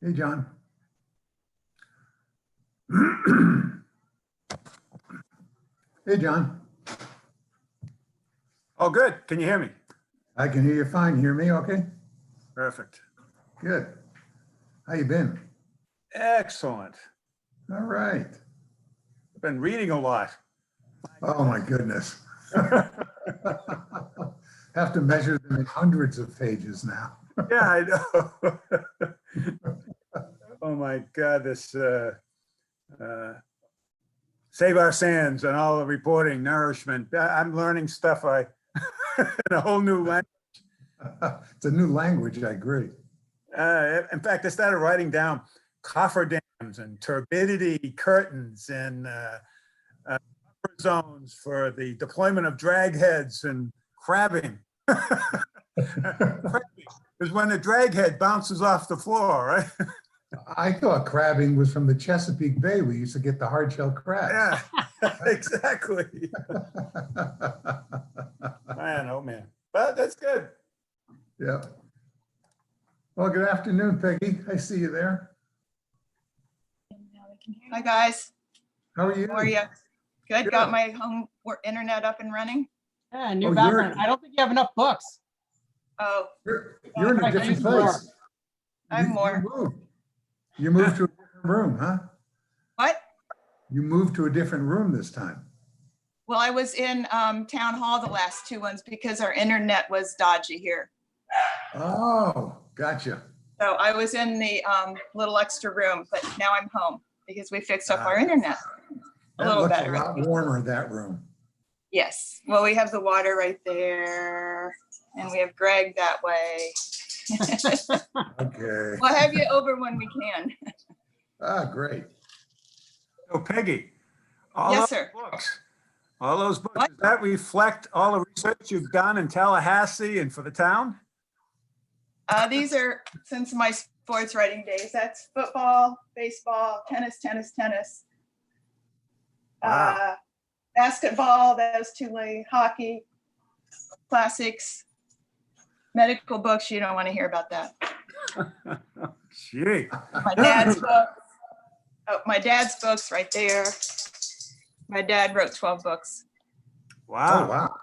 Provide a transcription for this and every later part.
Hey, John. Hey, John. Oh, good. Can you hear me? I can hear you fine. Hear me okay? Perfect. Good. How you been? Excellent. All right. I've been reading a lot. Oh, my goodness. Have to measure them in hundreds of pages now. Yeah, I know. Oh my God, this Save Our Sands and all the reporting, nourishment. I'm learning stuff in a whole new language. It's a new language, I agree. In fact, I started writing down cofferdams and turbidity curtains and buffer zones for the deployment of drag heads and crabbing. Crabbing is when the drag head bounces off the floor, right? I thought crabbing was from the Chesapeake Bay. We used to get the hard-shell crabs. Yeah, exactly. Man, oh man, but that's good. Yeah. Well, good afternoon, Peggy. I see you there. Hi, guys. How are you? How are you? Good. Good. Got my home internet up and running. Yeah, new Oh, you're- background. I don't think you have enough books. Oh, You're in a Right, different use more. place. I have You more. moved. You moved to a different room, huh? What? You moved to a different room this time. Well, I was in town hall the last two ones because our internet was dodgy here. Oh, gotcha. So I was in the little extra room, but now I'm home because we fixed up our internet a That little looks better. a lot warmer, that room. Yes. Well, we have the water right there and we have Greg that way. Okay. We'll have you over when we can. Ah, great. So Peggy, all Yes, those sir. books, all those books, What? does that reflect all the research you've done in Tallahassee and for the town? These are since my sports writing days. That's football, baseball, tennis. Wow. Basketball, those two lay, hockey, classics, medical books. You don't want to hear about that. Gee, My dad's book. Oh, my dad's books right there. My dad wrote 12 books. Oh, wow. wow.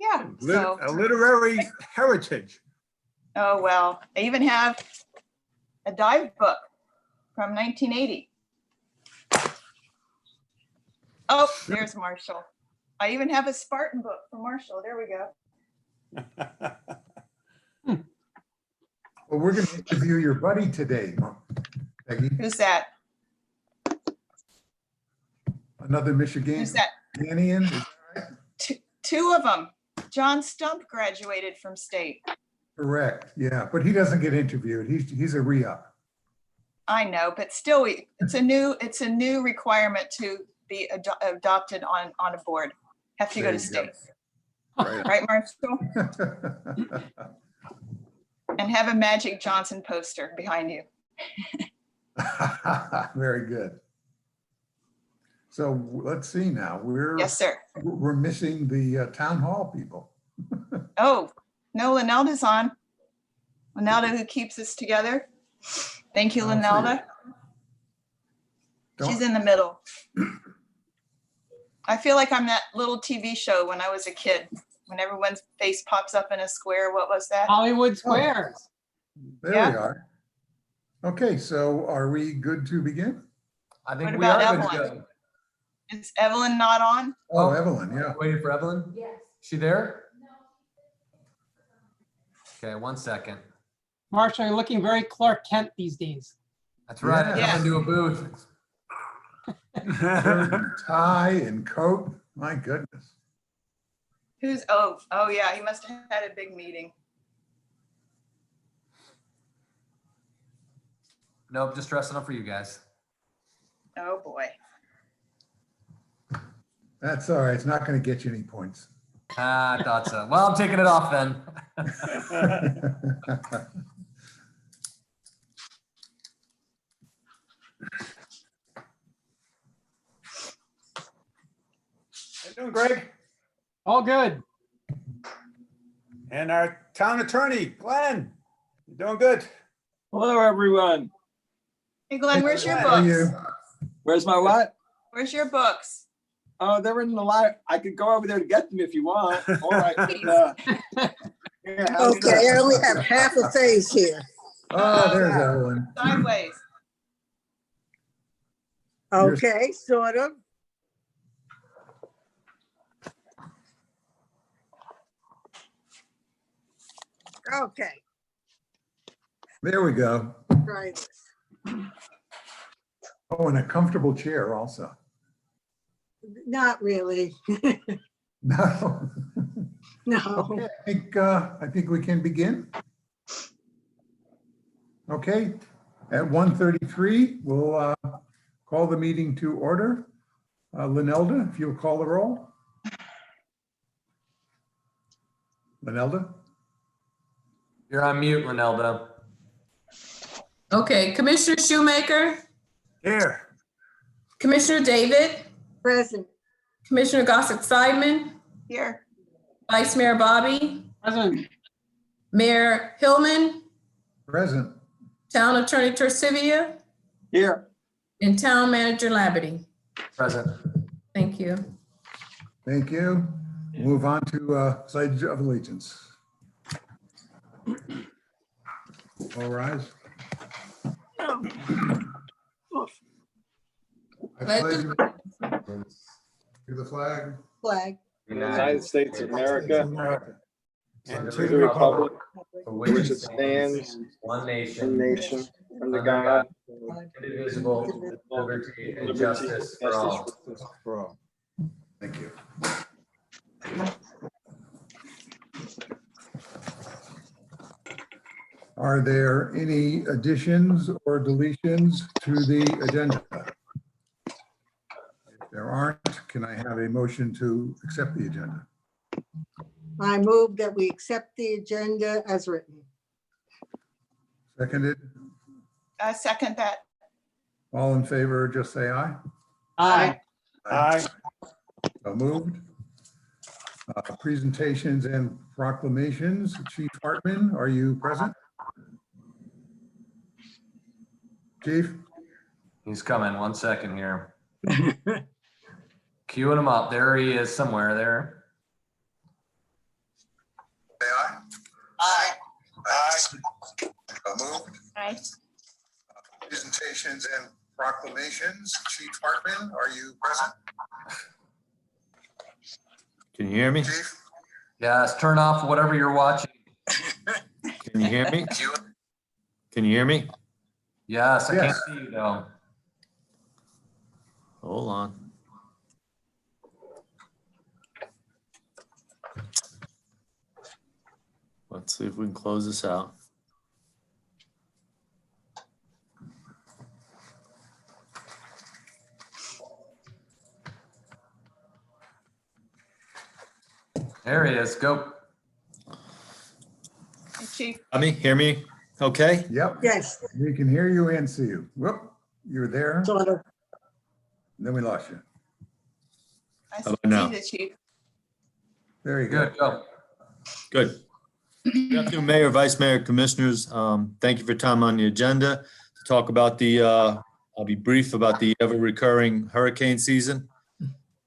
Yeah. So, A literary heritage. oh, well, I even have a dive book from 1980. Oh, there's Marshall. I even have a Spartan book from Marshall. There we go. Well, we're going to interview your buddy today, Peggy. Who's that? Another Michigan. Who's that? Michiganian. Is that right? Two of them. John Stump graduated from state. Correct. Yeah, but he doesn't get interviewed. He's a re-up. I know, but still, it's a new requirement to be adopted on a board. Have to go There to you go. state, Right. right, Marshall? And have a Magic Johnson poster behind you. Very good. So let's see now. Yes, sir. We're missing the town hall people. Oh, no, Linelda's on. Linelda, who keeps us together. Thank you, I'll see. Linelda. She's in the middle. I feel like I'm that little TV show when I was a kid, when everyone's face pops up in a square. What was that? Hollywood Squares. There Yeah. we are. Okay, so are we good to begin? I think What we about are good to Evelyn? go. Is Evelyn not on? Oh, Evelyn, yeah. Waiting for Evelyn? Yes. She there? Okay, 1 second. Marshall, you're looking very Clark Kent these days. That's right. I Yeah. come into a booth. Shirt and tie and coat. My goodness. Who's, oh yeah, he must have had a big meeting. Nope, just dressing up for you guys. Oh, boy. That's all right. It's not going to get you any points. Ah, I thought so. Well, I'm taking it off then. How you doing, Greg? All good. And our town attorney, Glenn. You doing good? Hello, everyone. Hey Glenn, where's your How are you? books? Where's my what? Where's your books? Oh, they're in the library. I could go over there to get them if you want. All right. Okay, I only have half a face here. Oh, there's Evelyn. Sideways. Okay, sort of. Okay, There we go. try this. Oh, and a comfortable chair also. Not really, No. no. Okay, I think we can begin. Okay, at 1:33, we'll call the meeting to order. Linelda, if you'll call the roll. Linelda? You're on mute, Linelda. Okay, Commissioner Shoemaker, Here. Commissioner David, Present, Commissioner Gossett Sideman, Here. Vice Mayor Bobby, Present. Mayor Hillman, Present. Town Attorney Tercivia, Here. and Town Manager Labadie. Present. Thank you. Thank you. Move on to Pledge of Allegiance. All rise. I pledge allegiance to the flag flag, United States of America, America. And to the republic For which it stands, one one nation, nation, under God, indivisible, with liberty and justice for all. for all. Thank you. Are there any additions or deletions to the agenda? If there aren't, can I have a motion to accept the agenda? I move that we accept the agenda as written. Seconded? Second that. All in favor, just say aye. Aye. Aye. So moved. Presentations and proclamations. Chief Hartman, are you present? Chief? He's coming. 1 second here. Queuing him up. There he is somewhere there. Say aye. Aye. Aye. So moved. Aye. Presentations and proclamations. Chief Hartman, are you present? Can you hear me? Chief? Yes, turn off whatever you're watching. Can you hear me? Can you hear me? Yes, I can't Yes. see you though. Hold on. Let's see if we can close this out. There he is. Go. Hey, Chief. Hear me? Okay? Yep, Yes, we can hear you and see you. Whoop, you're there, sort of. then we lost you. I How about now? see the chief. There you go. Good. Go. Good. Good afternoon, Mayor, Vice Mayor, Commissioners. Thank you for your time on the agenda to talk about I'll be brief about the ever-recurring hurricane season.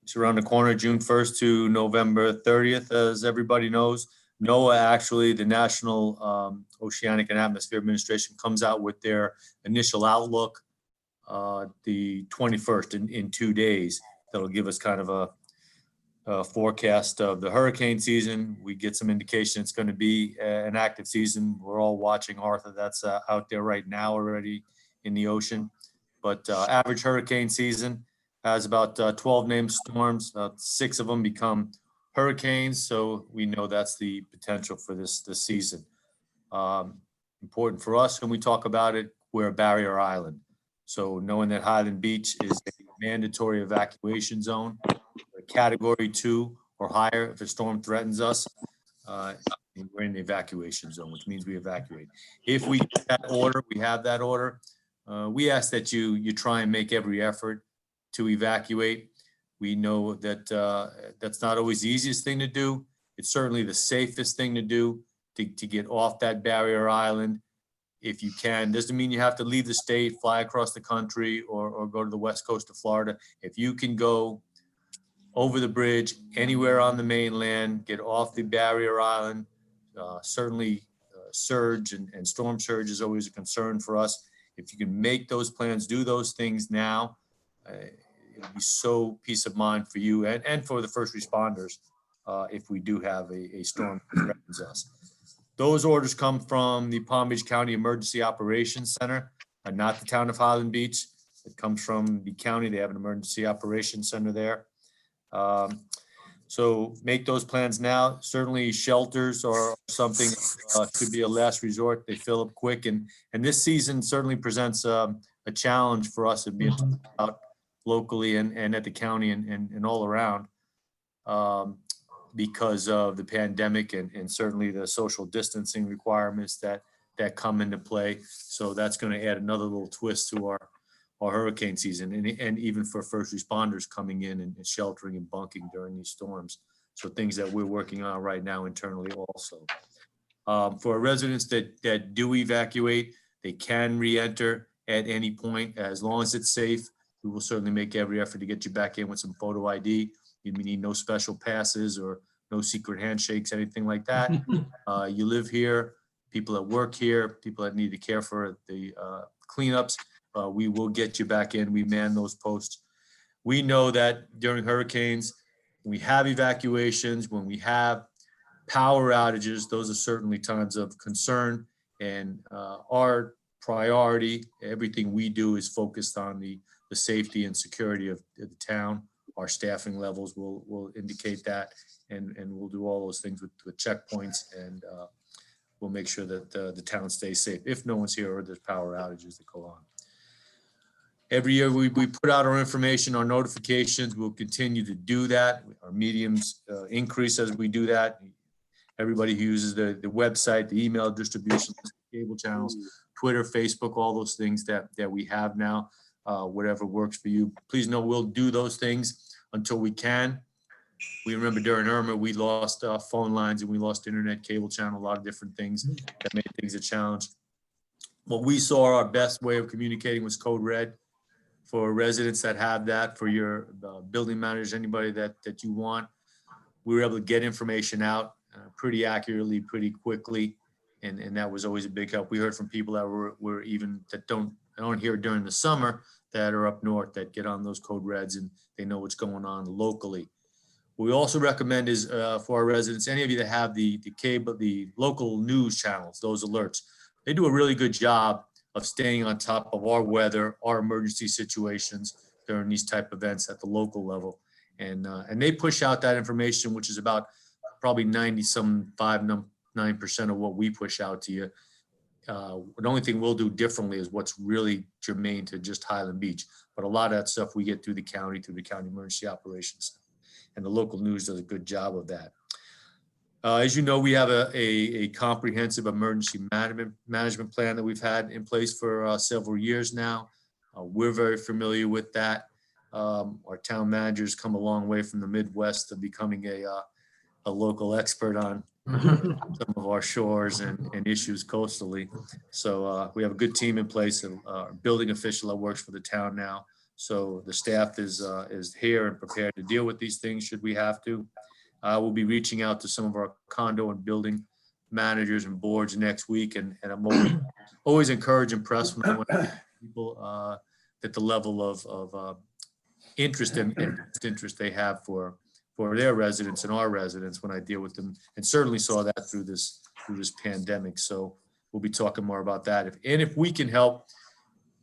It's around the corner, June 1st to November 30th, as everybody knows. NOAA, actually, the National Oceanic and Atmospheric Administration, comes out with their initial outlook the 21st in 2 days. That'll give us kind of a forecast of the hurricane season. We get some indication it's going to be an active season. We're all watching Arthur. That's out there right now already in the ocean. But average hurricane season has about 12 named storms. 6 of them become hurricanes, so we know that's the potential for this season. Important for us when we talk about it, we're a barrier island. So knowing that Highland Beach is a mandatory evacuation zone, a category 2 or higher if a storm threatens us, we're in the evacuation zone, which means we evacuate. If we get that order, we have that order, we ask that you try and make every effort to evacuate. We know that that's not always the easiest thing to do. It's certainly the safest thing to do to get off that barrier island if you can. Doesn't mean you have to leave the state, fly across the country, or go to the west coast of Florida. If you can go over the bridge, anywhere on the mainland, get off the barrier island, certainly surge and storm surge is always a concern for us. If you can make those plans, do those things now, it'll be so peace of mind for you and for the first responders if we do have a storm that threatens us. Those orders come from the Palm Beach County Emergency Operations Center, not the town of Highland Beach. It comes from the county. They have an emergency operations center there. So make those plans now. Certainly shelters or something could be a last resort. They fill up quick, and this season certainly presents a challenge for us to be out locally and at the county and all around because of the pandemic and certainly the social distancing requirements that come into play. So that's going to add another little twist to our hurricane season and even for first responders coming in and sheltering and bunking during these storms. So things that we're working on right now internally also. For our residents that do evacuate, they can re-enter at any point as long as it's safe. We will certainly make every effort to get you back in with some photo ID. You need no special passes or no secret handshakes, anything like that. You live here, people that work here, people that need to care for the cleanups. We will get you back in. We man those posts. We know that during hurricanes, when we have evacuations, when we have power outages, those are certainly times of concern. And our priority, everything we do is focused on the safety and security of the town. Our staffing levels will indicate that, and we'll do all those things with checkpoints, and we'll make sure that the town stays safe if no one's here or there's power outages that go on. Every year we put out our information, our notifications. We'll continue to do that. Our mediums increase as we do that. Everybody who uses the website, the email distribution, cable channels, Twitter, Facebook, all those things that we have now, whatever works for you. Please know we'll do those things until we can. We remember during Irma, we lost phone lines and we lost internet, cable channel, a lot of different things that made things a challenge. What we saw our best way of communicating was Code Red. For residents that have that, for your building managers, anybody that you want, we were able to get information out pretty accurately, pretty quickly, and that was always a big help. We heard from people that were even that don't hear during the summer that are up north that get on those Code Reds and they know what's going on locally. What we also recommend is for our residents, any of you that have the cable, the local news channels, those alerts, they do a really good job of staying on top of our weather, our emergency situations during these type of events at the local level. And they push out that information, which is about probably 9% of what we push out to you. The only thing we'll do differently is what's really germane to just Highland Beach. But a lot of that stuff we get through the county emergency operations. And the local news does a good job of that. As you know, we have a comprehensive emergency management plan that we've had in place for several years now. We're very familiar with that. Our town managers come a long way from the Midwest to becoming a local expert on some of our shores and issues coastally. So we have a good team in place, a building official that works for the town now. So the staff is here and prepared to deal with these things should we have to. We'll be reaching out to some of our condo and building managers and boards next week, and I'm always encouraged and impressed when I want people at the level of interest and interest they have for their residents and our residents when I deal with them, and certainly saw that through this pandemic. So we'll be talking more about that. If we can help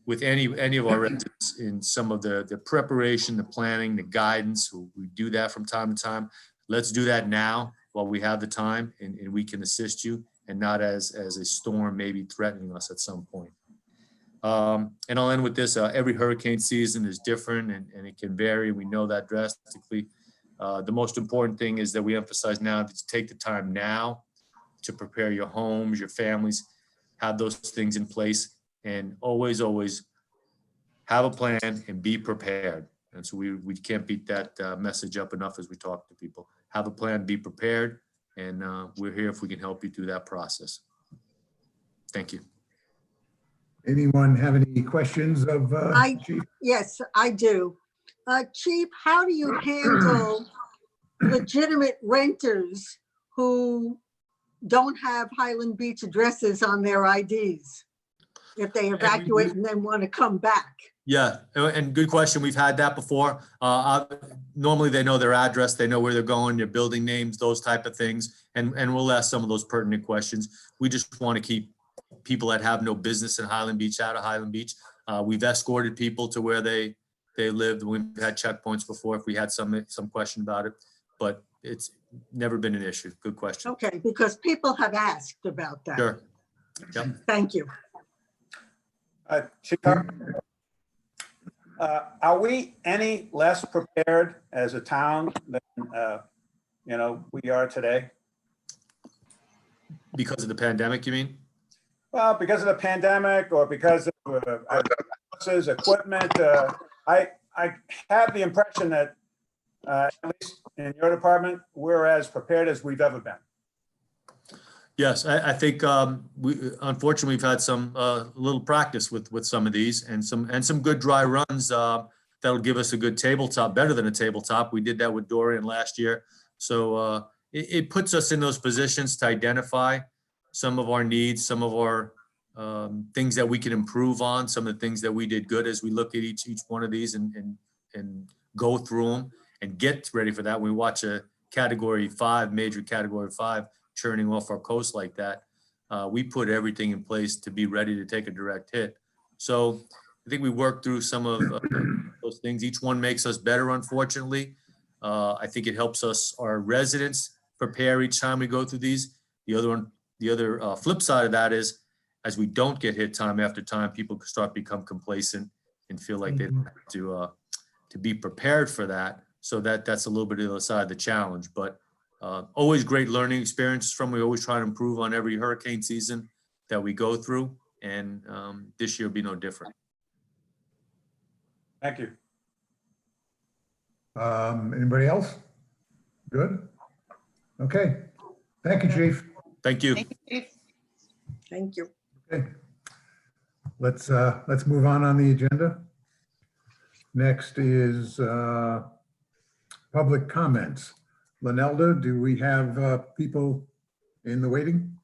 with any of our residents in some of the preparation, the planning, the guidance, we do that from time to time. Let's do that now while we have the time, and we can assist you, and not as a storm maybe threatening us at some point. And I'll end with this. Every hurricane season is different and it can vary. We know that drastically. The most important thing is that we emphasize now to take the time now to prepare your homes, your families, have those things in place, and always have a plan and be prepared. And so we can't beat that message up enough as we talk to people. Have a plan, be prepared, and we're here if we can help you through that process. Thank you. Anyone have any questions of Chief? Yes, I do. Chief, how do you handle legitimate renters who don't have Highland Beach addresses on their IDs? If they evacuate and then want to come back? Yeah, and good question. We've had that before. Normally they know their address, they know where they're going, their building names, those type of things. And we'll ask some of those pertinent questions. We just want to keep people that have no business in Highland Beach out of Highland Beach. We've escorted people to where they lived. We've had checkpoints before if we had some question about it, but it's never been an issue. Good question. Okay, because people have asked about that. Sure. Yep. Thank you. Chief Carr, are we any less prepared as a town than, we are today? Because of the pandemic, you mean? Well, because of the pandemic or because of resources, equipment, I have the impression that, at least in your department, we're as prepared as we've ever been. Yes, I think unfortunately we've had some little practice with some of these and some good dry runs that'll give us a good tabletop, better than a tabletop. We did that with Dorian last year. So it puts us in those positions to identify some of our needs, some of our things that we can improve on, some of the things that we did good as we look at each one of these and go through them and get ready for that. We watch a major category 5 churning off our coast like that. We put everything in place to be ready to take a direct hit. So I think we worked through some of those things. Each one makes us better, unfortunately. I think it helps us, our residents, prepare each time we go through these. The other flip side of that is, as we don't get hit time after time, people become complacent and feel like they don't have to be prepared for that. So that's a little bit of the other side of the challenge. But always great learning experiences from. We always try to improve on every hurricane season that we go through, and this year will be no different. Thank you. Anybody else? Good? Okay. Thank you, Chief. Thank you. Thank you, Chief. Thank you. Okay. Let's move on the agenda. Next is public comments. Linelda, do we have people in the waiting?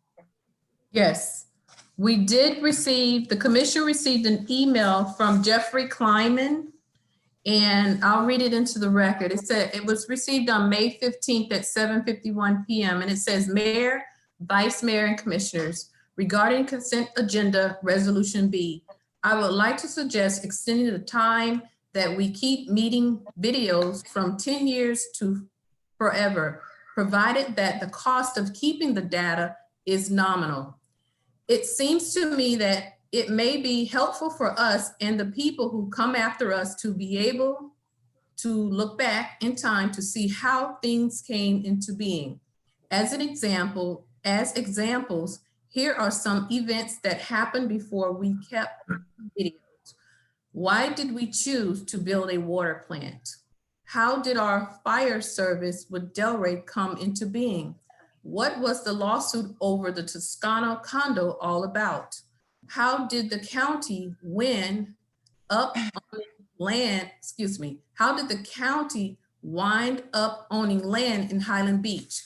Yes, the commission received an email from Jeffrey Kleiman, and I'll read it into the record. It said it was received on May 15th at 7:51 p.m. and it says, Mayor, Vice Mayor, and Commissioners, regarding consent agenda resolution B, I would like to suggest extending the time that we keep meeting videos from 10 years to forever, provided that the cost of keeping the data is nominal. It seems to me that it may be helpful for us and the people who come after us to be able to look back in time to see how things came into being. As examples, here are some events that happened before we kept videos. Why did we choose to build a water plant? How did our fire service with Delray come into being? What was the lawsuit over the Toscano condo all about? How did the county wind up wind up owning land in Highland Beach?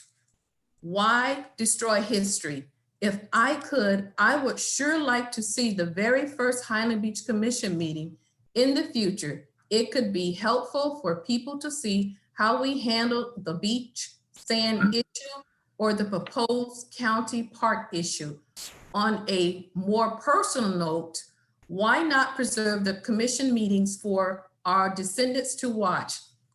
Why destroy history? If I could, I would sure like to see the very first Highland Beach Commission meeting in the future. It could be helpful for people to see how we handled the beach sand issue or the proposed county park issue. On a more personal note, why not preserve the commission meetings for our descendants to watch?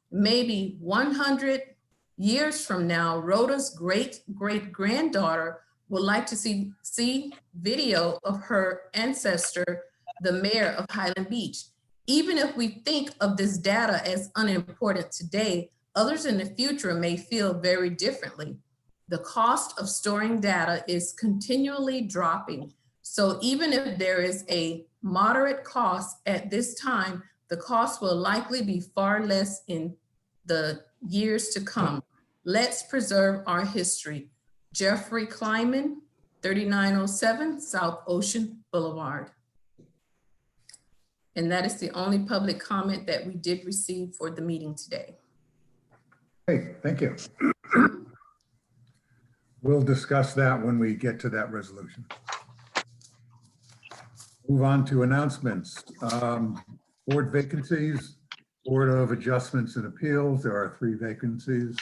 Maybe 100 years from now, Rhoda's great-great-granddaughter would like to see video of her ancestor, the mayor of Highland Beach. Even if we think of this data as unimportant today, others in the future may feel very differently. The cost of storing data is continually dropping. So even if there is a moderate cost at this time, the cost will likely be far less in the years to come. Let's preserve our history. Jeffrey Kleiman, 3907 South Ocean Boulevard. And that is the only public comment that we did receive for the meeting today. Hey, thank you. We'll discuss that when we get to that resolution. Move on to announcements. Board vacancies, Board of Adjustments and Appeals, there are 3 vacancies.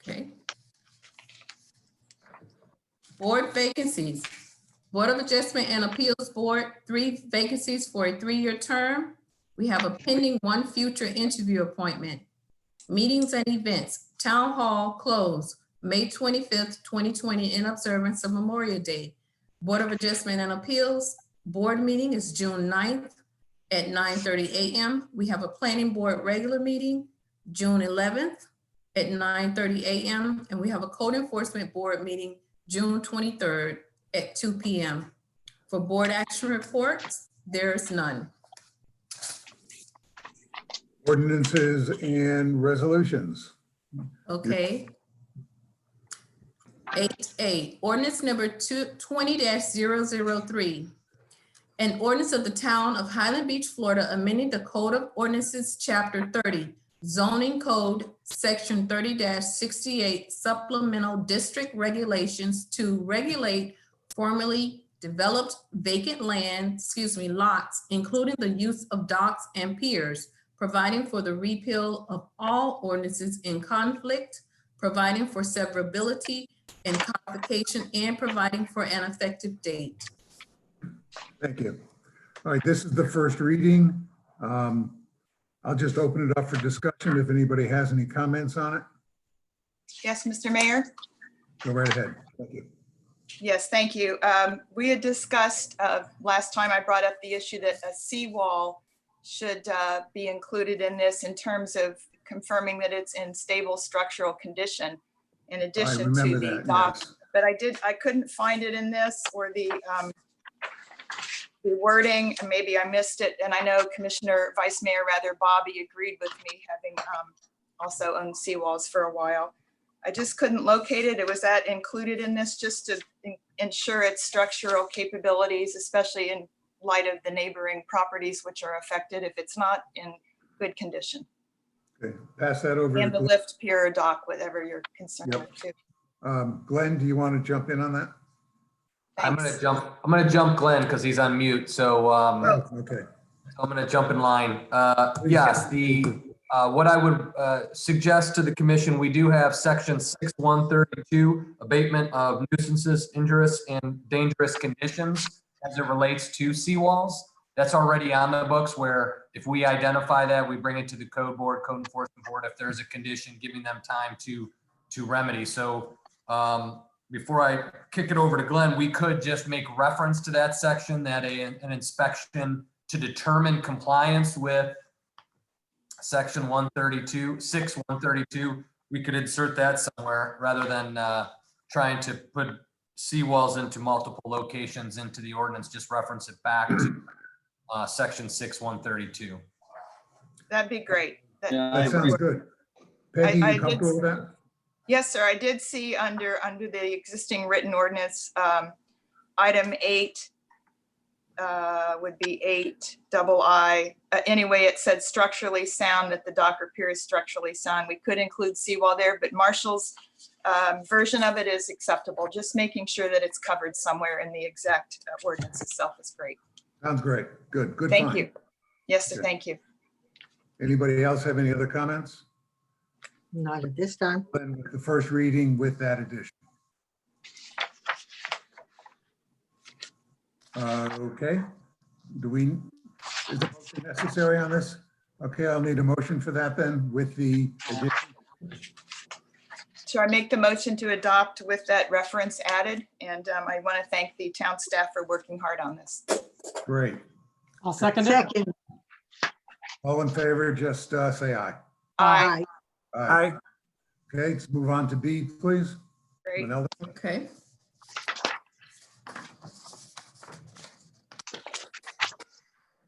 Okay. Board vacancies. Board of Adjustment and Appeals Board, 3 vacancies for a 3-year term. We have a pending 1 future interview appointment. Meetings and events, Town Hall closed May 25th, 2020 in observance of Memorial Day. Board of Adjustment and Appeals Board meeting is June 9th at 9:30 a.m. We have a Planning Board regular meeting, June 11th at 9:30 a.m. And we have a Code Enforcement Board meeting, June 23rd at 2 p.m. For board action reports, there's none. Ordinances and resolutions. Okay. 8A, ordinance number 20-003. An ordinance of the town of Highland Beach, Florida, amending the Code of Ordinances, Chapter 30, zoning code, Section 30-68, supplemental district regulations to regulate formerly developed vacant land, lots, including the use of docks and piers, providing for the repeal of all ordinances in conflict, providing for severability and codification, and providing for an effective date. Thank you. All right, this is the first reading. I'll just open it up for discussion if anybody has any comments on it. Yes, Mr. Mayor? Go right ahead. Thank you. Yes, thank you. We had discussed, last time I brought up the issue that a seawall should be included in this in terms of confirming that it's in stable structural condition in addition to remember the that, dock. yes. But I couldn't find it in this or the wording, and maybe I missed it. And I know Vice Mayor Bobby agreed with me, having also owned seawalls for a while. I just couldn't locate it. Was that included in this just to ensure its structural capabilities, especially in light of the neighboring properties which are affected if it's not in good condition? Okay, pass that over. And to the lift, pier, or dock, whatever you're concerned Yep. with too. Glenn, do you want to jump in on that? I'm Thanks. gonna jump Glenn because he's on mute. So Oh, okay. I'm gonna jump in line. Yes, what I would suggest to the commission, we do have section 6132, abatement of nuisances, injurious and dangerous conditions as it relates to seawalls. That's already on the books where if we identify that, we bring it to the code enforcement board, if there's a condition, giving them time to remedy. So before I kick it over to Glenn, we could just make reference to that section that an inspection to determine compliance with section 132, we could insert that somewhere rather than trying to put seawalls into multiple locations into the ordinance, just reference it back to section 6132. That'd be great. That sounds good. Peggy, I you did- comfortable with that? Yes, sir. I did see under the existing written ordinance, item 8 would be 8II. Anyway, it said structurally sound, that the dock or pier is structurally sound. We could include seawall there, but Marshall's version of it is acceptable. Just making sure that it's covered somewhere in the exact ordinance itself is great. Sounds great. Good, good. Thank find. you. Yes, sir. Good. Thank you. Anybody else have any other comments? Not at this time. Glenn, with the first reading with that addition. Okay, is a motion necessary on this? Okay, I'll need a motion for that then with the addition. So I make the motion to adopt with that reference added, and I want to thank the town staff for working hard on this. Great. I'll second it. Second, All in favor, just say aye. Aye. aye. Okay, let's move on to B, please. Great. Manelda? Okay.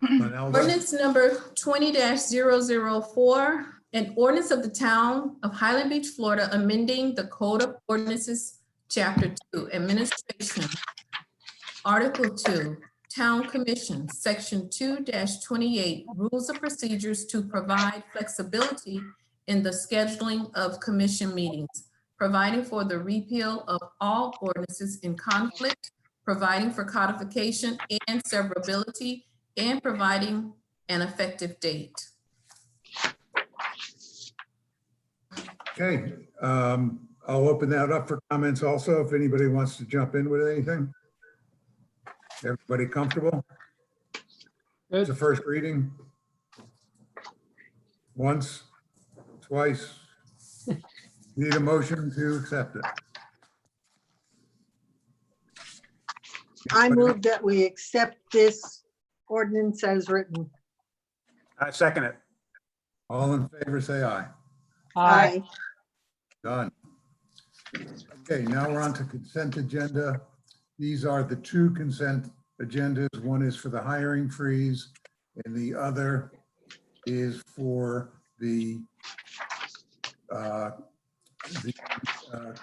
Manelda? Ordinance number 20-004, an ordinance of the town of Highland Beach, Florida, amending the Code of Ordinances, Chapter 2, Administration. Article 2, Town Commission, Section 2-28, Rules of Procedures to provide flexibility in the scheduling of commission meetings, providing for the repeal of all ordinances in conflict, providing for codification and severability, and providing an effective date. Okay, I'll open that up for comments also, if anybody wants to jump in with anything. Everybody comfortable? It's a Good. first reading. Once, twice. Need a motion to accept it. I move that we accept this ordinance as written. I second it. All in favor, say aye. Aye. Done. Okay, now we're on to consent agenda. These are the two consent agendas. One is for the hiring freeze and the other is for the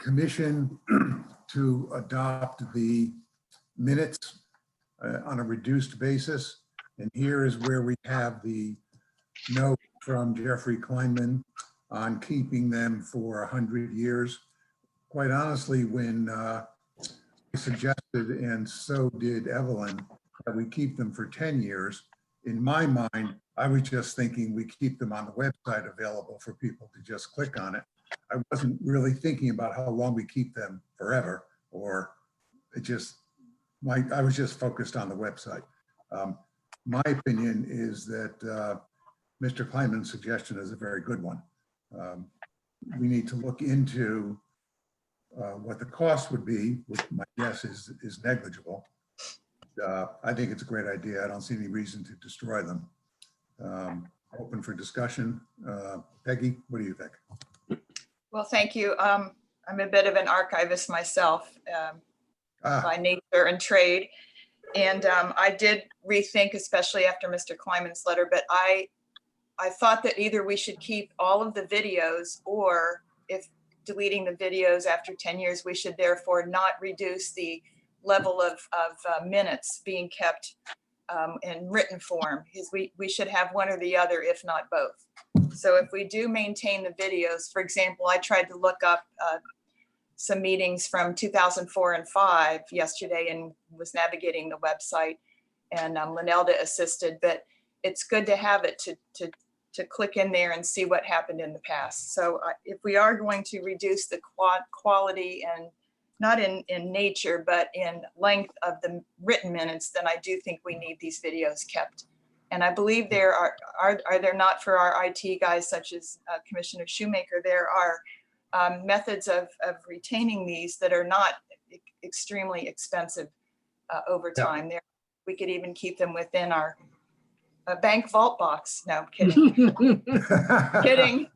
commission to adopt the minutes on a reduced basis. And here is where we have the note from Jeffrey Kleinman on keeping them for 100 years. Quite honestly, when I suggested, and so did Evelyn, that we keep them for 10 years, in my mind, I was just thinking we keep them on the website available for people to just click on it. I wasn't really thinking about how long we keep them forever, or it just, I was just focused on the website. My opinion is that Mr. Kleinman's suggestion is a very good one. We need to look into what the cost would be, which my guess is negligible. I think it's a great idea. I don't see any reason to destroy them. Open for discussion. Peggy, what do you think? Well, thank you. I'm a bit of an archivist myself by nature and trade. And I did rethink, especially after Mr. Kleinman's letter, but I thought that either we should keep all of the videos, or if deleting the videos after 10 years, we should therefore not reduce the level of minutes being kept in written form, because we should have one or the other, if not both. So if we do maintain the videos, for example, I tried to look up some meetings from 2004 and 5 yesterday and was navigating the website, and Lynelda assisted, but it's good to have it to click in there and see what happened in the past. So if we are going to reduce the quality, and not in nature, but in length of the written minutes, then I do think we need these videos kept. And I believe there are there not, for our IT guys, such as Commissioner Shoemaker, there are methods of retaining these that are not extremely expensive over time. There, we could even keep them within our bank vault box. No, I'm kidding. Kidding.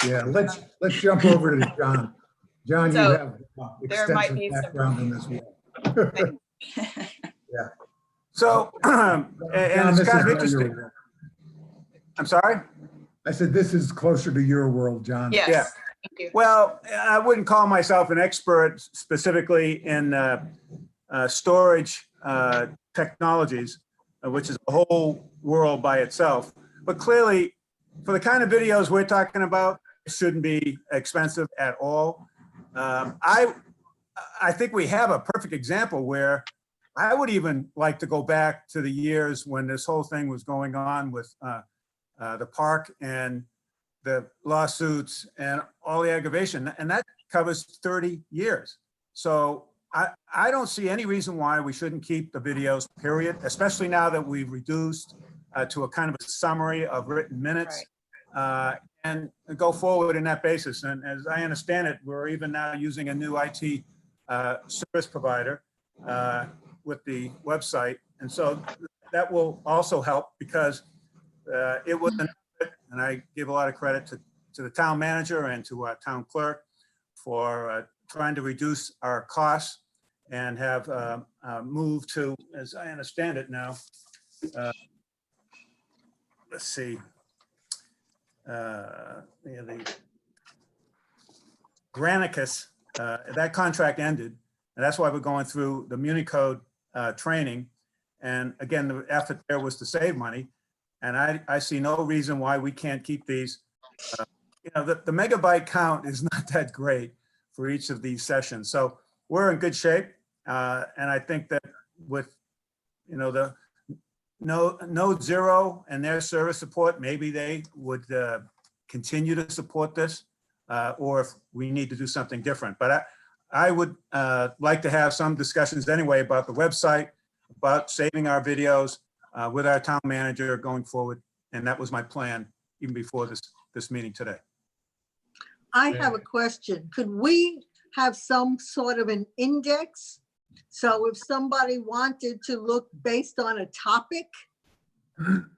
Yeah, let's jump over to John. John, you So, have there might extensive be some- background in this world. So, and John, it's this kind is of your interesting. world. I'm sorry? I said, this is closer to your world, John. Yes, Yeah. thank you. Well, I wouldn't call myself an expert specifically in storage technologies, which is a whole world by itself. But clearly, for the kind of videos we're talking about, it shouldn't be expensive at all. I think we have a perfect example where I would even like to go back to the years when this whole thing was going on with the park and the lawsuits and all the aggravation, and that covers 30 years. So I don't see any reason why we shouldn't keep the videos, period, especially now that we've reduced to a kind of a summary of written minutes, and go forward in that basis. And as I understand it, we're even now using a new IT service provider with the website. And so that will also help, because it was an effort, and I give a lot of credit to the town manager and to our town clerk for trying to reduce our costs and have moved to, as I understand it now, let's see, the Granicus, that contract ended, and that's why we're going through the Muni Code training. And again, the effort there was to save money. And I see no reason why we can't keep these. You know, the megabyte count is not that great for each of these sessions. So we're in good shape. And I think that with, you know, the Node Zero and their service support, maybe they would continue to support this, or if we need to do something different. But I would like to have some discussions anyway about the website, about saving our videos with our town manager going forward. And that was my plan even before this meeting today. I have a question. Could we have some sort of an index? So if somebody wanted to look based on a topic,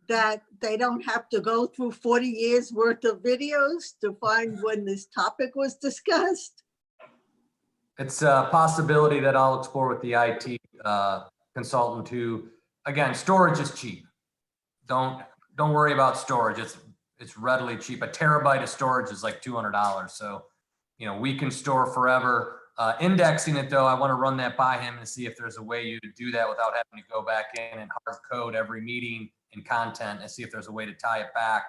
that they don't have to go through 40 years worth of videos to find when this topic was discussed? It's a possibility that I'll explore with the IT consultant who, again, storage is cheap. Don't worry about storage. It's readily cheap. A terabyte of storage is like $200. So, you know, we can store forever. Indexing it though, I want to run that by him and see if there's a way you to do that without having to go back in and hard code every meeting and content, and see if there's a way to tie it back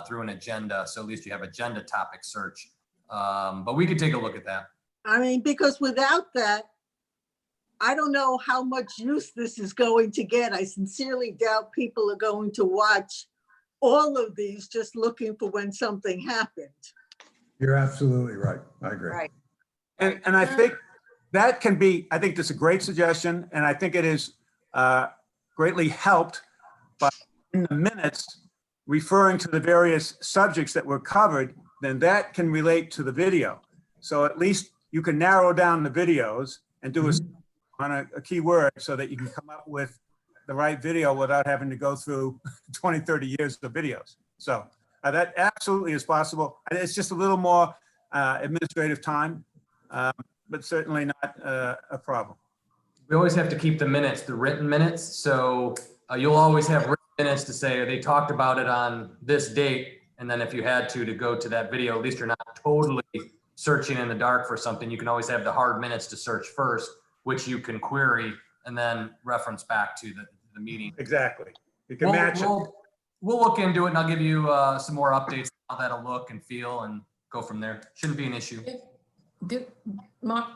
through an agenda. So at least you have agenda topic search. But we could take a look at that. I mean, because without that, I don't know how much use this is going to get. I sincerely doubt people are going to watch all of these just looking for when something happened. You're absolutely right. I agree. Right. And I think that can be, I think that's a great suggestion. And I think it is greatly helped by in the minutes referring to the various subjects that were covered, then that can relate to the video. So at least you can narrow down the videos and do on a keyword so that you can come up with the right video without having to go through 20, 30 years of videos. So that absolutely is possible. It's just a little more administrative time, but certainly not a problem. We always have to keep the minutes, the written minutes. So you'll always have written minutes to say they talked about it on this date. And then if you had to go to that video, at least you're not totally searching in the dark for something. You can always have the hard minutes to search first, which you can query and then reference back to the meeting. Exactly. You can match it. We'll look into it and I'll give you some more updates on how that'll look and feel and go from there. Shouldn't be an issue. Mark,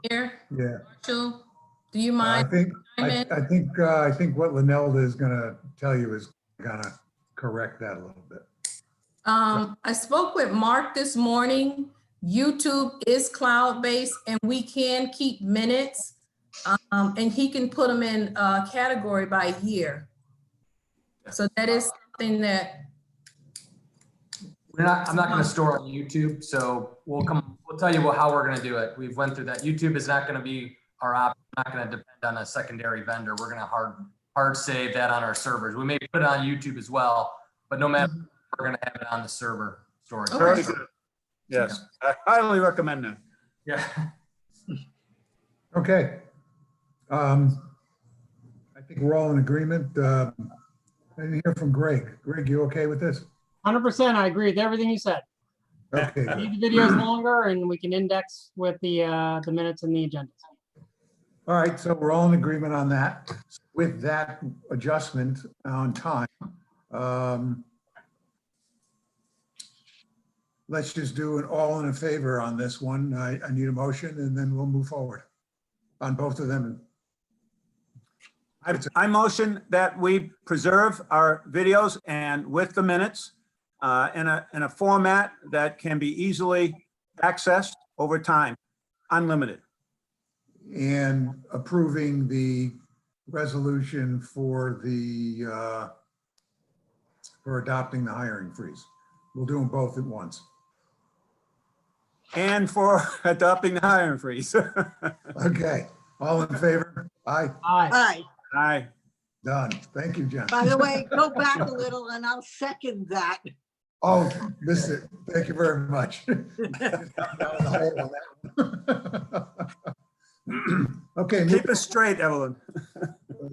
here, Yeah. Marshall, do you I mind? think comment? I think what Linelda is gonna tell you is gonna correct that a little bit. I spoke with Mark this morning. YouTube is cloud-based and we can keep minutes. And he can put them in a category by year. So that is something that, I'm not going to store on YouTube, so we'll tell you how we're going to do it. We've went through that. YouTube is not going to be our option. We're not going to depend on a secondary vendor. We're going to hard save that on our servers. We may put it on YouTube as well, but no matter, we're going to have it on the server storage. Okay. Very good. Yes, I highly recommend that. Yeah. Okay. I think we're all in agreement. I didn't hear from Greg. Greg, you okay with this? 100%, I agree with everything you said. Okay, good. Leave the videos longer and we can index with the minutes and the agendas. All right, so we're all in agreement on that. With that adjustment on time, let's just do an all in a favor on this one. I need a motion and then we'll move forward on both of them. I motion that we preserve our videos and with the minutes in a format that can be easily accessed over time, unlimited. And approving the resolution for for adopting the hiring freeze. We'll do them both at once. And for adopting the hiring freeze. Okay, all in favor? Aye, Aye. Aye. Aye. done. Thank you, Jen. By the way, go back a little and I'll second that. Oh, missed it. Thank you very much. Okay, Keep us straight, Evelyn.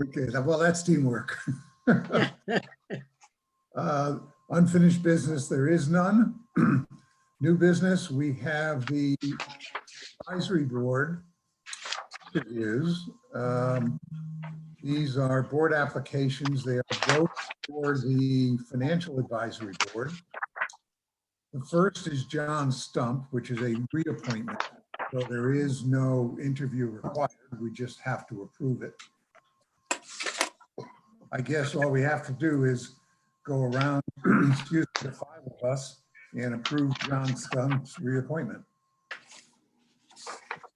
okay, well, that's teamwork. Unfinished business, there is none. New business, we have the advisory board interviews. These are board applications. They are both for the Financial Advisory Board. The first is John Stump, which is a reappointment. So there is no interview required. We just have to approve it. I guess all we have to do is go around, excuse me, the five of us and approve John Stump's reappointment.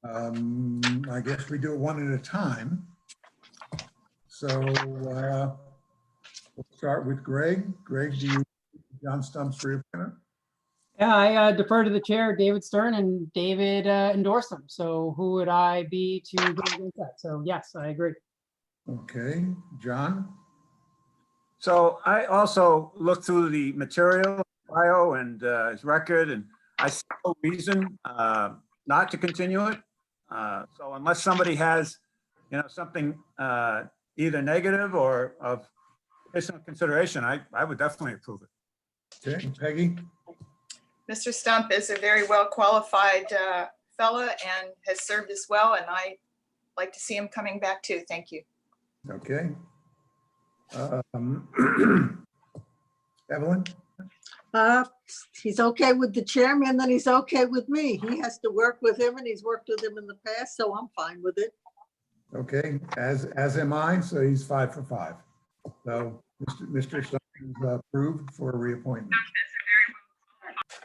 I guess we do it one at a time. So we'll start with Greg. Greg, do you, John Stump's reappointment? Yeah, I defer to the chair, David Stern, and David endorsed them. So who would I be to go against that? So yes, I agree. Okay, John? So I also looked through the material, bio and his record, and I see no reason not to continue it. So unless somebody has, something either negative or of additional consideration, I would definitely approve it. Okay, Peggy? Mr. Stump is a very well qualified fella and has served us well, and I like to see him coming back too. Thank you. Okay. Evelyn? He's okay with the chairman, then he's okay with me. He has to work with him and he's worked with him in the past, so I'm fine with it. Okay, as am I, so he's 5 for 5. So Mr. Stump is approved for a reappointment.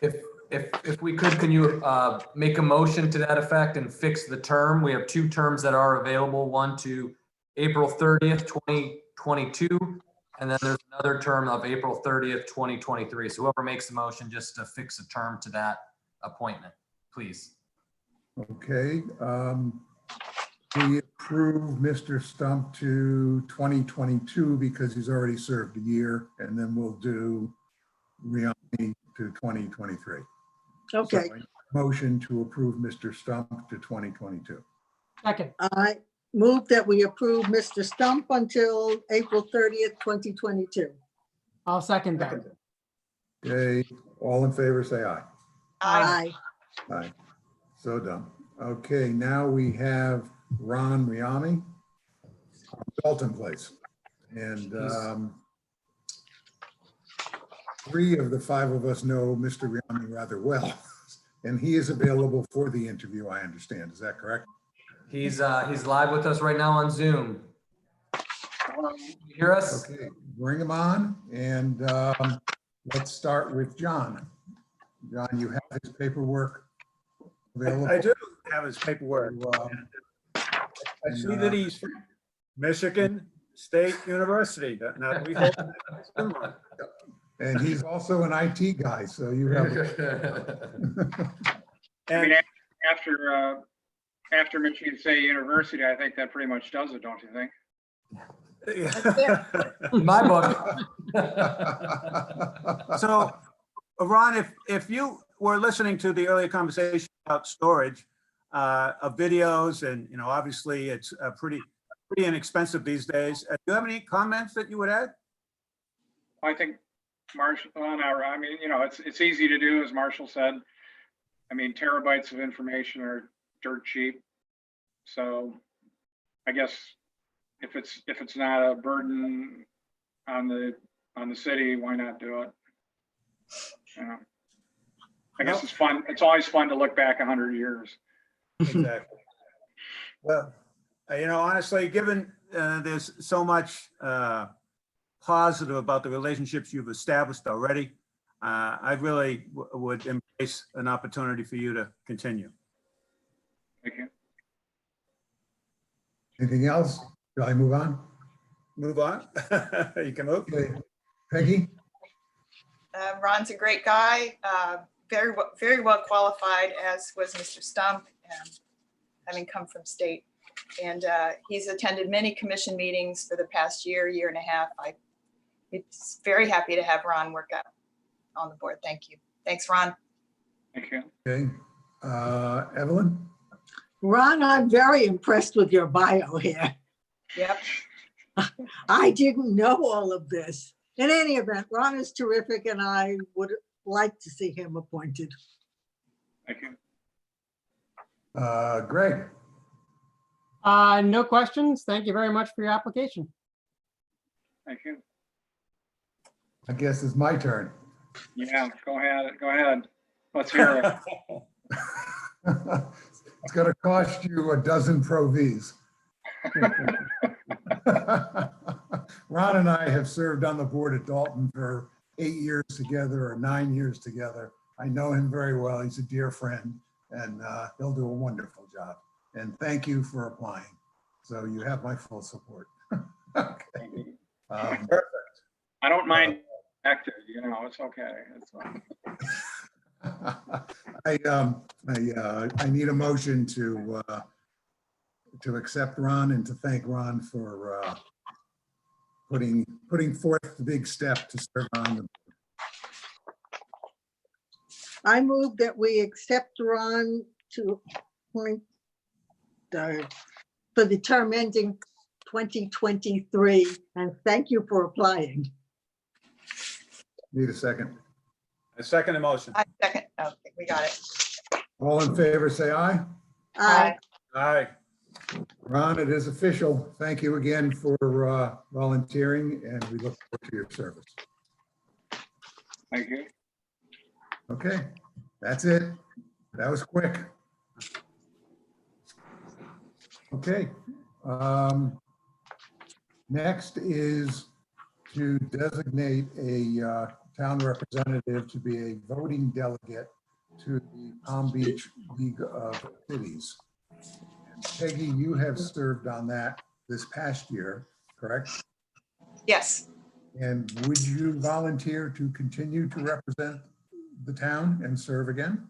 If we could, can you make a motion to that effect and fix the term? We have 2 terms that are available, one to April 30th, 2022, and then there's another term of April 30th, 2023. So whoever makes the motion, just to fix a term to that appointment, please. Okay, we approve Mr. Stump to 2022 because he's already served a year, and then we'll do Riani to 2023. Okay, So, motion to approve Mr. Stump to 2022. Second, I move that we approve Mr. Stump until April 30th, 2022. I'll second that. Okay, all in favor, say aye. Aye. Aye. So done. Okay, now we have Ron Riami, Dalton Place. And 3 of the 5 of us know Mr. Riami rather well. And he is available for the interview, I understand. Is that correct? He's live with us right now on Zoom. You hear us? Okay, bring him on. And let's start with John. John, you have his paperwork available? I do have his paperwork. I see that he's from Michigan State University. Now, we hope that's similar. And he's also an IT guy, so you have. I mean, And after Michigan State University, I think that pretty much does it, don't you think? In my book. so, Ron, if you were listening to the earlier conversation about storage of videos, and obviously it's pretty inexpensive these days. Do you have any comments that you would add? I think Marshall, I mean, it's easy to do, as Marshall said. I mean, terabytes of information are dirt cheap. So I guess if it's not a burden on the city, why not do it? I guess it's fun. It's always fun to look back 100 years. Exactly. Well, honestly, given there's so much positive about the relationships you've established already, I really would embrace an opportunity for you to continue. Thank you. Anything else? Shall I move on? Move on. You can move. Okay. Peggy? Ron's a great guy, very well qualified, as was Mr. Stump, having come from state. And he's attended many commission meetings for the past year and a half. It's very happy to have Ron work out on the board. Thank you. Thanks, Ron. Thank you. Okay. Evelyn? Ron, I'm very impressed with your bio here. Yep. I didn't know all of this. In any event, Ron is terrific and I would like to see him appointed. Thank you. Greg? No questions. Thank you very much for your application. Thank you. I guess it's my turn. Yeah, go ahead, go ahead. Let's hear it. It's gonna cost you a dozen Pro Vs. Ron and I have served on the board at Dalton for 8 years together or 9 years together. I know him very well. He's a dear friend and he'll do a wonderful job. And thank you for applying. So you have my full support. Okay. I don't mind active, you know, it's okay. It's fine. I need a motion to accept Ron and to thank Ron for putting forth the big step to serve on the. I move that we accept Ron to appoint for the term ending 2023, and thank you for applying. Need a second. I second the motion. I second. Okay, we got it. All in favor, say aye. Aye. Aye. Ron, it is official. Thank you again for volunteering, and we look forward to your service. Thank you. Okay, that's it. That was quick. Okay. Next is to designate a town representative to be a voting delegate to the Palm Beach League of Cities. And Peggy, you have served on that this past year, correct? Yes, And would you volunteer to continue to represent the town and serve again?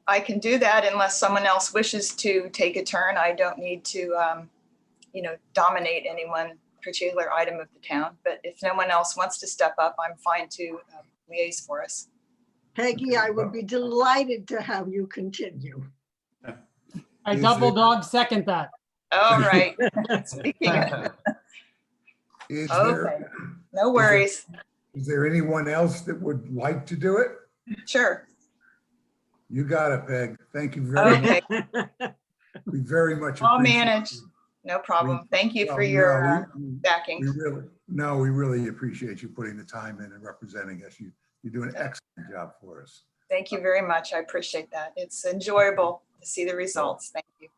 I can do that unless someone else wishes to take a turn. I don't need to, dominate any one particular item of the town. But if no one else wants to step up, I'm fine to liaise for us. Peggy, I would be delighted to have you continue. I Is double there- dog second that. All right. Speaking of, Is okay, no worries. is there anyone else that would like to do it? Sure. You got it, Peg. Thank you very much. Okay, We very much. I'll appreciate manage. you. No problem. Thank you for Well, your no, backing. we really appreciate you putting the time in and representing us. You do an excellent job for us. Thank you very much. I appreciate that. It's enjoyable to see the results. Thank you.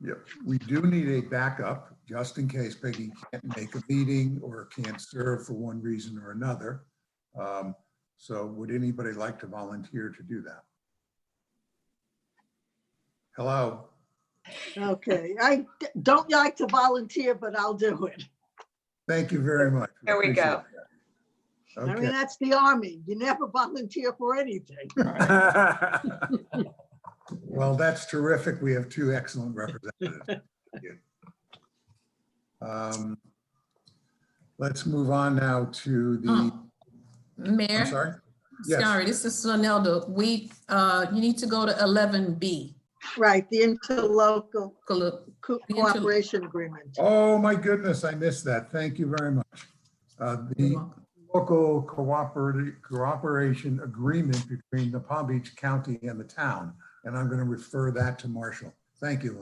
Yep, we do need a backup just in case Peggy can't make a meeting or can't serve for one reason or another. So would anybody like to volunteer to do that? Hello? Okay, I don't like to volunteer, but I'll do it. Thank you very much. There we go. I mean, Okay, that's the Army. You never volunteer for anything. well, that's terrific. We have two excellent representatives. Thank you. Let's move on now to the, Mayor, I'm sorry? Yes. sorry, this is Sonelda. You need to go to 11B. Right, the interlocal You're cooperation agreement. Oh, my goodness, I missed that. Thank you very much. The welcome. local cooperation agreement between the Palm Beach County and the town. And I'm going to refer that to Marshall. Thank you,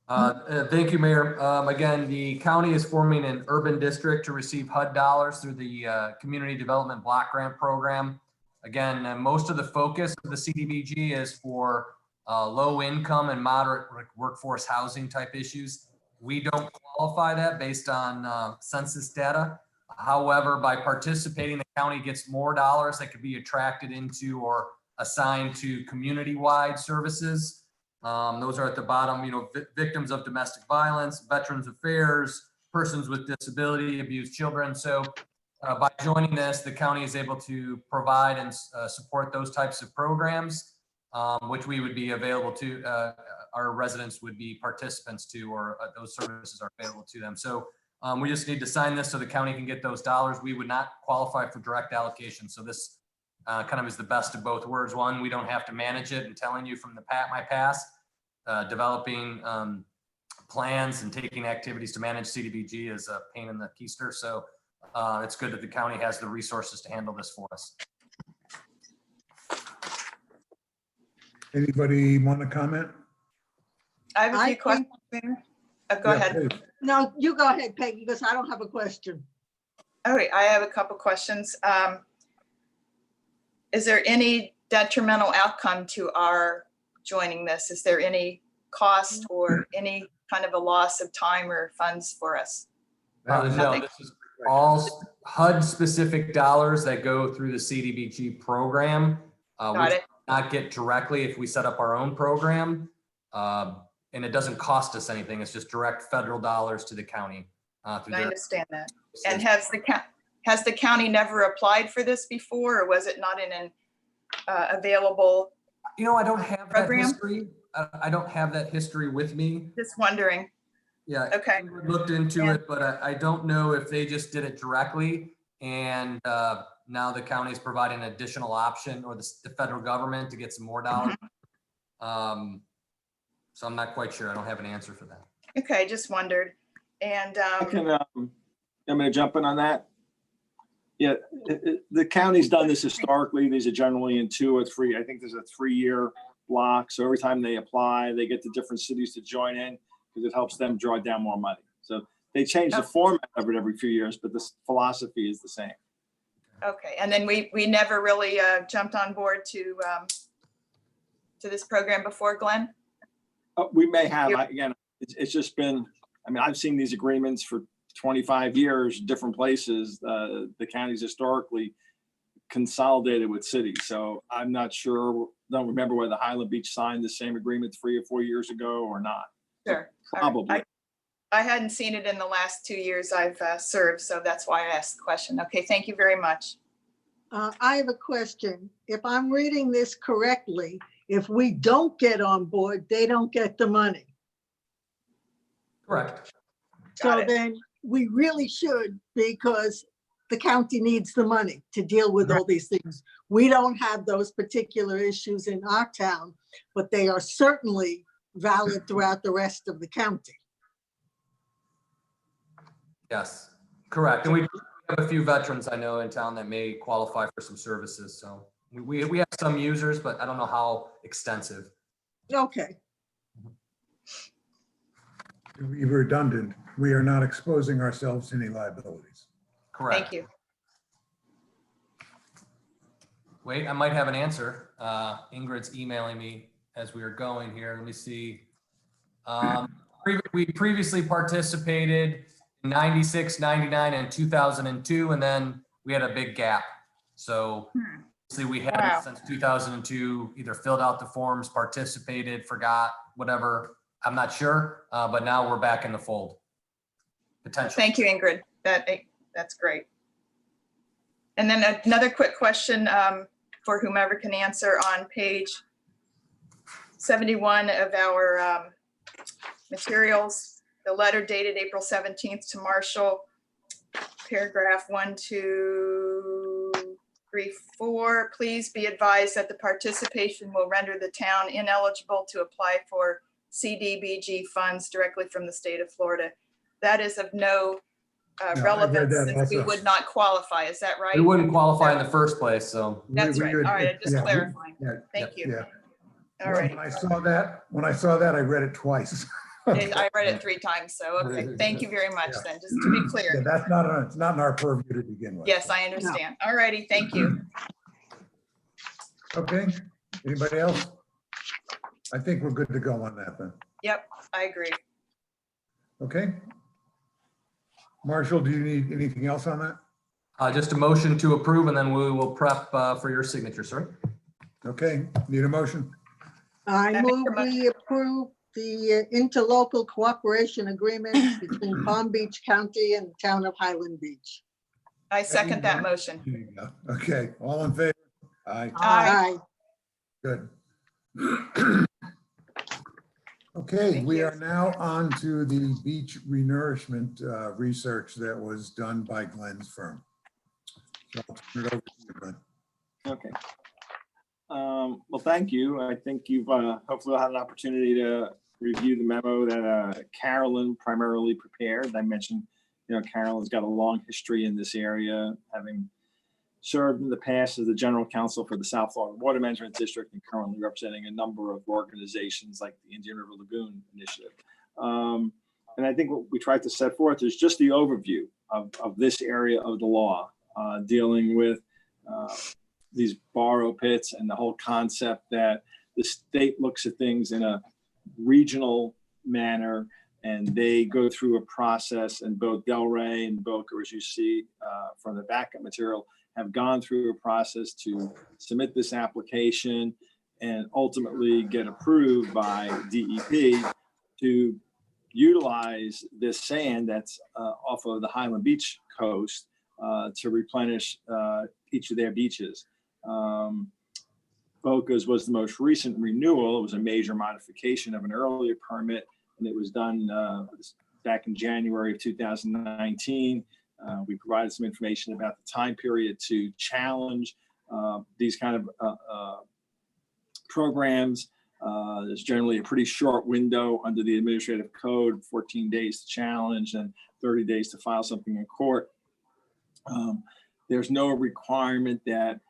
Lynella. Thank you, Mayor. Again, the county is forming an urban district to receive HUD dollars through the Community Development Block Grant Program. Again, most of the focus of the CDBG is for low income and moderate workforce housing type issues. We don't qualify that based on census data. However, by participating, the county gets more dollars that could be attracted into or assigned to community-wide services. Those are at the bottom, victims of domestic violence, Veterans Affairs, persons with disability, abused children. So by joining this, the county is able to provide and support those types of programs, which we would be available to, our residents would be participants to, or those services are available to them. So we just need to sign this so the county can get those dollars. We would not qualify for direct allocation. So this kind of is the best of both worlds. One, we don't have to manage it, and telling you from my past, developing plans and taking activities to manage CDBG is a pain in the keister. So it's good that the county has the resources to handle this for us. Anybody want to comment? I have a I few think- questions. Mayor. Go Yeah, ahead. please. No, you go ahead, Peggy, because I don't have a question. Okay, I have a couple questions. Is there any detrimental outcome to our joining this? Is there any cost or any kind of a loss of time or funds for us? That was- No, this is all HUD-specific dollars that go through the CDBG program. Got which it. not get directly if we set up our own program. And it doesn't cost us anything. It's just direct federal dollars to the county. Through I their- understand that. And has the county never applied for this before, or was it not in an available? You know, I don't have that Program? history. I don't have that history with me. Just wondering. Yeah. Okay. Ingrid looked into Yeah. it, but I don't know if they just did it directly and now the county is providing an additional option, or the federal government to get some more dollars. So I'm not quite sure. I don't have an answer for that. Okay, just wondered. And I'm gonna jump in on that. Yeah, the county's done this historically. These are generally in 2 or 3, I think there's a 3-year block. So every time they apply, they get the different cities to join in because it helps them draw down more money. So they change the format of it every few years, but the philosophy is the same. okay, and then we never really jumped on board to this program before, Glenn? We may have, again, it's just been, I mean, I've seen these agreements for 25 years, different places. The county's historically consolidated with cities. So I'm not sure, don't remember whether Highland Beach signed the same agreement 3 or 4 years ago or not. Sure. All right. Probably. I hadn't seen it in the last 2 years I've served, so that's why I asked the question. Okay, thank you very much. I have a question. If I'm reading this correctly, if we don't get on board, they don't get the money. Correct. Got So it. then we really should, because the county needs the money to deal with all these things. We don't have those particular issues in our town, but they are certainly valid throughout the rest of the county. Yes, correct. And we have a few veterans I know in town that may qualify for some services. So we have some users, but I don't know how extensive. Okay, To be redundant, we are not exposing ourselves to any liabilities. Correct. Thank you. Wait, I might have an answer. Ingrid's emailing me as we are going here. Let me see. We previously participated in 96, 99, and 2002, and then we had a big gap. So obviously we Wow. hadn't since 2002 either filled out the forms, participated, forgot, whatever. I'm not sure, but now we're back in the fold. Potential. Thank you, Ingrid. That's great. And then another quick question for whomever can answer on page 71 of our materials, the letter dated April 17th to Marshall, paragraph 1, 2, 3, 4. Please be advised that the participation will render the town ineligible to apply for CDBG funds directly from the state of Florida. That is of no I read relevance that since we also. would not qualify. Is that right? We wouldn't qualify in the first place, so. That's We right. would- All right, just yeah, clarifying. yeah, Thank you. yeah. All right. When I saw that, I read it twice. I read it 3 times, so okay. Thank you very much then, just to be Yeah, clear. it's not in our purview to begin with. Yes, I understand. All righty, thank you. Okay, anybody else? I think we're good to go on that then. Yep, I agree. Okay. Marshall, do you need anything else on that? Just a motion to approve, and then we will prep for your signature, sir. Okay, need a motion? I That move makes a we approve the interlocal cooperation agreement between Palm Beach County and the town of Highland Beach. I second that motion. There you go. Okay, all in favor? Aye, Aye. good. Okay, Thank we you. are now on to the beach renourishment research that was done by Glenn's firm. So I'll turn it over to you, Glenn. Okay. Well, thank you. I think you've hopefully had an opportunity to review the memo that Carolyn primarily prepared. I mentioned, Carolyn's got a long history in this area, having served in the past as the general counsel for the South Florida Water Management District and currently representing a number of organizations like the Indian River Lagoon Initiative. And I think what we tried to set forth is just the overview of this area of the law, dealing with these borrow pits and the whole concept that the state looks at things in a regional manner and they go through a process, and both Delray and Boca, as you see from the backup material, have gone through a process to submit this application and ultimately get approved by DEP to utilize this sand that's off of the Highland Beach coast to replenish each of their beaches. Boca's was the most recent renewal. It was a major modification of an earlier permit, and it was done back in January of 2019. We provided some information about the time period to challenge these kind of programs. There's generally a pretty short window under the administrative code, 14 days to challenge and 30 days to file something in court. There's no requirement that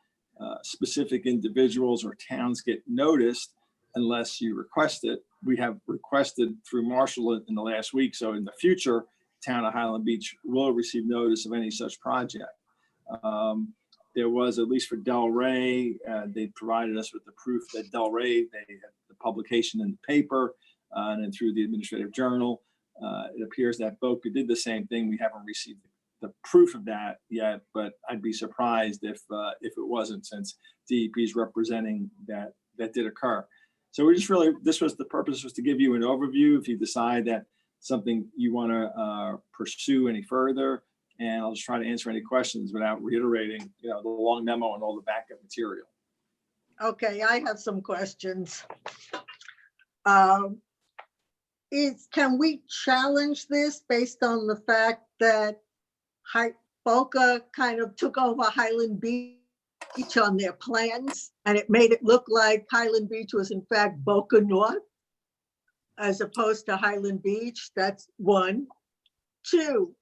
specific individuals or towns get noticed unless you request it. We have requested through Marshall in the last week. So in the future, town of Highland Beach will receive notice of any such project. There was, at least for Delray, they provided us with the proof that Delray, they had the publication in the paper and then through the administrative journal. It appears that Boca did the same thing. We haven't received the proof of that yet, but I'd be surprised if it wasn't, since DEP is representing that did occur. So we just really, the purpose was to give you an overview if you decide that something you want to pursue any further. And I'll just try to answer any questions without reiterating, the long memo and all the backup material. Okay, I have some questions. Can we challenge this based on the fact that Boca kind of took over Highland Beach on their plans, and it made it look like Highland Beach was in fact Boca North as opposed to Highland Beach? That's one. Two,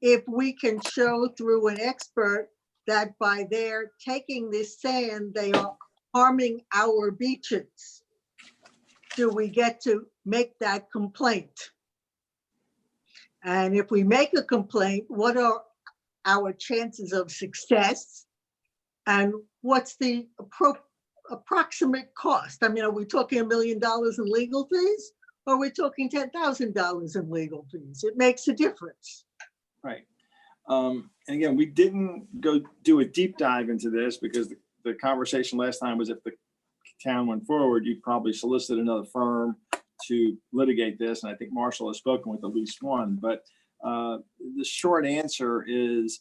if we can show through an expert that by their taking this sand, they are harming our beaches, do we get to make that complaint? And if we make a complaint, what are our chances of success? And what's the approximate cost? I mean, are we talking $1 million in legal fees? Or are we talking $10,000 in legal fees? It makes a difference. Right. And again, we didn't go do a deep dive into this because the conversation last time was if the town went forward, you'd probably solicit another firm to litigate this. And I think Marshall has spoken with at least one. But the short answer is,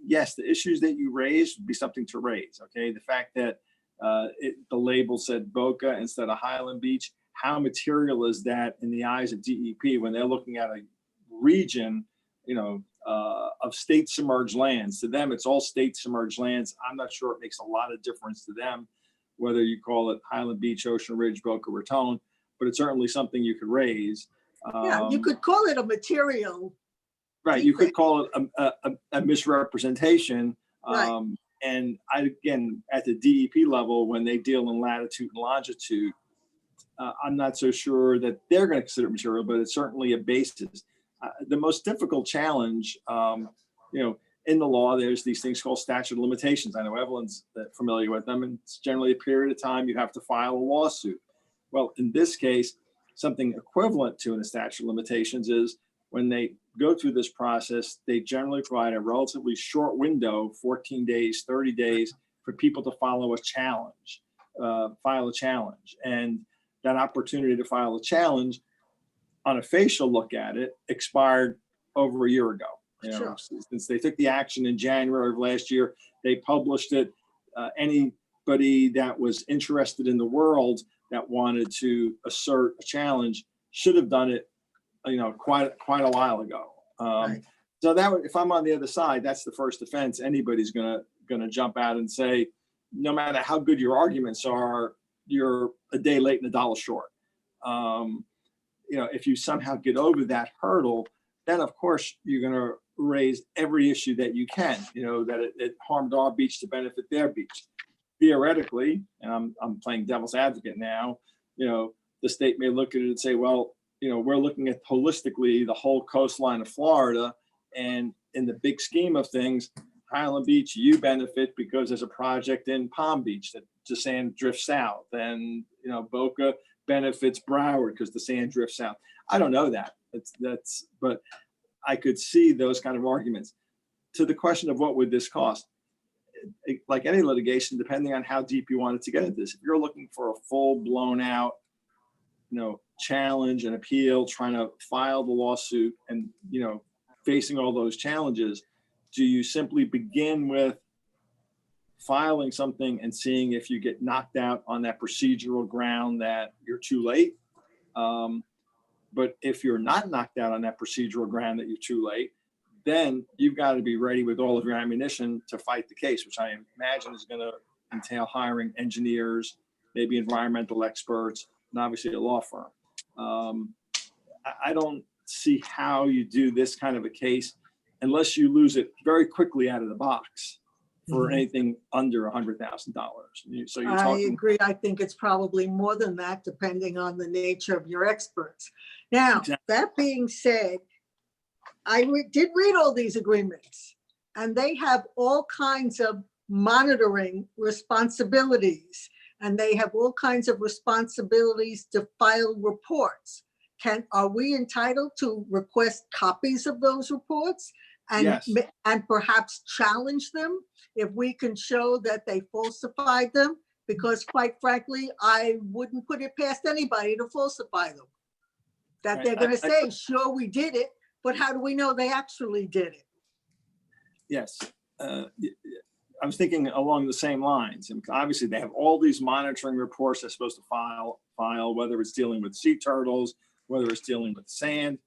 yes, the issues that you raised would be something to raise. Okay. The fact that the label said Boca instead of Highland Beach, how material is that in the eyes of DEP when they're looking at a region, of state submerged lands? To them, it's all state submerged lands. I'm not sure it makes a lot of difference to them, whether you call it Highland Beach, Ocean Ridge, Boca Raton, but it's certainly something you could raise. Yeah, you could call it a material. Right, you could call it a misrepresentation. Right. And again, at the DEP level, when they deal in latitude and longitude, I'm not so sure that they're going to consider it material, but it's certainly a basis. The most difficult challenge, in the law, there's these things called statute of limitations. I know Evelyn's familiar with them, and it's generally a period of time you have to file a lawsuit. Well, in this case, something equivalent to a statute of limitations is when they go through this process, they generally provide a relatively short window, 14 days, 30 days, for people to file a challenge. And that opportunity to file a challenge on a facial look at it expired over a year ago. Sure. Since they took the action in January of last year, they published it. Anybody that was interested in the world that wanted to assert a challenge should have done it, quite a while ago. Right. So that if I'm on the other side, that's the first offense. Anybody's gonna jump out and say, no matter how good your arguments are, you're a day late and $1 short. If you somehow get over that hurdle, then of course you're going to raised every issue that you can, that it harmed our beach to benefit their beach. Theoretically, and I'm playing devil's advocate now, the state may look at it and say, well, we're looking at holistically the whole coastline of Florida, and in the big scheme of things, Highland Beach, you benefit because there's a project in Palm Beach that the sand drifts south, and Boca benefits Broward because the sand drifts south. I don't know that. But I could see those kind of arguments. To the question of what would this cost, like any litigation, depending on how deep you wanted to get into this, if you're looking for a full blown out, challenge and appeal, trying to file the lawsuit and, facing all those challenges, do you simply begin with filing something and seeing if you get knocked out on that procedural ground that you're too late? But if you're not knocked out on that procedural ground that you're too late, then you've got to be ready with all of your ammunition to fight the case, which I imagine is going to entail hiring engineers, maybe environmental experts, and obviously a law firm. I don't see how you do this kind of a case unless you lose it very quickly out of the box for anything under $100,000. So you're I talking. agree. I think it's probably more than that, depending on the nature of your experts. Now, Exactly. that being said, I did read all these agreements, and they have all kinds of monitoring responsibilities, and they have all kinds of responsibilities to file reports. Are we entitled to request copies of those reports and, Yes. and perhaps challenge them if we can show that they falsified them? Because quite frankly, I wouldn't put it past anybody to falsify them. That Right. they're going to say, sure, we did it, but how do we know they actually did it? Yes. I was thinking along the same lines. And obviously they have all these monitoring reports they're supposed to file, whether it's dealing with sea turtles, whether it's dealing with sand.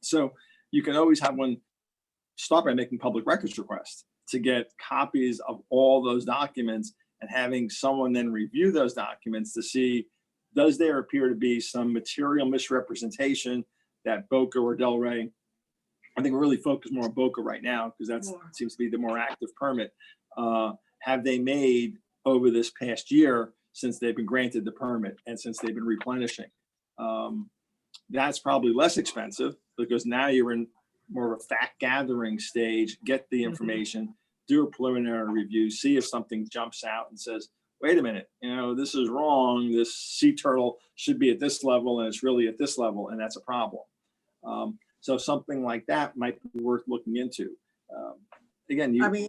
So you can always have one start by making public records requests to get copies of all those documents and having someone then review those documents to see, does there appear to be some material misrepresentation that Boca or Delray, I think we're really focused more on Boca right now because that seems to be the more active permit, have they made over this past year since they've been granted the permit and since they've been replenishing. That's probably less expensive because now you're in more of a fact gathering stage, get the information, do a preliminary review, see if something jumps out and says, wait a minute, this is wrong. This sea turtle should be at this level and it's really at this level, and that's a problem. So something like that might be worth looking into. Again, I mean,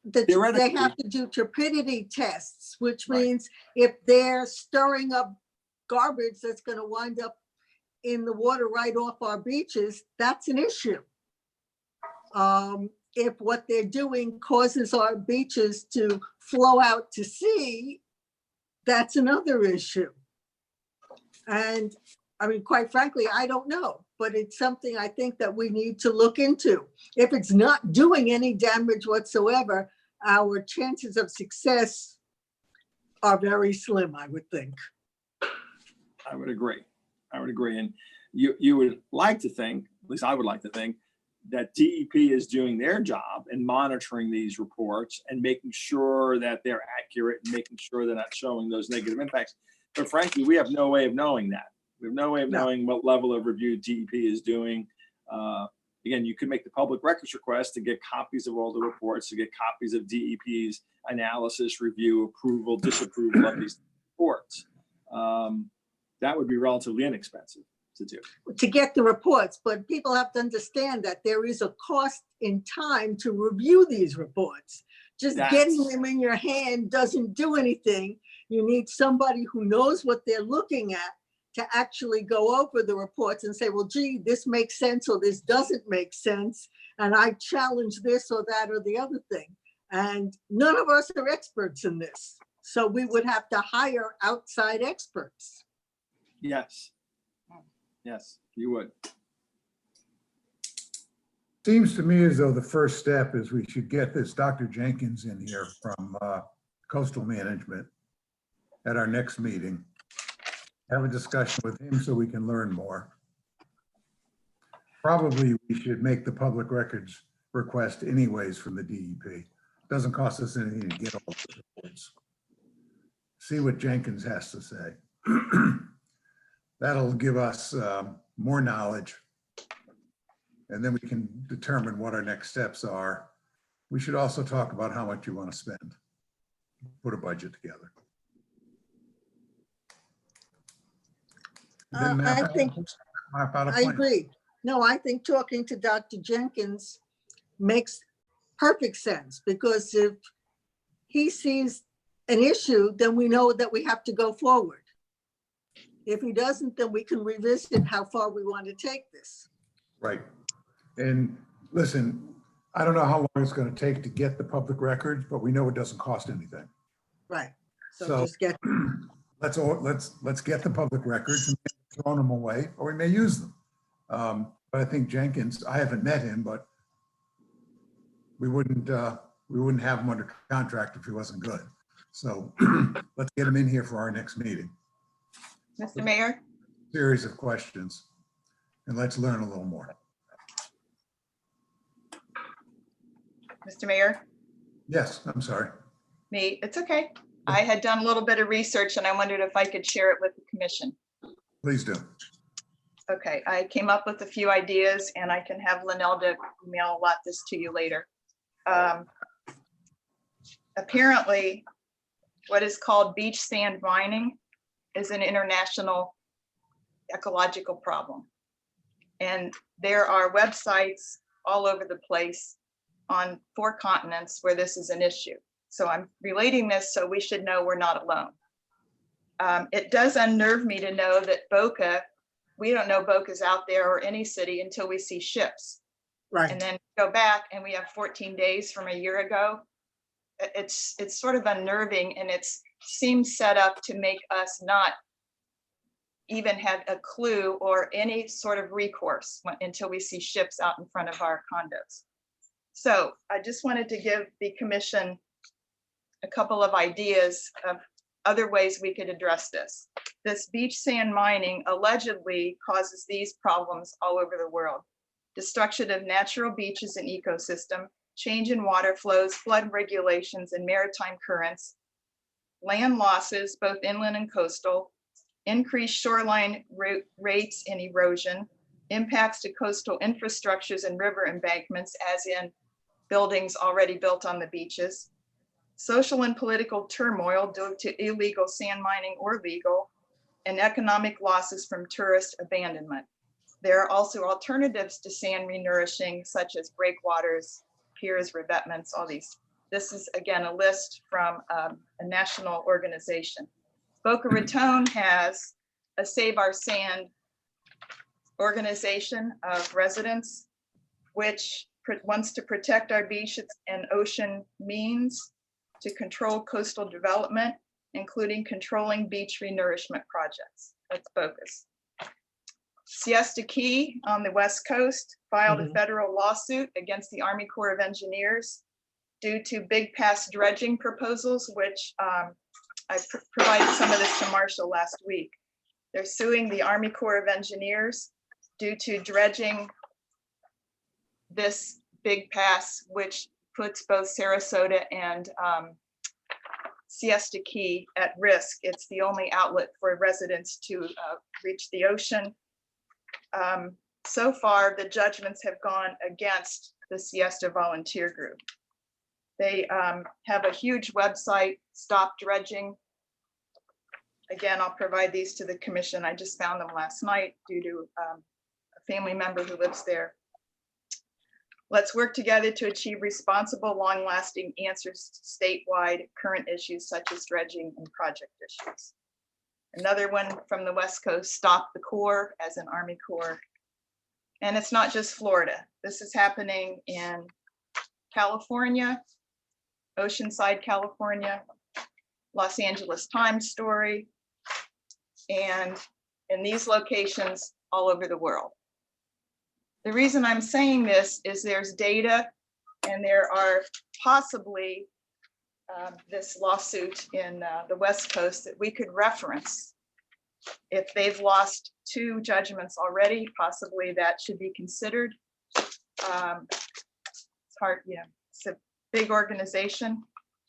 they theoretically- have to do turbidity tests, which means if they're stirring up garbage that's going to wind up in the water right off our beaches, that's an issue. If what they're doing causes our beaches to flow out to sea, that's another issue. And I mean, quite frankly, I don't know, but it's something I think that we need to look into. If it's not doing any damage whatsoever, our chances of success are very slim, I would think. I would agree. And you would like to think, at least I would like to think, that DEP is doing their job and monitoring these reports and making sure that they're accurate and making sure they're not showing those negative impacts. But frankly, we have no way of knowing that. We have no way of knowing what level of review DEP is doing. Again, you could make the public records request to get copies of all the reports, to get copies of DEP's analysis, review, approval, disapproval of these reports. That would be relatively inexpensive to do. To get the reports, but people have to understand that there is a cost in time to review these reports. Just getting them in your hand doesn't do anything. You need somebody who knows what they're looking at to actually go over the reports and say, well, gee, this makes sense or this doesn't make sense. And I challenge this or that or the other thing. And none of us are experts in this. So we would have to hire outside experts. Yes, you would. Seems to me as though the first step is we should get this Dr. Jenkins in here from Coastal Management at our next meeting. Have a discussion with him so we can learn more. Probably we should make the public records request anyways from the DEP. Doesn't cost us anything to get all those reports. See what Jenkins has to say. That'll give us more knowledge. And then we can determine what our next steps are. We should also talk about how much you want to spend. Put a budget together. Then I map think, out a I plan. agree. No, I think talking to Dr. Jenkins makes perfect sense, because if he sees an issue, then we know that we have to go forward. If he doesn't, then we can revisit how far we want to take this. Right. And listen, I don't know how long it's going to take to get the public records, but we know it doesn't cost anything. Right. So So just get, let's get the public records and throw them away, or we may use them. But I think Jenkins, I haven't met him, but we wouldn't have him under contract if he wasn't good. So let's get him in here for our next meeting. Mr. Mayor, Series of questions, and let's learn a little more. Mr. Mayor, Yes, I'm sorry. me, it's okay. I had done a little bit of research and I wondered if I could share it with the commission. Please do. Okay, I came up with a few ideas and I can have Linelda email a lot this to you later. Apparently, what is called beach sand mining is an international ecological problem. And there are websites all over the place on 4 continents where this is an issue. So I'm relating this so we should know we're not alone. It does unnerve me to know that Boca, we don't know Boca's out there or any city until we see ships. right. And then go back and we have 14 days from a year ago. It's sort of unnerving, and it seems set up to make us not even have a clue or any sort of recourse until we see ships out in front of our condos. So I just wanted to give the commission a couple of ideas of other ways we could address this. This beach sand mining allegedly causes these problems all over the world. Destruction of natural beaches and ecosystem, change in water flows, flood regulations, and maritime currents, land losses, both inland and coastal, increased shoreline rates and erosion, impacts to coastal infrastructures and river embankments, as in buildings already built on the beaches, social and political turmoil due to illegal sand mining or legal, and economic losses from tourist abandonment. There are also alternatives to sand renourishing, such as breakwaters, piers, revetments, all these. This is, again, a list from a national organization. Boca Raton has a Save Our Sand organization of residents, which wants to protect our beaches and ocean means to control coastal development, including controlling beach renourishment projects. Let's focus. Siesta Key on the West Coast filed a federal lawsuit against the Army Corps of Engineers due to big pass dredging proposals, which I provided some of this to Marshall last week. They're suing the Army Corps of Engineers due to dredging this big pass, which puts both Sarasota and Siesta Key at risk. It's the only outlet for residents to reach the ocean. So far, the judgments have gone against the Siesta Volunteer Group. They have a huge website, Stop Dredging. Again, I'll provide these to the commission. I just found them last night due to a family member who lives there. Let's work together to achieve responsible, long-lasting answers to statewide current issues such as dredging and project issues. Another one from the West Coast, Stop the Corps, as an Army Corps. And it's not just Florida. This is happening in California, Oceanside, California, Los Angeles Times story, and in these locations all over the world. The reason I'm saying this is there's data and there are possibly this lawsuit in the West Coast that we could reference If they've lost 2 judgments already, possibly that should be considered. It's hard, it's a big organization.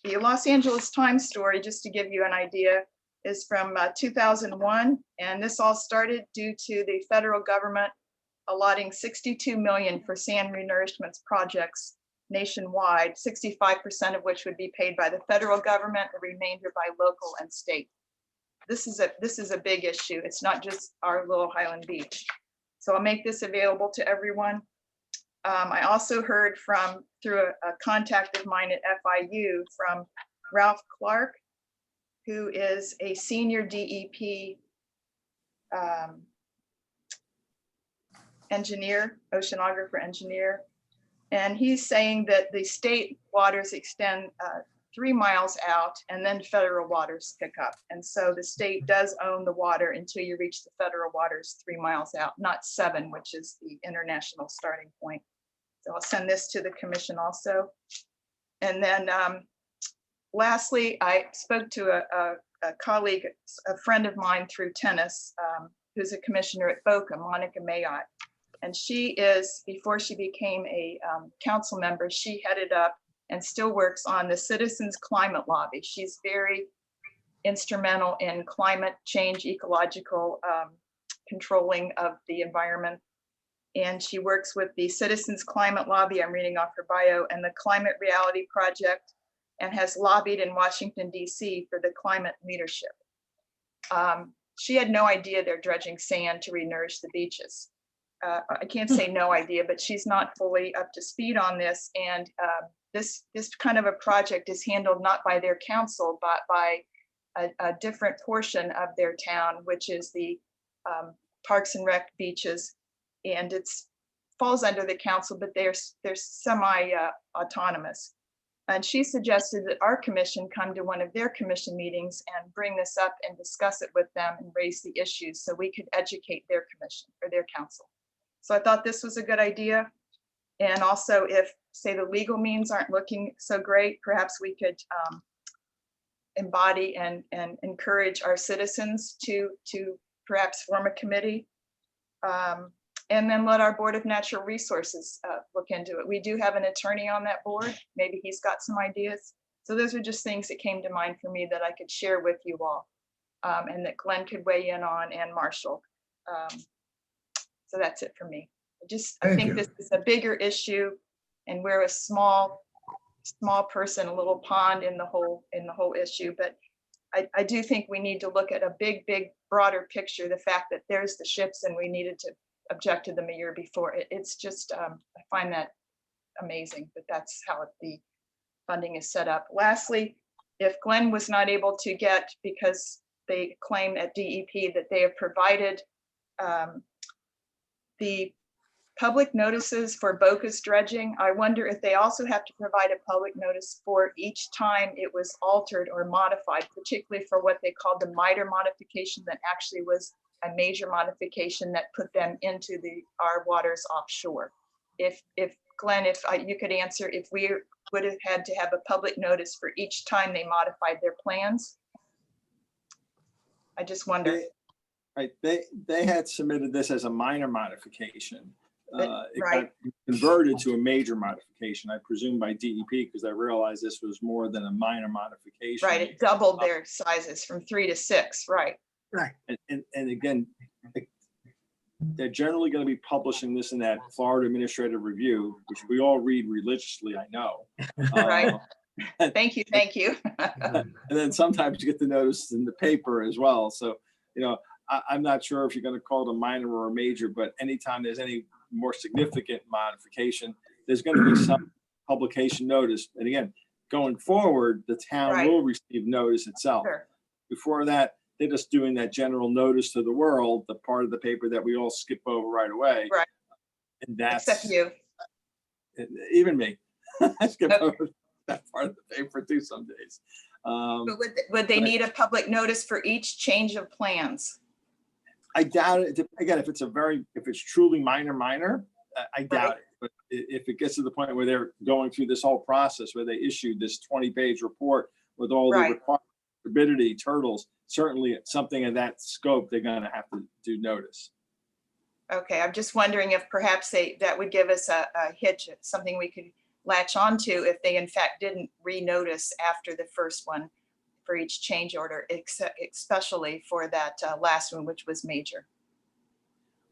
The Los Angeles Times story, just to give you an idea, is from 2001, and this all started due to the federal government allotting $62 million for sand renourishment projects nationwide, 65% of which would be paid by the federal government, the remainder by local and state. This is a big issue. It's not just our little Highland Beach. So I'll make this available to everyone. I also heard through a contact of mine at FIU from Ralph Clark, who is a senior DEP engineer, oceanographer engineer. And he's saying that the state waters extend 3 miles out and then federal waters pick up. And so the state does own the water until you reach the federal waters 3 miles out, not 7, which is the international starting point. So I'll send this to the commission also. And then lastly, I spoke to a colleague, a friend of mine through tennis, who's a commissioner at Boca, Monica Mayotte. And she is, before she became a council member, she headed up and still works on the Citizens Climate Lobby. She's very instrumental in climate change, ecological controlling of the environment. And she works with the Citizens Climate Lobby, I'm reading off her bio, and the Climate Reality Project, and has lobbied in Washington, DC for the climate leadership. She had no idea they're dredging sand to renourish the beaches. I can't say no idea, but she's not fully up to speed on this. And this kind of a project is handled not by their council, but by a different portion of their town, which is the Parks and Rec beaches. And it's falls under the council, but they're semi-autonomous. And she suggested that our commission come to one of their commission meetings and bring this up and discuss it with them and raise the issues so we could educate their commission or their council. So I thought this was a good idea. And also, if, say, the legal means aren't looking so great, perhaps we could embody and encourage our citizens to perhaps form a committee. And then let our Board of Natural Resources look into it. We do have an attorney on that board. Maybe he's got some ideas. So those are just things that came to mind for me that I could share with you all, and that Glenn could weigh in on, and Marshall. So that's it for me. I think this is a bigger issue, and we're a small person, a little pond in the whole issue. But I do think we need to look at a big, broader picture. The fact that there's the ships and we needed to object to them a year before. It's just, I find that amazing, but that's how the funding is set up. Lastly, if Glenn was not able to get, because they claim at DEP that they have provided the public notices for Boca's dredging, I wonder if they also have to provide a public notice for each time it was altered or modified, particularly for what they called the minor modification that actually was a major modification that put them into our waters offshore. If Glenn, you could answer, if we would have had to have a public notice for each time they modified their plans. I just wonder. Right, they had submitted this as a minor modification. It right. got converted to a major modification, I presume by DEP, because I realized this was more than a minor modification. Right, it doubled their sizes from 3 to 6, right. Right. And again, they're generally going to be publishing this in that Florida Administrative Review, which we all read religiously, I know. Right. Thank you. And then sometimes you get the notice in the paper as well. So, I'm not sure if you're going to call it a minor or a major, but anytime there's any more significant modification, there's going to be some publication notice. And again, going forward, the town will receive notice itself. Sure. Before that, they're just doing that general notice to the world, the part of the paper that we all skip over right away. Right. And that's Except you. even me. I skip over that part of the paper too some days. But would they need a public notice for each change of plans? I doubt it. Again, if it's truly minor, I doubt it. But if it gets to the point where they're going through this whole process, where they issued this 20-page report with all the requirements turbidity, turtles, certainly something of that scope, they're gonna have to do notice. Okay, I'm just wondering if perhaps that would give us a hitch, something we could latch onto if they in fact didn't renotice after the first one for each change order, especially for that last one, which was major.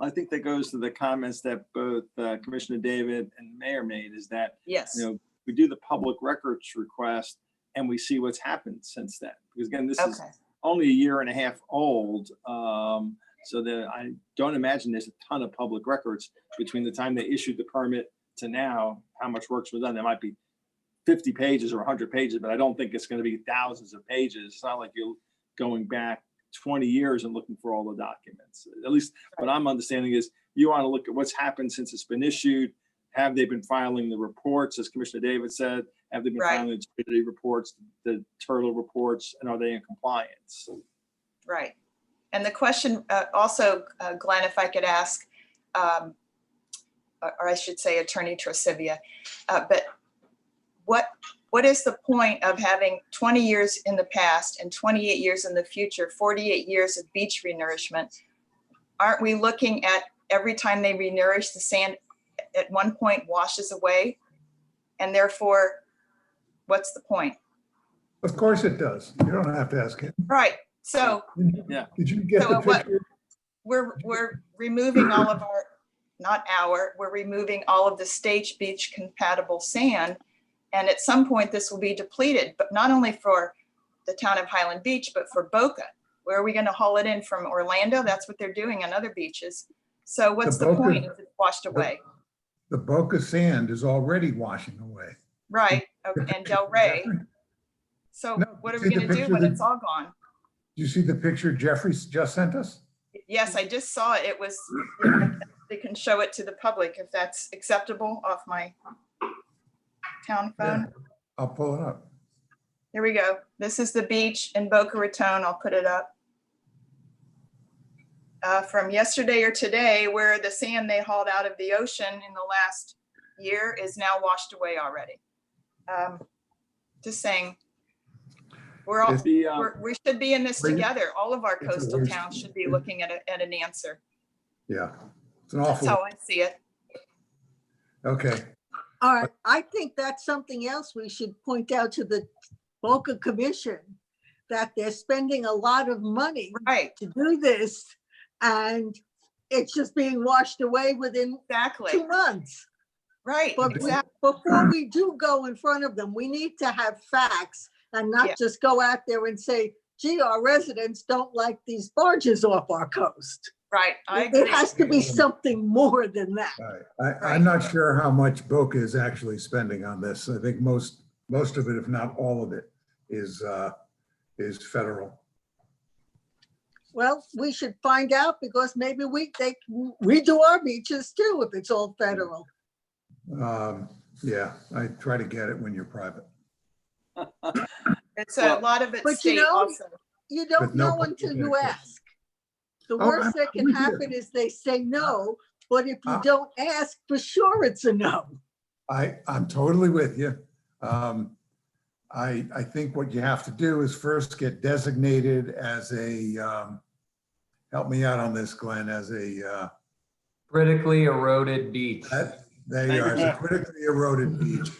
I think that goes to the comments that both Commissioner David and the mayor made, is that, Yes, we do the public records request and we see what's happened since then. Because again, this is okay, only a year and a half old. So that I don't imagine there's a ton of public records between the time they issued the permit to now, how much work's been done. There might be 50 pages or 100 pages, but I don't think it's going to be thousands of pages. It's not like you're going back 20 years and looking for all the documents. At least what I'm understanding is you want to look at what's happened since it's been issued. Have they been filing the reports, as Commissioner David said? Have they been Right. filing the turbidity reports, the turtle reports, and are they in compliance? right. And the question also, Glenn, if I could ask, or I should say Attorney Trosivia, but what is the point of having 20 years in the past and 28 years in the future, 48 years of beach renourishment? Aren't we looking at every time they renourish, the sand at one point washes away? And therefore, what's the point? Of course it does. You don't have to ask him. Right, so Yeah. Did you get So the what- picture? we're removing all of our, we're removing all of the stage beach compatible sand. And at some point, this will be depleted, but not only for the town of Highland Beach, but for Boca. Where are we gonna haul it in from Orlando? That's what they're doing on other beaches. So what's the Boca- point if it's washed away? The Boca sand is already washing away. Right, okay, and Del Rey. So No, what are see we the gonna do picture when that- it's all gone? Do you see the picture Jeffrey just sent us? Yes, I just saw it. It was, they can show it to the public if that's acceptable off my town phone. I'll pull it up. Here we go. This is the beach in Boca Raton. I'll put it up. From yesterday or today, where the sand they hauled out of the ocean in the last year is now washed away already. Just saying, we're all, It's we should be in this Wait. together. All of our It's a coastal waste. towns should be looking at an answer. Yeah, it's an That's awful, how I see it. okay. All right, I think that's something else we should point out to the Boca Commission, that they're spending a lot of money Right, to do this, and it's just being washed away within exactly. 2 months. Right, But exactly. before we do go in front of them, we need to have facts and Yeah. not just go out there and say, gee, our residents don't like these barges off our coast. Right, I There agree. has to be something more than that. All right. I'm not sure how much Boca is actually spending on this. I think most of it, if not all of it, is federal. Well, we should find out, because maybe we do our beaches too, if it's all federal. Yeah, I try to get it when you're private. It's a Well, lot of it but you state know, also. You But don't no know public until you access. ask. The Oh, worst I'm that can with you. happen is they say no, but if you Ah. don't ask, for sure it's a no. I'm totally with you. I think what you have to do is first get designated as a, help me out on this, Glenn, as a, Critically eroded beach. there you are, as a critically eroded beach.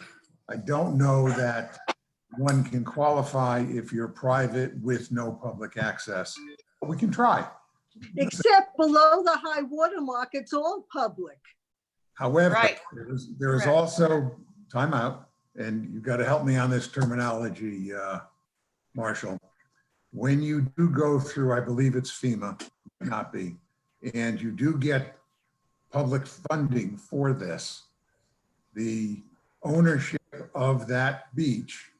I don't know that one can qualify if you're private with no public access. We can try. Except below the high water mark, it's all public. However, Right. there is Correct. also, time out, and you've got to help me on this terminology, Marshall. When you do go through, I believe it's FEMA, not be, and you do get public funding for this, the ownership of that beach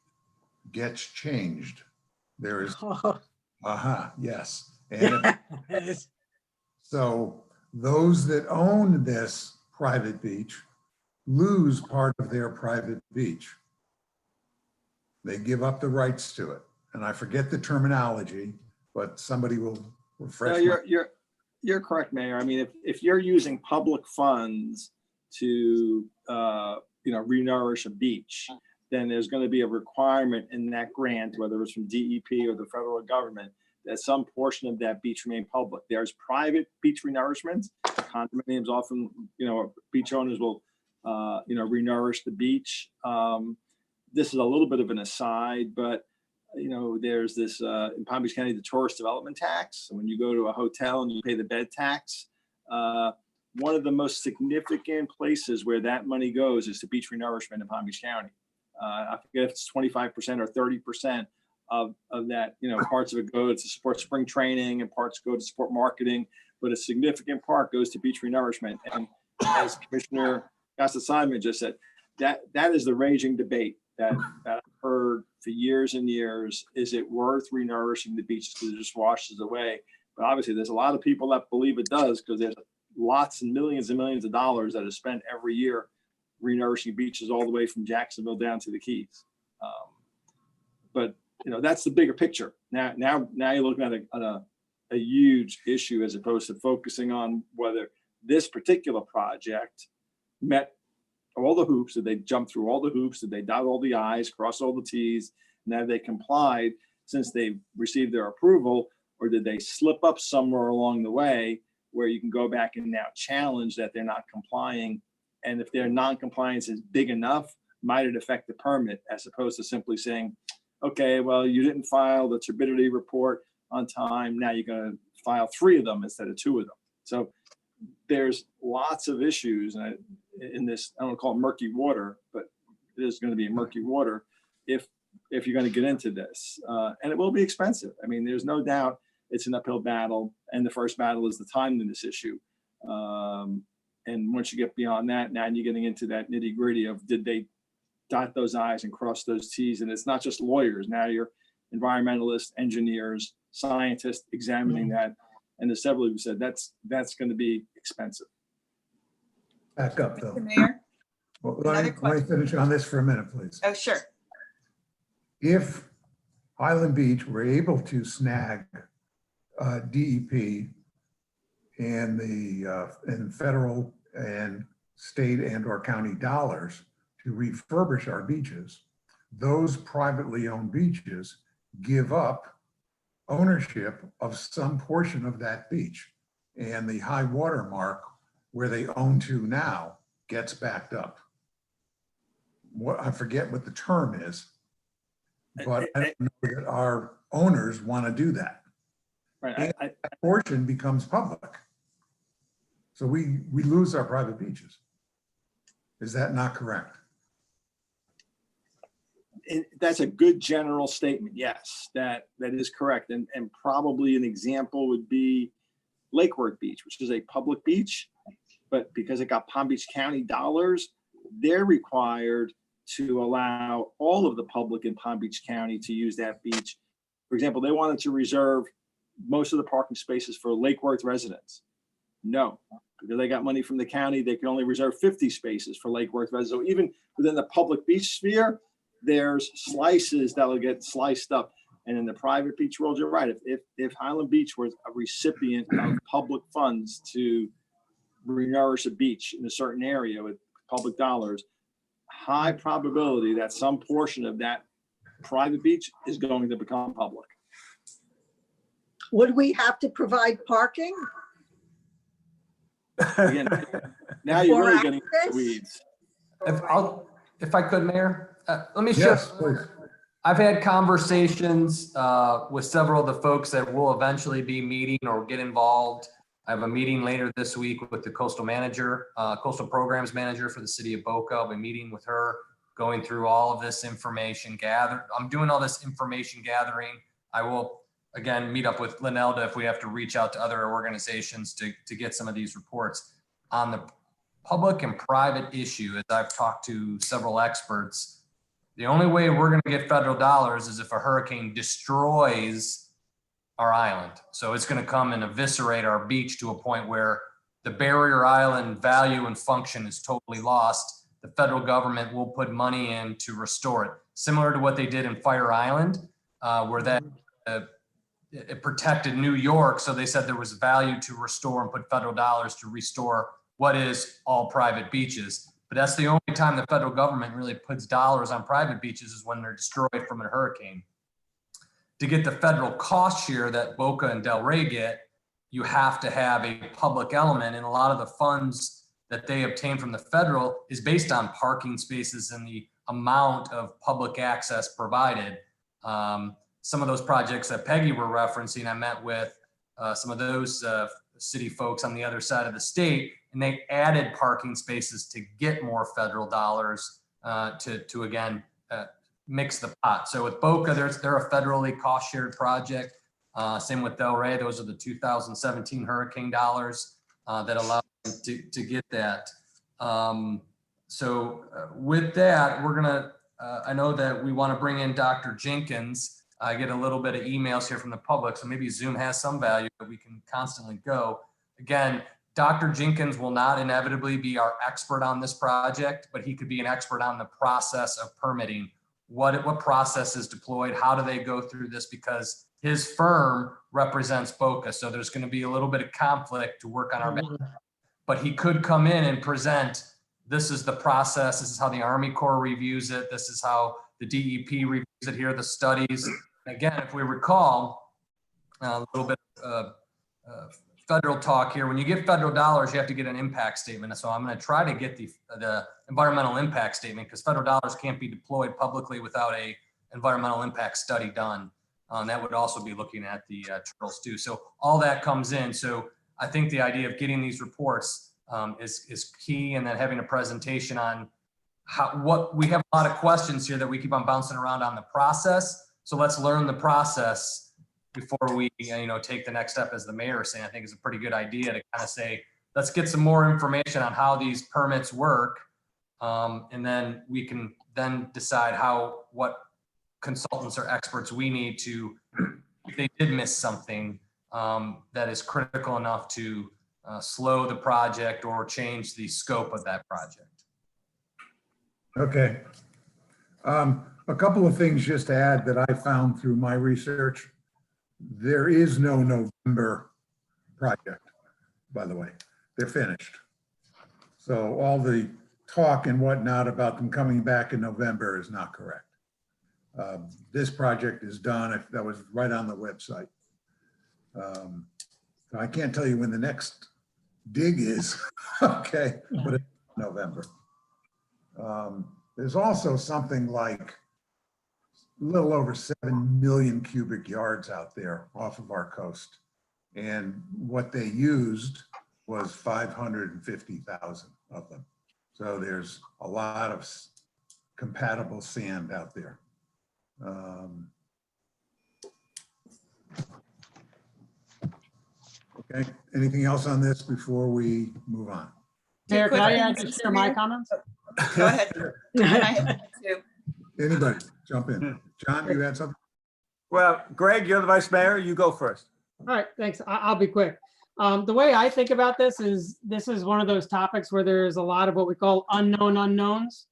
gets changed. There is, yes. And so those that own this private beach lose part of their private beach. They give up the rights to it. And I forget the terminology, but somebody will No, refresh. my- you're correct, Mayor. I mean, if you're using public funds to, renourish a beach, then there's going to be a requirement in that grant, whether it's from DEP or the federal government, that some portion of that beach remain public. There's private beach renourishments. Condominiums often, beach owners will, renourish the beach. This is a little bit of an aside, but there's this in Palm Beach County, the tourist development tax. So when you go to a hotel and you pay the bed tax, one of the most significant places where that money goes is to beach renourishment in Palm Beach County. I forget if it's 25% or 30% of that, parts of it go to support spring training and parts go to support marketing, but a significant part goes to beach renourishment. And as Commissioner Simon just said, that is the raging debate that I've heard for years and years. Is it worth renourishing the beaches because it just washes away? But obviously there's a lot of people that believe it does, because there's lots and millions of dollars that are spent every year renourishing beaches all the way from Jacksonville down to the Keys. But that's the bigger picture. Now you're looking at a huge issue, as opposed to focusing on whether this particular project met all the hoops. Did they jump through all the hoops? Did they dot all the I's, cross all the T's? Now they complied since they received their approval, or did they slip up somewhere along the way where you can go back and now challenge that they're not complying? And if their non-compliance is big enough, might it affect the permit, as opposed to simply saying, okay, well, you didn't file the turbidity report on time. Now you're going to file 3 of them instead of 2 of them. So there's lots of issues in this, I don't want to call it murky water, but it is going to be murky water if you're going to get into this. And it will be expensive. I mean, there's no doubt it's an uphill battle. And the first battle is the timeliness issue. And once you get beyond that, now you're getting into that nitty gritty of, did they dot those I's and cross those T's? And it's not just lawyers. Now you're environmentalists, engineers, scientists examining that. And as several of you said, that's going to be expensive. Back up, though. Mr. Mayor? Well, let me finish on this for a minute, please. Oh, sure. If Highland Beach were able to snag DEP and and federal and state and/or county dollars to refurbish our beaches, those privately owned beaches give up ownership of some portion of that beach, and the high water mark where they own to now gets backed up. I forget what the term is, but I don't know that our owners want to do that. Right. And that portion becomes public. So we lose our private beaches. Is that not correct? That's a good general statement. Yes, that is correct. And probably an example would be Lake Worth Beach, which is a public beach, but because it got Palm Beach County dollars, they're required to allow all of the public in Palm Beach County to use that beach. For example, they wanted to reserve most of the parking spaces for Lake Worth residents. No, because they got money from the county, they can only reserve 50 spaces for Lake Worth residents. So even within the public beach sphere, there's slices that will get sliced up. And in the private beach world, you're right. If Highland Beach was a recipient of public funds to renourish a beach in a certain area with public dollars, high probability that some portion of that private beach is going to become public. Would we have to provide parking? Again, now you're For really getting into the access? weeds. If I could, Mayor, let me share. Yes, please. I've had conversations with several of the folks that will eventually be meeting or get involved. I have a meeting later this week with the coastal programs manager for the city of Boca. I'll be meeting with her, going through all of this information I'm doing all this information gathering. I will, again, meet up with Linelda if we have to reach out to other organizations to get some of these reports. On the public and private issue, as I've talked to several experts, the only way we're going to get federal dollars is if a hurricane destroys our island. So it's going to come and eviscerate our beach to a point where the barrier island value and function is totally lost. The federal government will put money in to restore it, similar to what they did in Fire Island, where that it protected New York. So they said there was value to restore and put federal dollars to restore what is all private beaches. But that's the only time the federal government really puts dollars on private beaches is when they're destroyed from a hurricane. To get the federal cost share that Boca and Delray get, you have to have a public element, and a lot of the funds that they obtain from the federal is based on parking spaces and the amount of public access provided. Some of those projects that Peggy were referencing, I met with some of those city folks on the other side of the state, and they added parking spaces to get more federal dollars to again, mix the pot. So with Boca, they're a federally cost shared project. Same with Delray. Those are the 2017 hurricane dollars that allow them to get that. With that, we're gonna, I know that we want to bring in Dr. Jenkins. I get a little bit of emails here from the public, so maybe Zoom has some value that we can constantly go. Again, Dr. Jenkins will not inevitably be our expert on this project, but he could be an expert on the process of permitting. What process is deployed? How do they go through this? Because his firm represents Boca, so there's going to be a little bit of conflict to work on our behalf. But he could come in and present, this is the process, this is how the Army Corps reviews it, this is how the DEP reviews it, here are the studies. Again, if we recall, a little bit of federal talk here, when you get federal dollars, you have to get an impact statement. So I'm going to try to get the environmental impact statement, because federal dollars can't be deployed publicly without a environmental impact study done. That would also be looking at the turtles too. So all that comes in. So I think the idea of getting these reports is key, and then having a presentation on what we have a lot of questions here that we keep on bouncing around on the process. So let's learn the process before we take the next step, as the mayor is saying. I think is a pretty good idea to kind of say, let's get some more information on how these permits work. And then we can then decide what consultants or experts we need to, if they did miss something that is critical enough to slow the project or change the scope of that project. Okay. A couple of things just to add that I found through my research. There is no November project, by the way. They're finished. So all the talk and whatnot about them coming back in November is not correct. This project is done. That was right on the website. So I can't tell you when the next dig is, okay, but it's November. There's also something like a little over 7 million cubic yards out there off of our coast. And what they used was 550,000 of them. So there's a lot of compatible sand out there. Okay, anything else on this before we move on? Mayor, can I quick just share my comments? Go ahead. And I had two. Anybody, jump in. John, you had something? Well, Greg, you're the vice mayor. You go first. All right, thanks. I'll be quick. The way I think about this is one of those topics where there's a lot of what we call unknown unknowns.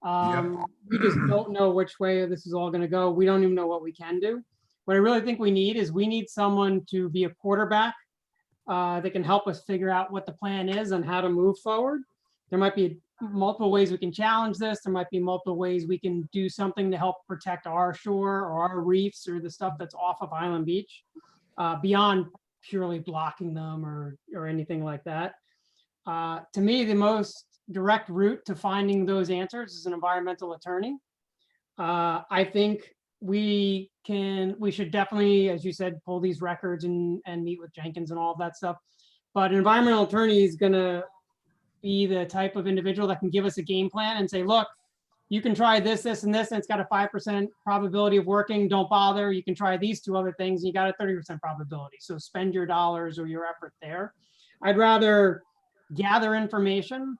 We just don't know which way this is all going to go. We don't even know what we can do. What I really think we need someone to be a quarterback that can help us figure out what the plan is and how to move forward. There might be multiple ways we can challenge this. There might be multiple ways we can do something to help protect our shore or our reefs or the stuff that's off of Island Beach, beyond purely blocking them or anything like that. To me, the most direct route to finding those answers is an environmental attorney. I think we should definitely, as you said, pull these records and meet with Jenkins and all of that stuff. But an environmental attorney is gonna be the type of individual that can give us a game plan and say, look, you can try this, this, and this, and it's got a 5% probability of working. Don't bother. You can try these two other things, and you got a 30% probability. So spend your dollars or your effort there. I'd rather gather information.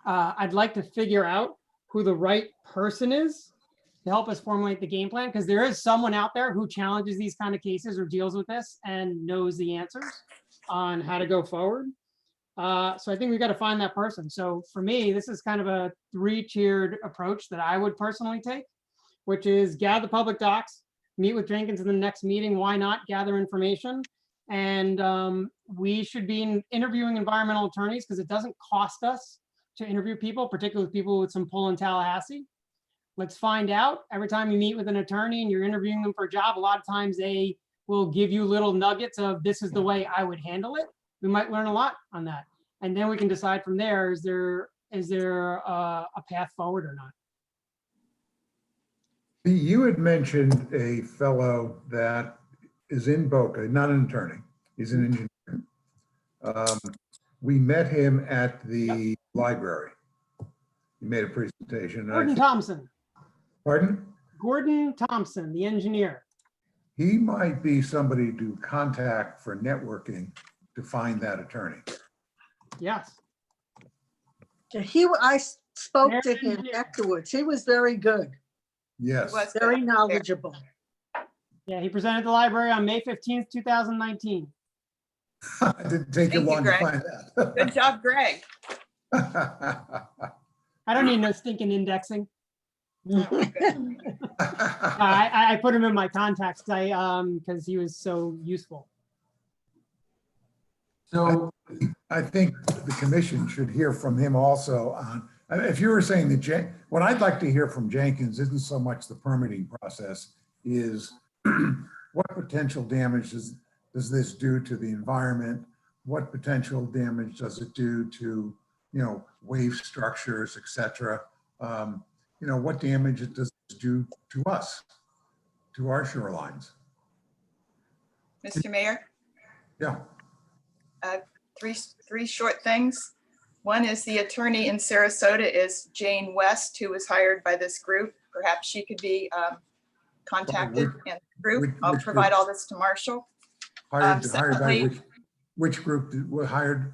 I'd like to figure out who the right person is to help us formulate the game plan, because there is someone out there who challenges these kind of cases or deals with this and knows the answers on how to go forward. So I think we've got to find that person. So for me, this is kind of a 3-tiered approach that I would personally take, which is gather public docs, meet with Jenkins in the next meeting. Why not gather information? And we should be interviewing environmental attorneys, because it doesn't cost us to interview people, particularly people with some pull in Tallahassee. Let's find out. Every time you meet with an attorney and you're interviewing them for a job, a lot of times they will give you little nuggets of this is the way I would handle it. We might learn a lot on that. And then we can decide from there, is there a path forward or not? You had mentioned a fellow that is in Boca, not an attorney, he's an engineer. We met him at the library. He made a presentation. and I Gordon think- Thompson, Pardon? Gordon Thompson, the engineer. He might be somebody to contact for networking to find that attorney. Yes. I spoke to him afterwards. He was very good, Yes. Was very good. knowledgeable. Yeah, he presented at the library on May 15th, 2019. It didn't take you Thank you, long to Greg. find that. Good job, Greg. I don't need no stinking indexing. Oh, good. I put him in my contacts because he was so useful. So, I think the commission should hear from him also on, if you were saying that, what I'd like to hear from Jenkins isn't so much the permitting process, is what potential damage does this do to the environment? What potential damage does it do to, wave structures, et cetera? What damage does this do to us, to our shorelines? Mr. Mayor, Yeah. three short things. One is the attorney in Sarasota is Jane West, who was hired by this group. Perhaps she could be contacted in the group. I'll which provide group? all this to Marshall. Hired by secondly- which group were hired?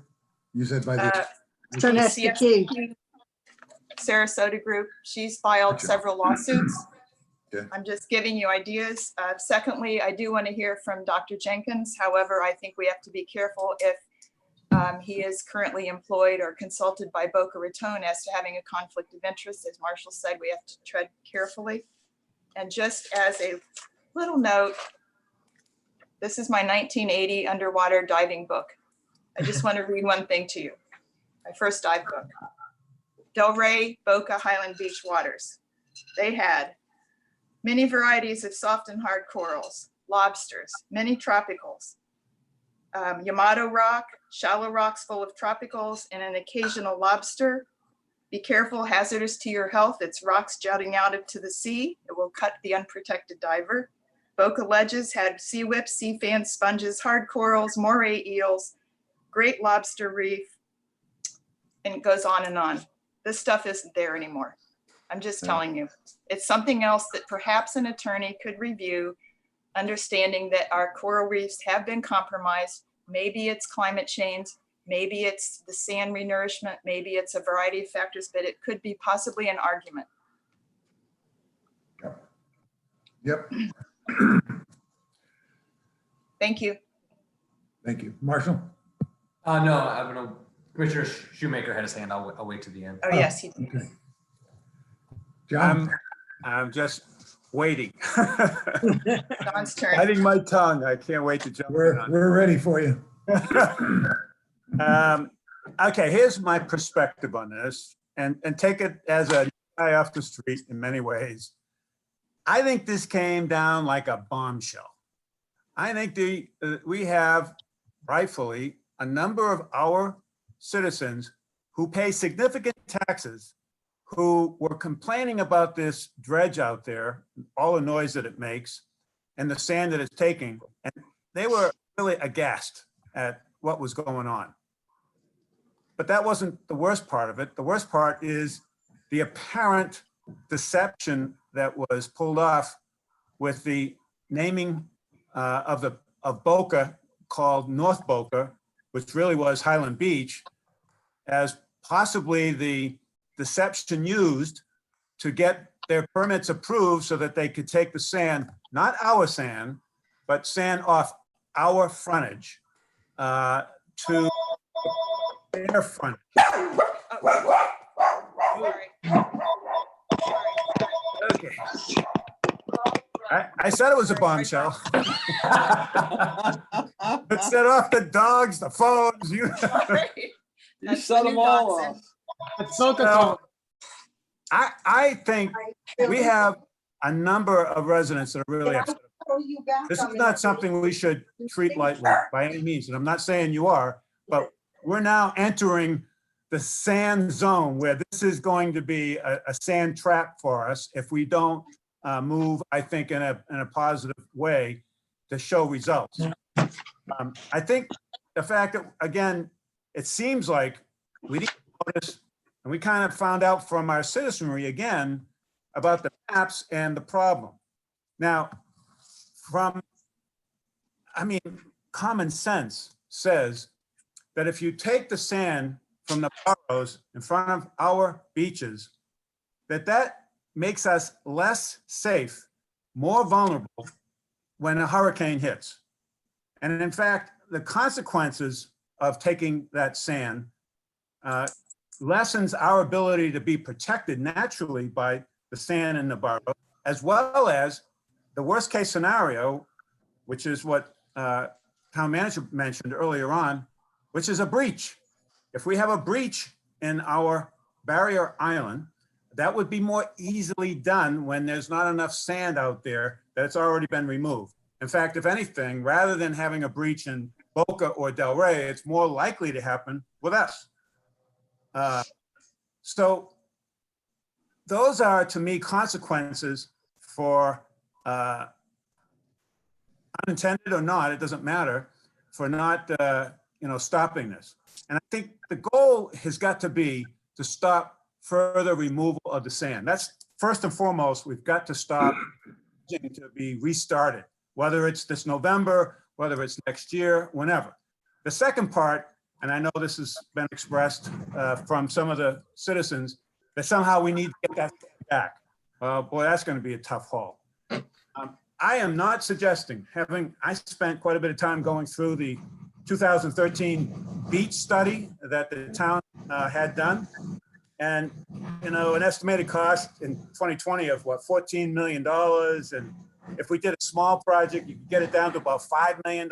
You said by the, Sonesta Sarasota group. She's filed Gotcha. several lawsuits. Okay. I'm just giving you ideas. Secondly, I do want to hear from Dr. Jenkins. However, I think we have to be careful if he is currently employed or consulted by Boca Raton as to having a conflict of interest. As Marshall said, we have to tread carefully. And just as a little note, this is my 1980 underwater diving book. I just want to read one thing to you. My first dive book. Delray, Boca, Highland Beach waters. They had many varieties of soft and hard corals, lobsters, many tropicals, Yamato rock, shallow rocks full of tropicals, and an occasional lobster. Be careful, hazardous to your health. It's rocks jutting out into the sea. It will cut the unprotected diver. Boca ledges had sea whips, sea fans, sponges, hard corals, moray eels, great lobster reef, and it goes on and on. This stuff isn't there anymore. I'm just telling you. It's something else that perhaps an attorney could review, understanding that our coral reefs have been compromised. Maybe it's climate change, maybe it's the sand renourishment, maybe it's a variety of factors, but it could be possibly an argument. yep. Thank you. Thank you. Marshall? no, I'm gonna, Commissioner Shoemaker had his hand. I'll wait to the end. Oh, yes, he did. Okay. John? I'm just waiting. John's turn. Biting my tongue. I can't wait to jump in on it. We're ready for you. Okay, here's my perspective on this, and take it as a guy off the street in many ways. I think this came down like a bombshell. I think we have rightfully a number of our citizens who pay significant taxes, who were complaining about this dredge out there, all the noise that it makes, and the sand that it's taking, and they were really aghast at what was going on. But that wasn't the worst part of it. The worst part is the apparent deception that was pulled off with the naming of Boca, called North Boca, which really was Highland Beach, as possibly the deception used to get their permits approved so that they could take the sand, not our sand, but sand off our frontage to their frontage. Okay. I said it was a bombshell. It set off the dogs, the phones, you. Sorry. You That's set the them new all dachshund. Let's focus So, on, I think we have a number of residents that are really upset. This is not something we should treat lightly by any means, and I'm not saying you are, but we're now entering the sand zone where this is going to be a sand trap for us if we don't move, I think, in a positive way to show results. I think the fact that, again, it seems like we didn't notice, and we kind of found out from our citizenry again about the maps and the problem. Now, common sense says that if you take the sand from the boroughs in front of our beaches, that makes us less safe, more vulnerable when a hurricane hits. And in fact, the consequences of taking that sand lessens our ability to be protected naturally by the sand in the borough, as well as the worst case scenario, which is what town manager mentioned earlier on, which is a breach. If we have a breach in our barrier island, that would be more easily done when there's not enough sand out there that's already been removed. In fact, if anything, rather than having a breach in Boca or Delray, it's more likely to happen with us. So those are, to me, consequences for unintended or not, it doesn't matter, for not stopping this. And I think the goal has got to be to stop further removal of the sand. That's first and foremost, we've got to stop to be restarted, whether it's this November, whether it's next year, whenever. The second part, and I know this has been expressed from some of the citizens, that somehow we need to get that back. Boy, that's going to be a tough haul. I am not suggesting, I spent quite a bit of time going through the 2013 beach study that the town had done. And, an estimated cost in 2020 of what, $14 million. And if we did a small project, you could get it down to about $5 million.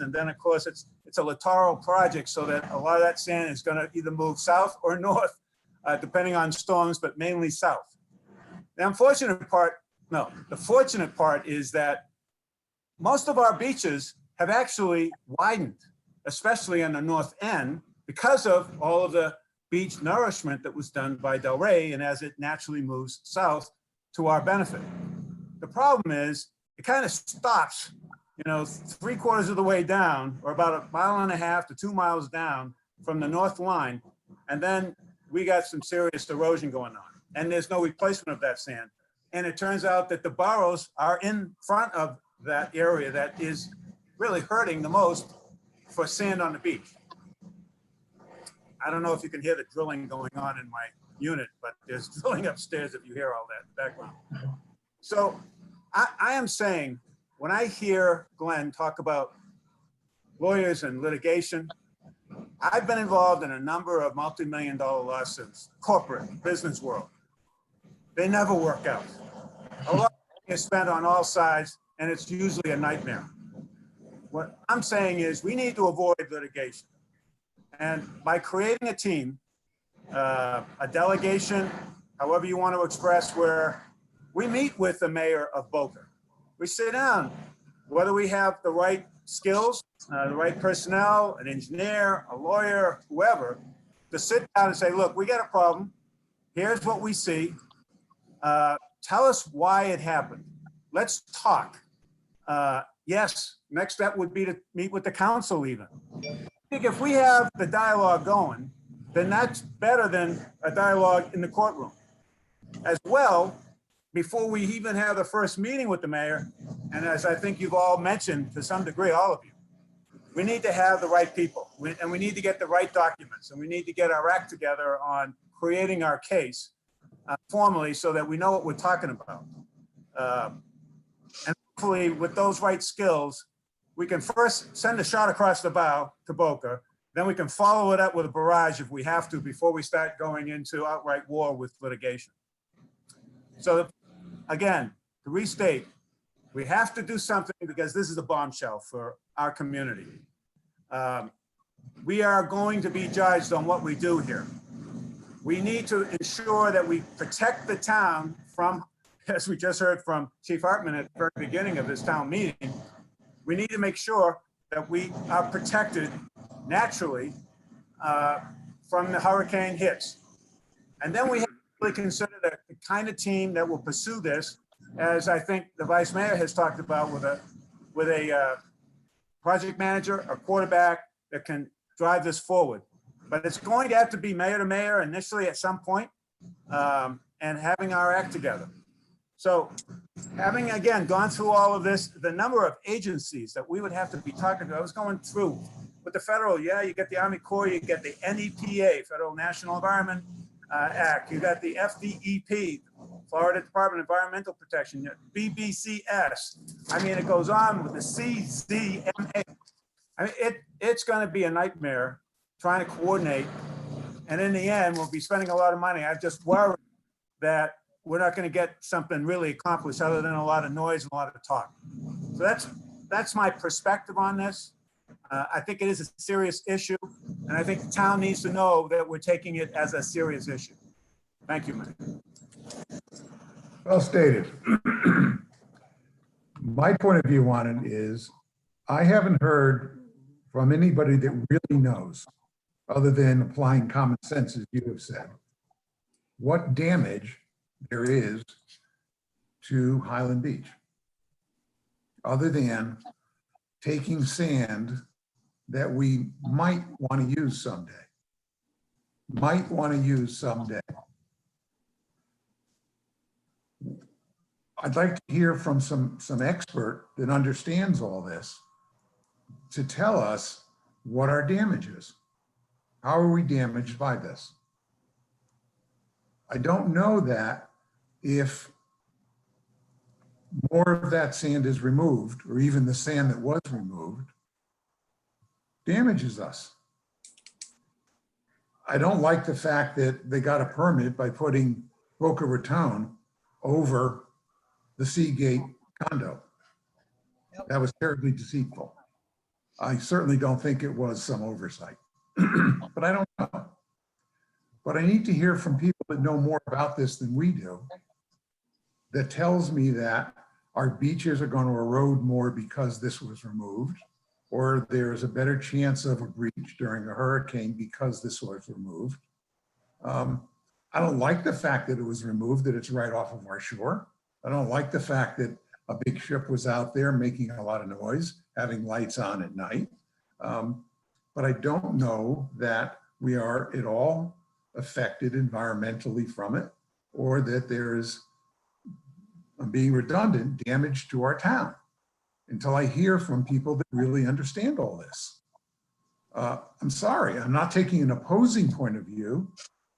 And then, of course, it's a littoral project, so that a lot of that sand is going to either move south or north, depending on storms, but mainly south. The fortunate part is that most of our beaches have actually widened, especially on the north end, because of all of the beach nourishment that was done by Delray, and as it naturally moves south to our benefit. The problem is it kind of stops, 3/4 of the way down, or about 1.5 miles to 2 miles down from the north line. And then we got some serious erosion going on, and there's no replacement of that sand. And it turns out that the boroughs are in front of that area that is really hurting the most for sand on the beach. I don't know if you can hear the drilling going on in my unit, but there's drilling upstairs if you hear all that in the background. So I am saying, when I hear Glenn talk about lawyers and litigation, I've been involved in a number of multi-million-dollar lawsuits, corporate, business world. They never work out. A lot is spent on all sides, and it's usually a nightmare. What I'm saying is we need to avoid litigation. And by creating a team, a delegation, however you want to express, where we meet with the mayor of Boca. We sit down, whether we have the right skills, the right personnel, an engineer, a lawyer, whoever, to sit down and say, look, we got a problem. Here's what we see. Tell us why it happened. Let's talk. Yes, next step would be to meet with the council even. I think if we have the dialogue going, then that's better than a dialogue in the courtroom. As well, before we even have the first meeting with the mayor, and as I think you've all mentioned to some degree, all of you, we need to have the right people, and we need to get the right documents, and we need to get our act together on creating our case formally so that we know what we're talking about. And hopefully with those right skills, we can first send a shot across the bow to Boca, then we can follow it up with a barrage if we have to before we start going into outright war with litigation. So again, to restate, we have to do something because this is a bombshell for our community. We are going to be judged on what we do here. we need to ensure that we protect the town from, as we just heard from Chief Hartman at the very beginning of this town meeting, we need to make sure that we are protected naturally from the hurricane hits. And then we have to really consider the kind of team that will pursue this, as I think the vice mayor has talked about, with a project manager, a quarterback that can drive this forward. But it's going to have to be mayor to mayor initially at some point, and having our act together. So having, again, gone through all of this, the number of agencies that we would have to be talking to, I was going through with the federal, yeah, you get the Army Corps, you get the NEPA, Federal National Environment Act, you got the FDEP, Florida Department of Environmental Protection, BBCS. I mean, it goes on with the CZMA. I mean, it's going to be a nightmare trying to coordinate. And in the end, we'll be spending a lot of money. I just worry that we're not going to get something really accomplished other than a lot of noise and a lot of talk. So that's my perspective on this. I think it is a serious issue, and I think the town needs to know that we're taking it as a serious issue. Thank you, Mike. Well stated. My point of view on it is, I haven't heard from anybody that really knows, other than applying common sense, as you have said, what damage there is to Highland Beach, other than taking sand that we might want to use someday. I'd like to hear from some expert that understands all this to tell us what our damage is. How are we damaged by this? I don't know that if more of that sand is removed, or even the sand that was removed, damages us. I don't like the fact that they got a permit by putting Boca Raton over the Seagate condo. That was terribly deceitful. I certainly don't think it was some oversight, but I don't know. But I need to hear from people that know more about this than we do, that tells me that our beaches are going to erode more because this was removed, or there's a better chance of a breach during a hurricane because this was removed. I don't like the fact that it was removed, that it's right off of our shore. I don't like the fact that a big ship was out there making a lot of noise, having lights on at night. But I don't know that we are at all affected environmentally from it, or that there's, I'm being redundant, damage to our town, until I hear from people that really understand all this. I'm sorry, I'm not taking an opposing point of view,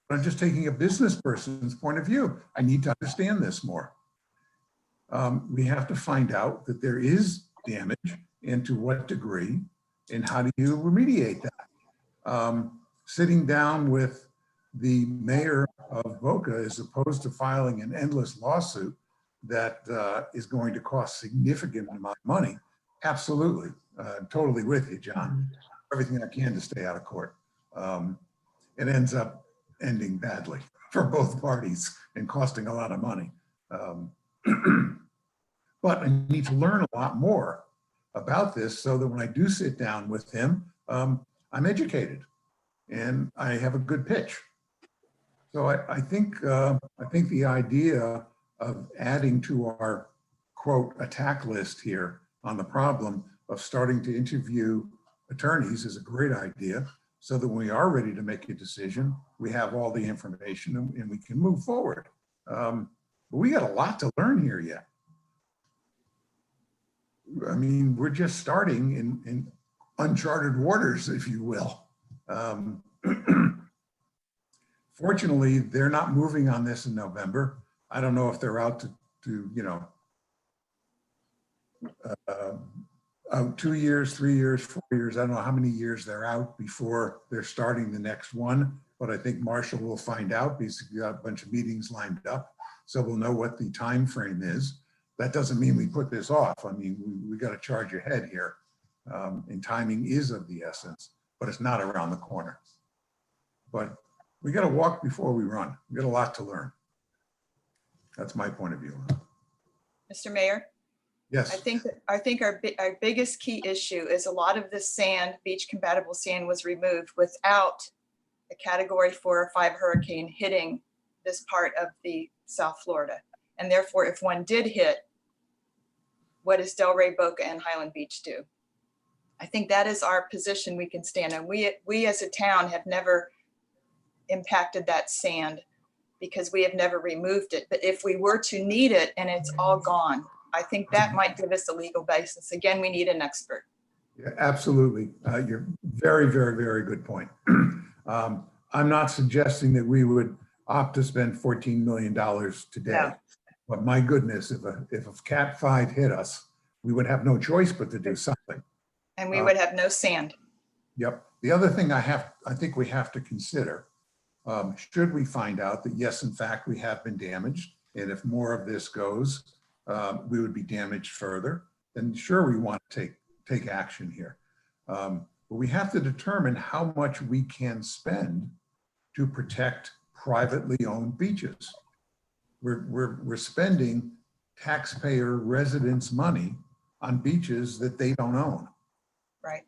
but I'm just taking a business person's point of view. I need to understand this more. We have to find out that there is damage, and to what degree, and how do you remediate that? Sitting down with the mayor of Boca, as opposed to filing an endless lawsuit that is going to cost significant amount of money. Absolutely, I'm totally with you, John. Everything I can to stay out of court. It ends up ending badly for both parties and costing a lot of money. But I need to learn a lot more about this so that when I do sit down with him, I'm educated and I have a good pitch. So I think the idea of adding to our quote attack list here on the problem of starting to interview attorneys is a great idea, so that when we are ready to make a decision, we have all the information and we can move forward. But we got a lot to learn here yet. I mean, we're just starting in uncharted waters, if you will. Fortunately, they're not moving on this in November. I don't know if they're out to you know, out 2 years, 3 years, 4 years. I don't know how many years they're out before they're starting the next one, but I think Marshall will find out because we got a bunch of meetings lined up. So we'll know what the time frame is. That doesn't mean we put this off. I mean, we got to charge ahead here. And timing is of the essence, but it's not around the corner. But We got to walk before we run. We got a lot to learn. That's my point of view. Mr. Mayor, Yes. I think our biggest key issue is a lot of this sand, beach compatible sand, was removed without a Category 4 or 5 hurricane hitting this part of the South Florida. And therefore, if one did hit, what does Delray, Boca, and Highland Beach do? I think that is our position we can stand on. We as a town have never impacted that sand because we have never removed it. But if we were to need it and it's all gone, I think that might give us a legal basis. Again, we need an expert. Yeah, absolutely. You're very, very, very good point. I'm not suggesting that we would opt to spend $14 million today. No. But my goodness, if a Cat 5 hit us, we would have no choice but to do something. And we would have no sand. Yep. The other thing I think we have to consider, should we find out that yes, in fact, we have been damaged, and if more of this goes, we would be damaged further, then sure, we want to take action here. But we have to determine how much we can spend to protect privately owned beaches. We're spending taxpayer residents' money on beaches that they don't own. Right.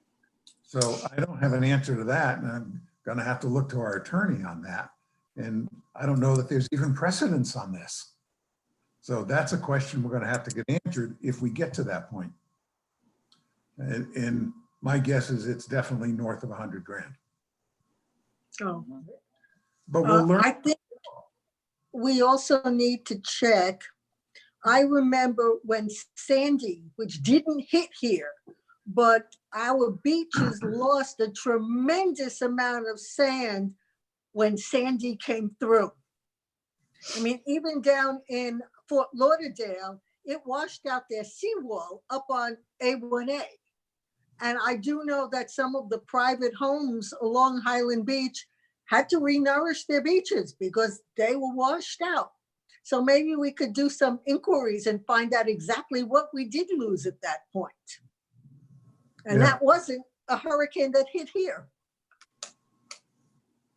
So I don't have an answer to that, and I'm going to have to look to our attorney on that. And I don't know that there's even precedence on this. So that's a question we're going to have to get answered if we get to that point. And my guess is it's definitely north of 100 grand. Oh. But we'll learn. I think we also need to check. I remember when Sandy, which didn't hit here, but our beaches lost a tremendous amount of sand when Sandy came through. I mean, even down in Fort Lauderdale, it washed out their seawall up on A1A. And I do know that some of the private homes along Highland Beach had to renourish their beaches because they were washed out. So maybe we could do some inquiries and find out exactly what we did lose at that point. And Yeah. that wasn't a hurricane that hit here.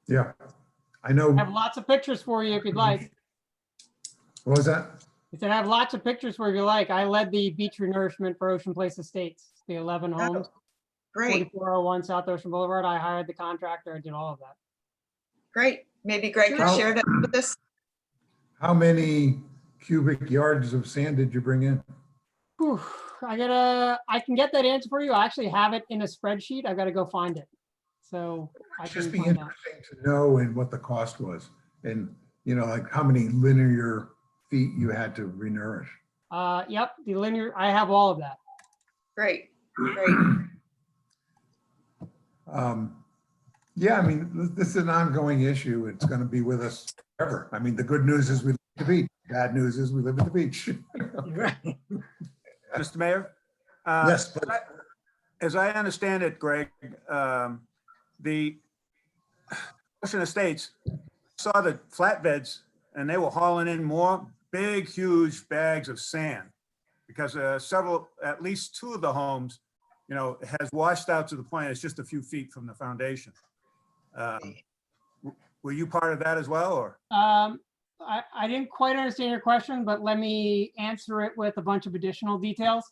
Yeah, I know. I have lots of pictures for you if you'd like. What was that? I said I have lots of pictures for you if you like. I led the beach renourishment for Ocean Place Estates, the 11 homes, Great, 4401 South Ocean Boulevard. I hired the contractor. I did all of that. great. Maybe Greg can share that with us. How many cubic yards of sand did you bring in? Whew, I can get that answer for you. I actually have it in a spreadsheet. I got to go find it. So I It'd can just be find out. interesting to know and what the cost was. And, you know, like how many linear feet you had to renourish. Yep, the linear, I have all of that. Great, great. Yeah, I mean, this is an ongoing issue. It's going to be with us forever. I mean, the good news is we live at the beach. Bad news is we live at the beach. Mr. Mayor? Yes, please. As I understand it, Greg, the Ocean Estates saw the flatbeds and they were hauling in more big, huge bags of sand because at least two of the homes, you know, has washed out to the point it's just a few feet from the foundation. Were you part of that as well, or? I didn't quite understand your question, but let me answer it with a bunch of additional details.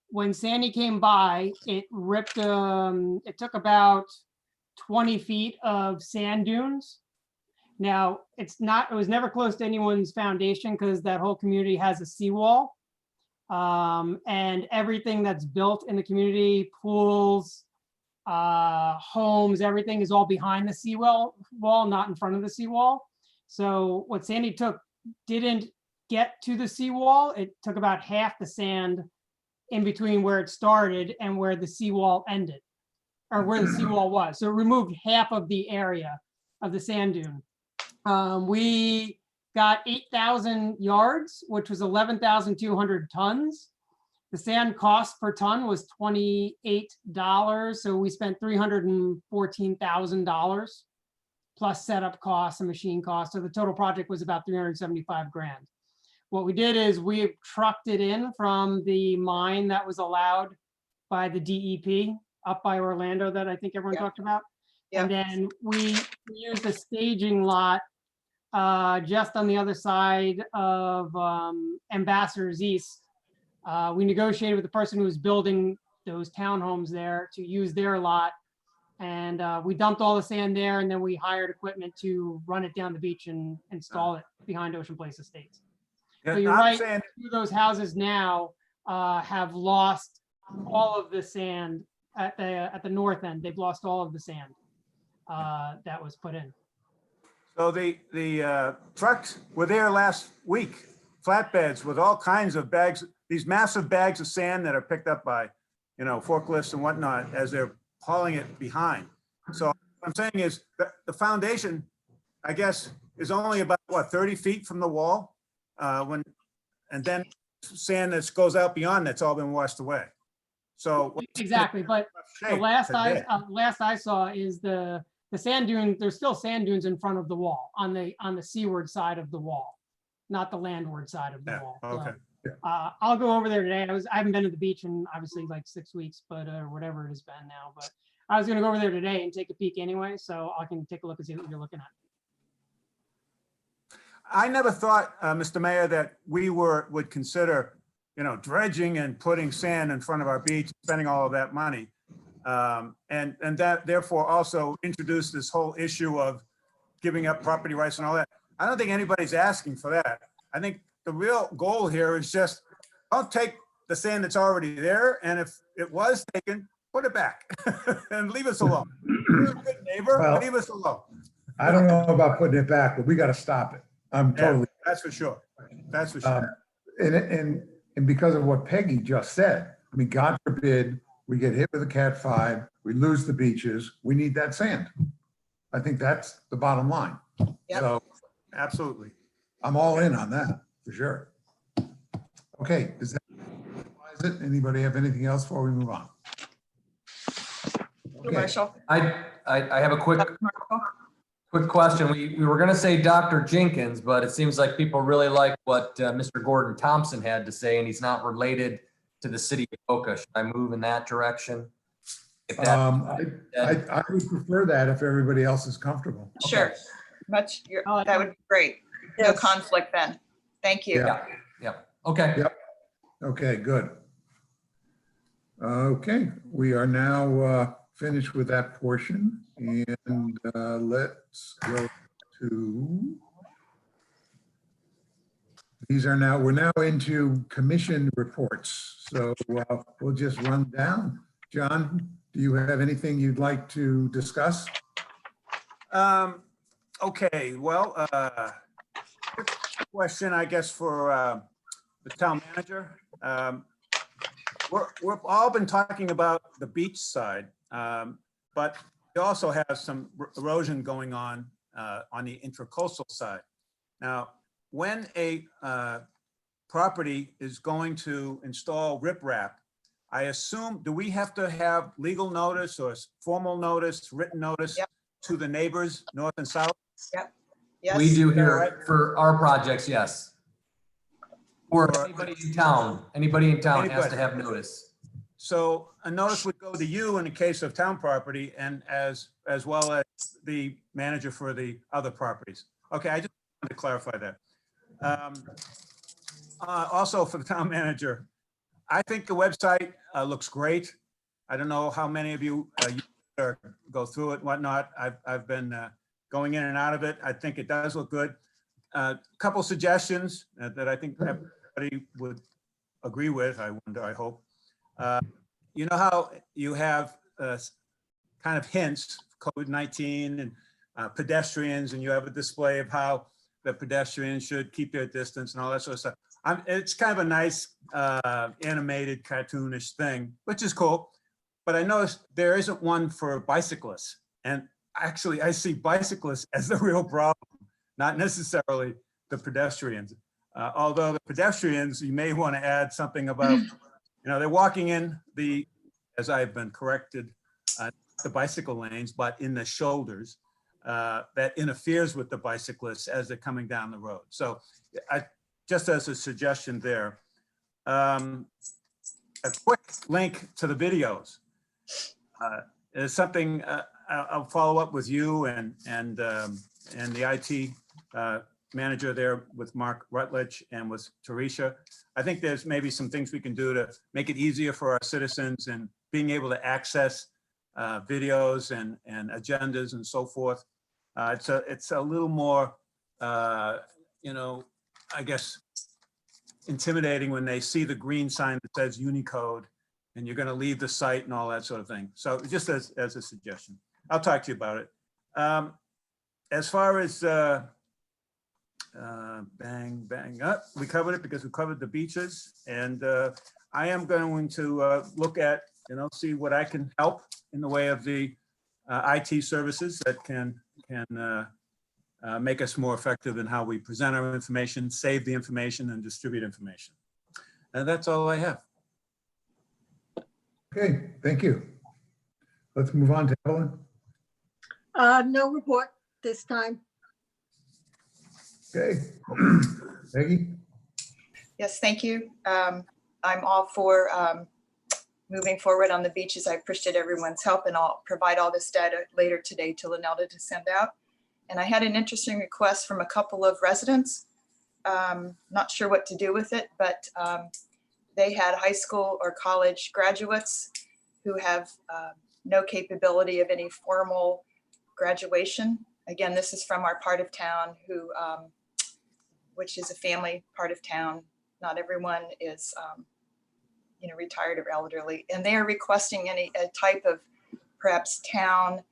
When Sandy came by, it ripped, it took about 20 feet of sand dunes. Now, it was never close to anyone's foundation because that whole community has a seawall. And everything that's built in the community, pools, homes, everything is all behind the seawall, not in front of the seawall. So what Sandy took didn't get to the seawall. It took about half the sand in between where it started and where the seawall ended, or where the seawall was. So it removed half of the area of the sand dune. We got 8,000 yards, which was 11,200 tons. The sand cost per ton was $28. So we spent $314,000 plus setup costs and machine costs. So the total project was about 375 grand. What we did is we trucked it in from the mine that was allowed by the DEP up by Orlando that I think everyone talked about. And then we used a staging lot just on the other side of Ambassador's East. We negotiated with the person who was building those townhomes there to use their lot. And we dumped all the sand there, and then we hired equipment to run it down the beach and install it behind Ocean Place Estates. Yeah, So you're I'm right, saying, two of those houses now have lost all of the sand at the north end. They've lost all of the sand that was put in. so the trucks were there last week, flatbeds with all kinds of bags, these massive bags of sand that are picked up by, forklifts and whatnot as they're hauling it behind. So what I'm saying is that the foundation, I guess, is only about, 30 feet from the wall? And then sand that goes out beyond that's all been washed away. So. Exactly, but the shape last today. I saw is the sand dune, there's still sand dunes in front of the wall on the seaward side of the wall, not the landward side of the Yeah, wall. okay. So, I'll go over there today. I haven't been to the beach in obviously like 6 weeks, but whatever it has been now, but I was gonna go over there today and take a peek anyway, so I can take a look and see what you're looking at. I never thought, Mr. Mayor, that we would consider, dredging and putting sand in front of our beach, spending all of that money. And that therefore also introduced this whole issue of giving up property rights and all that. I don't think anybody's asking for that. I think the real goal here is just, don't take the sand that's already there, and if it was taken, put it back and leave us alone. You're a good neighbor, Well- leave us alone. I don't know about putting it back, but we got to stop it. I'm Yeah, totally, that's for sure. That's for sure. and because of what Peggy just said, I mean, God forbid we get hit with a Cat 5, we lose the beaches, we need that sand. I think that's the bottom line. Yep. So Absolutely. I'm all in on that, for sure. Okay, does that summarise it? Anybody have anything else before we move on? Okay. Marshall? I have a quick Marshall? question. We were gonna say Dr. Jenkins, but it seems like people really like what Mr. Gordon Thompson had to say, and he's not related to the city of Boca. Should I move in that direction? If that- I would prefer that if everybody else is comfortable. Sure. Oh, That would be great. No Yes. conflict then. Thank you. Yeah. Yeah, okay. Okay, good. Okay, we are now finished with that portion, and let's go to, we're now into commission reports, so we'll just run down. John, do you have anything you'd like to discuss? Okay, well, question, I guess, for the town manager. We've all been talking about the beach side, but we also have some erosion going on the intracoastal side. Now, when a property is going to install riprap, I assume, do we have to have legal notice or formal notice, written notice Yep. to the neighbors, north and south? Yes. We do All here right. for our projects, yes. Or anybody in town has to have notice. So a notice would go to you in the case of town property and as well as the manager for the other properties. Okay, I just wanted to clarify that. Also for the town manager, I think the website looks great. I don't know how many of you go through it and whatnot. I've been going in and out of it. I think it does look good. Couple suggestions that I think everybody would agree with, I hope. You know how you have kind of hints, COVID-19 and pedestrians, and you have a display of how the pedestrians should keep their distance and all that sort of stuff. It's kind of a nice animated cartoonish thing, which is cool. But I noticed there isn't one for bicyclists. And actually, I see bicyclists as the real problem, not necessarily the pedestrians. Although the pedestrians, you may want to add something about, they're walking in as I've been corrected, the bicycle lanes, but in the shoulders that interferes with the bicyclists as they're coming down the road. So just as a suggestion there, a quick link to the videos is something I'll follow up with you and the IT manager there with Mark Rutledge and with Teresa. I think there's maybe some things we can do to make it easier for our citizens and being able to access videos and agendas and so forth. It's a little more, you know, I guess, intimidating when they see the green sign that says Unicode and you're going to leave the site and all that sort of thing. So just as a suggestion, I'll talk to you about it. As far as we covered it because we covered the beaches, and I am going to look at, you know, see what I can help in the way of the IT services that can make us more effective in how we present our information, save the information, and distribute information. And that's all I have. Okay, thank you. Let's move on to Evelyn. No report this time. Okay. Peggy? Yes, thank you. I'm all for moving forward on the beaches. I appreciate everyone's help, and I'll provide all this data later today to Lynelda to send out. And I had an interesting request from a couple of residents. Not sure what to do with it, but they had high school or college graduates who have no capability of any formal graduation. Again, this is from our part of town who, which is a family part of town. Not everyone is, you know, retired or elderly, and they are requesting a type of perhaps town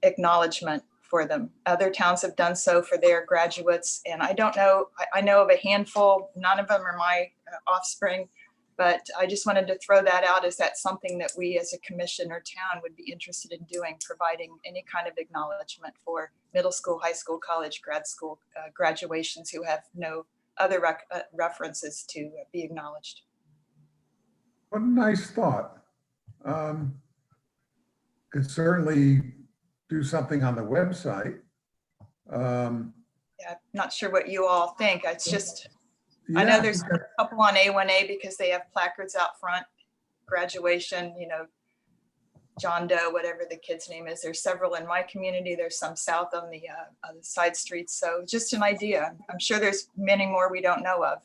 acknowledgement for them. Other towns have done so for their graduates, and I don't know, I know of a handful, none of them are my offspring, but I just wanted to throw that out. Is that something that we as a commission or town would be interested in doing, providing any kind of acknowledgement for middle school, high school, college, grad school graduations who have no other references to be acknowledged? What a nice thought. Could certainly do something on the website. Yeah, I'm not sure what you all think. It's just, I know Yeah, there's a couple on A1A because they have placards out front, graduation, you know, John Doe, whatever the kid's name is. There's several in my community. There's some south on the side streets. So just an idea. I'm sure there's many more we don't know of,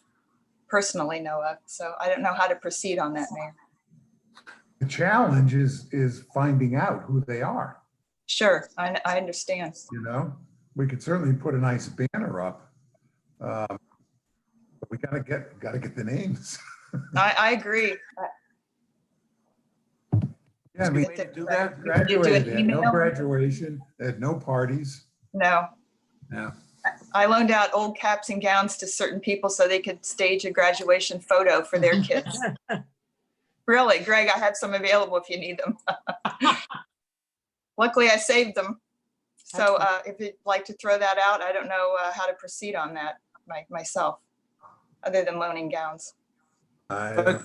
personally know of. So I don't know how to proceed on that, Mayor. The challenge is finding out who they are. Sure, I understand. You know, we could certainly put a nice banner up. But we gotta get the names. I agree. Yeah, I mean, Way to do that? graduated, they had no email? graduation, they had no parties. No, Yeah. I loaned out old caps and gowns to certain people so they could stage a graduation photo for their kids. Really, Greg, I have some available if you need them. Luckily, I saved them. So if you'd like to throw that out, I don't know how to proceed on that myself, other than loaning gowns. I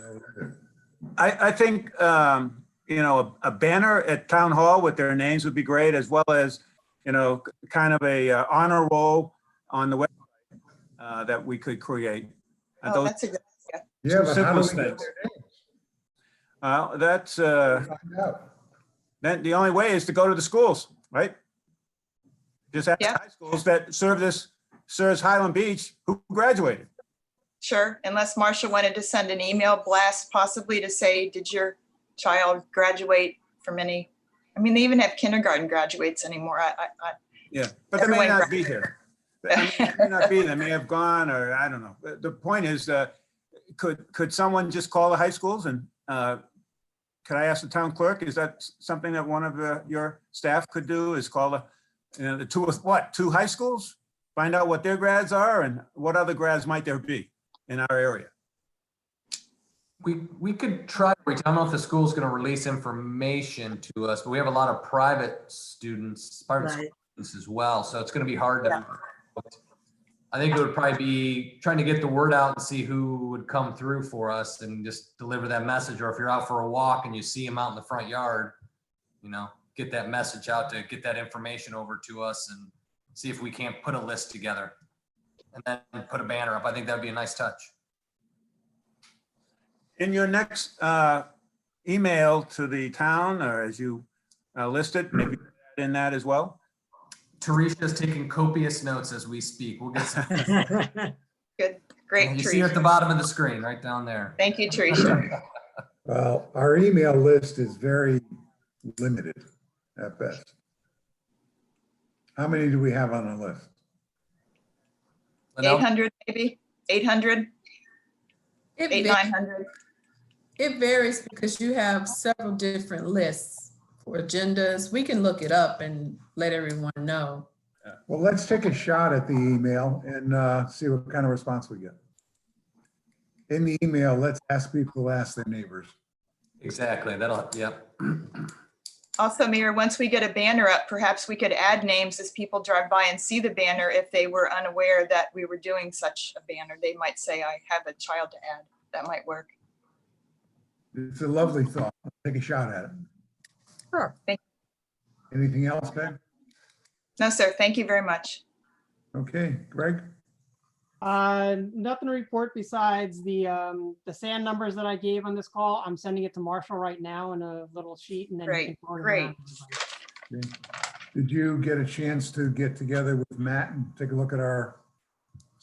think, you know, a banner at town hall with their names would be great, as well as, you know, kind of a honor roll on the website that we could create. Oh, Those that's a good idea. Yeah, but how do we simple get things. their That's, names? Find out. then the only way is to go to the schools, right? Just ask Yeah. high schools that serves Highland Beach who graduated. Sure, unless Marcia wanted to send an email blast possibly to say, did your child graduate from any, I mean, they even have kindergarten graduates anymore. Yeah, but they may Everyone not be here. They may not be, they may have gone, or I don't know. The point is, could someone just call the high schools and could I ask the town clerk, is that something that one of your staff could do, is call the two high schools? Find out what their grads are and what other grads might there be in our area. We could try, I don't know if the school's gonna release information to us, but we have a lot of private students, private Right. students as well, so it's gonna be hard to. I think it would probably be trying to get the word out and see who would come through for us and just deliver that message, or if you're out for a walk and you see them out in the front yard, you know, get that message out to get that information over to us and see if we can't put a list together and then put a banner up. I think that'd be a nice touch. In your next email to the town, or as you listed, maybe in that as well? Teresia's taking copious notes as we speak. We'll get some. Good, great, You see her at the Teresa. bottom of the screen, right down there. Thank you, Teresa. Well, our email list is very limited at best. How many do we have on the list? Linnell? 800 maybe, 800, It 800, va- 900. it varies because you have several different lists for agendas. We can look it up and let everyone know. Well, let's take a shot at the email and see what kind of response we get. In the email, let's ask people to ask their neighbors. Exactly. That'll, yep. Also, Mayor, once we get a banner up, perhaps we could add names as people drive by and see the banner. If they were unaware that we were doing such a banner, they might say, I have a child to add. That might work. It's a lovely thought. Let's take a shot at it. Sure. Anything else, Ben? No, sir. Thank you very much. Okay, Greg? Nothing to report besides the sand numbers that I gave on this call. I'm sending it to Marshall right now in a little sheet and then. he Great, can forward it great. around to everybody. Okay. Did you get a chance to get together with Matt and take a look at our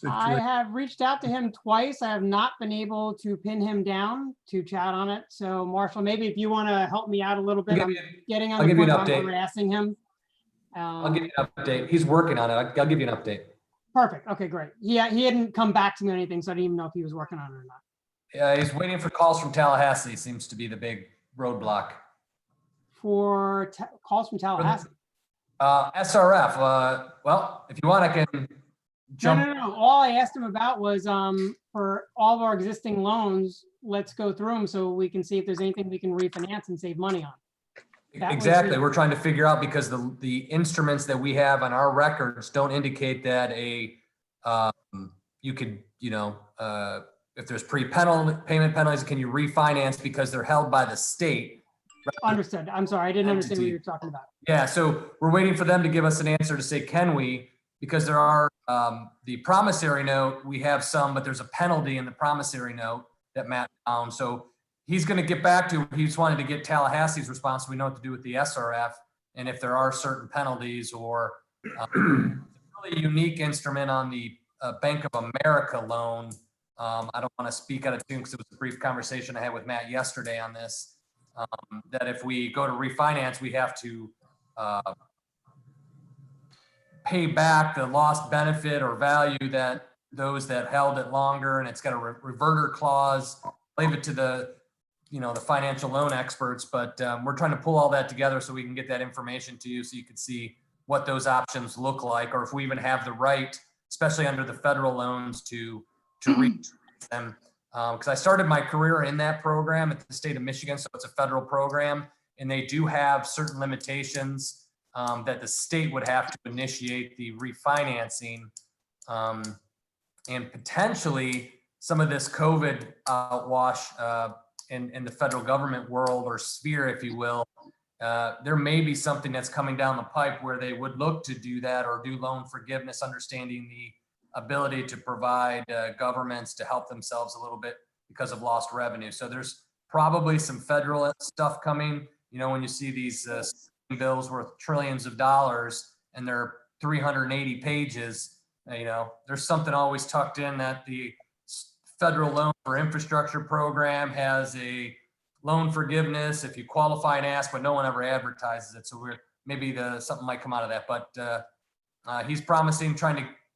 I situation? have reached out to him twice. I have not been able to pin him down to chat on it. So Marshall, maybe if you want to help me out a little bit, I'll I'm give getting on I'll the give you front an line update. harassing him. I'll give you an update. He's working on it. I'll give you an update. Perfect. Okay, great. Yeah, he hadn't come back to me or anything, so I didn't even know if he was working on it or not. Yeah, he's waiting for calls from Tallahassee. Seems to be the big roadblock. For calls from Tallahassee. SRF. Well, if you want, I can No, jump. no. All I asked him about was for all of our existing loans, let's go through them so we can see if there's anything we can refinance and save money on. That was Exactly. it. We're trying to figure out because the instruments that we have on our records don't indicate that you could, if there's payment penalties, can you refinance because they're held by the state? Understood. I'm sorry. I didn't understand what Entity. you were talking about. Yeah, so we're waiting for them to give us an answer to say, can we? Because there are, the promissory note, we have some, but there's a penalty in the promissory note that Matt found. So he's going to get back to, he just wanted to get Tallahassee's response. So we know what to do with the SRF. And if there are certain penalties or it's a really unique instrument on the Bank of America loan. I don't want to speak out of tune because it was a brief conversation I had with Matt yesterday on this. That if we go to refinance, we have to pay back the lost benefit or value that those that held it longer, and it's got a reverter clause. Leave it to the financial loan experts, but we're trying to pull all that together so we can get that information to you so you can see what those options look like, or if we even have the right, especially under the federal loans, to reach them. Because I started my career in that program at the state of Michigan, so it's a federal program, and they do have certain limitations that the state would have to initiate the refinancing, and potentially some of this COVID outwash in the federal government world or sphere, if you will. There may be something that's coming down the pipe where they would look to do that or do loan forgiveness, understanding the ability to provide governments to help themselves a little bit because of lost revenue. So there's probably some federal stuff coming. When you see these bills worth trillions of dollars and they're 380 pages, there's something always tucked in that the federal loan for infrastructure program has a loan forgiveness if you qualify and ask, but no one ever advertises it. So maybe something might come out of that, but he's promising,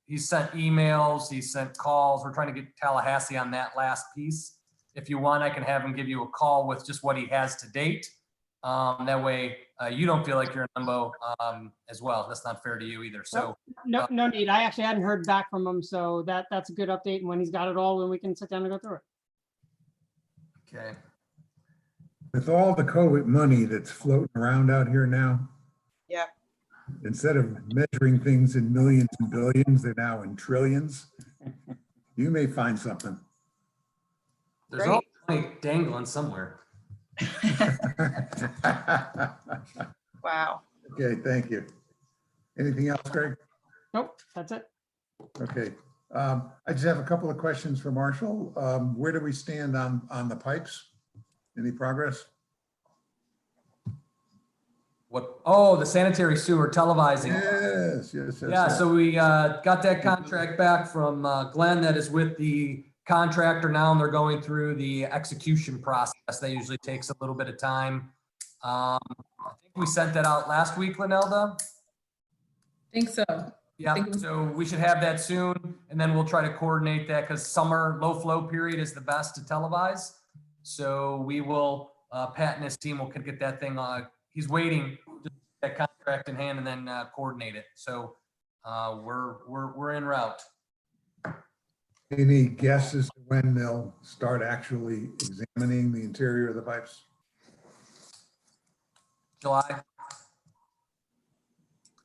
he's sent emails, he's sent calls. We're trying to get Tallahassee on that last piece. If you want, I can have him give you a call with just what he has to date. That way you don't feel like you're in limbo as well. That's not fair to you either. So No need. I actually hadn't heard back from him, so that's a good update. And when he's got it all, then we can sit down and go through it. okay. With all the COVID money that's floating around out here now. Yeah. Instead of measuring things in millions and billions, they're now in trillions. You may find something. There's Great. always money dangling somewhere. Wow. Okay, thank you. Anything else, Greg? Nope, that's it. Okay. I just have a couple of questions for Marshall. Where do we stand on the pipes? Any progress? What, oh, the sanitary sewer televising. Yes, yes, yes. Yeah, yes. so we got that contract back from Glenn that is with the contractor now, and they're going through the execution process. That usually takes a little bit of time. I think we sent that out last week, Linelda. Think so. Yeah, think it was- so we should have that soon, and then we'll try to coordinate that because summer low flow period is the best to televise. So we will, Pat and his team will get that thing, he's waiting to get that contract in hand and then coordinate it. So we're en route. Any guesses to when they'll start actually examining the interior of the pipes? July.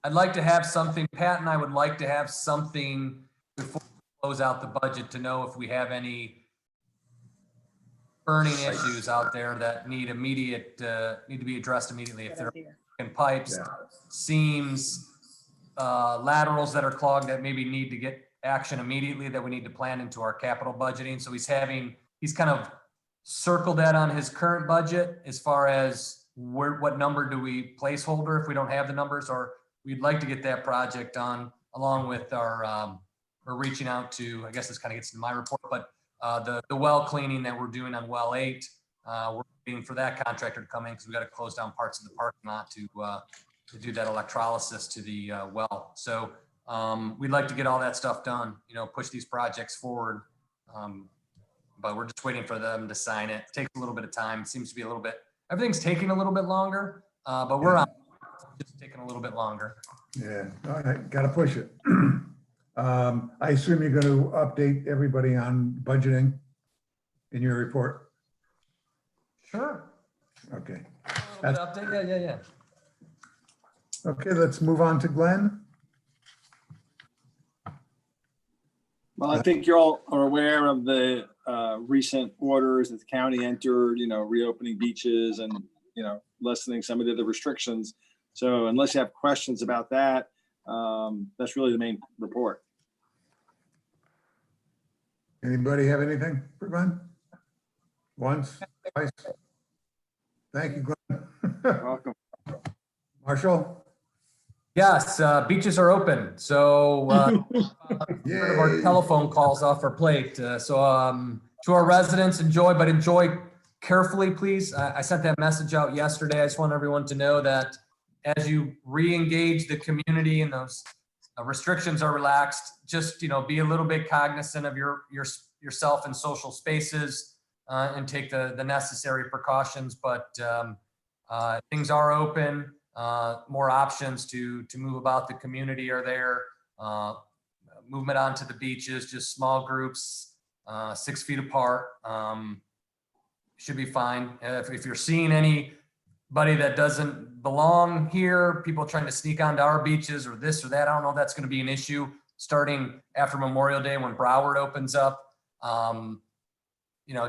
I'd like to have something, Pat and I would like to have something before we close out the budget to know if we have any burning issues out there that need immediate, need to be addressed immediately. If they're in pipes, Yeah. seams, laterals that are clogged that maybe need to get action immediately that we need to plan into our capital budgeting. So he's kind of circled that on his current budget as far as what number do we placeholder if we don't have the numbers, or we'd like to get that project done along with our, we're reaching out to, I guess this kind of gets into my report, but the well cleaning that we're doing on well 8, we're waiting for that contractor to come in because we got to close down parts of the parking lot to do that electrolysis to the well. So we'd like to get all that stuff done, push these projects forward. But we're just waiting for them to sign it. Takes a little bit of time. It seems to be everything's taking a little bit longer, but we're on, just taking a little bit longer. Yeah, all right, gotta push it. I assume you're going to update everybody on budgeting in your report? Sure. Okay. A little bit update. Yeah. Okay, let's move on to Glenn. Well, I think you all are aware of the recent orders that the county entered, reopening beaches and, lessening some of the other restrictions. So unless you have questions about that, that's really the main report. Anybody have anything for Glenn? Once, twice? Thank you, Glenn. Welcome. Marshall? Yes, beaches are open. So part of our Yay. telephone calls off our plate. To our residents, enjoy carefully, please. I sent that message out yesterday. I just want everyone to know that as you re-engage the community and those restrictions are relaxed, just, be a little bit cognizant of yourself in social spaces and take the necessary precautions. But things are open. More options to move about the community are there. Movement onto the beaches, just small groups, 6 feet apart, should be fine. If you're seeing anybody that doesn't belong here, people trying to sneak onto our beaches or this or that, I don't know if that's going to be an issue starting after Memorial Day when Broward opens up.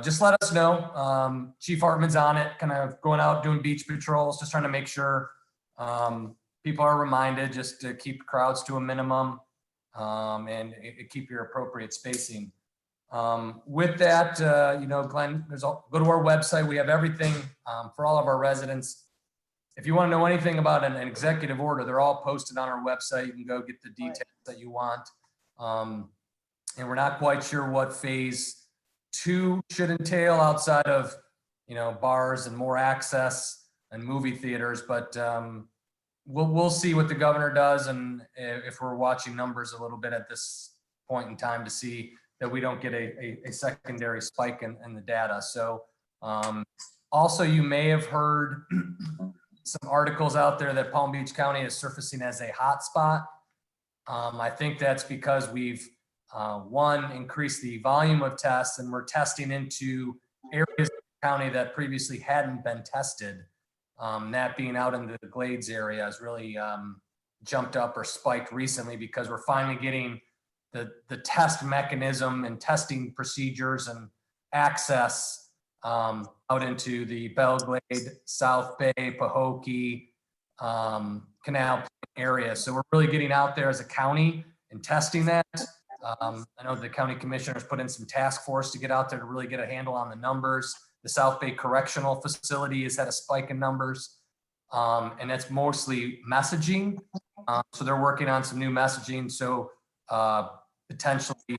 Just let us know. Chief Hartman's on it, kind of going out doing beach patrols, just trying to make sure people are reminded just to keep crowds to a minimum and keep your appropriate spacing. With that, Glenn, go to our website. We have everything for all of our residents. If you want to know anything about an executive order, they're all posted on our website. You can go get the details that you want. And we're not quite sure what phase 2 should entail outside of, bars and more access and movie theaters, but we'll see what the governor does, and if we're watching numbers a little bit at this point in time to see that we don't get a secondary spike in the data. So also you may have heard some articles out there that Palm Beach County is surfacing as a hot spot. I think that's because we've increased the volume of tests, and we're testing into areas of the county that previously hadn't been tested. That being out in the Glades area has really jumped up or spiked recently because we're finally getting the test mechanism and testing procedures and access out into the Belglade, South Bay, Pahokee, Canal area. So we're really getting out there as a county and testing that. I know the county commissioners put in some task force to get out there to really get a handle on the numbers. The South Bay Correctional Facility has had a spike in numbers. and that's mostly messaging. So they're working on some new messaging. So potentially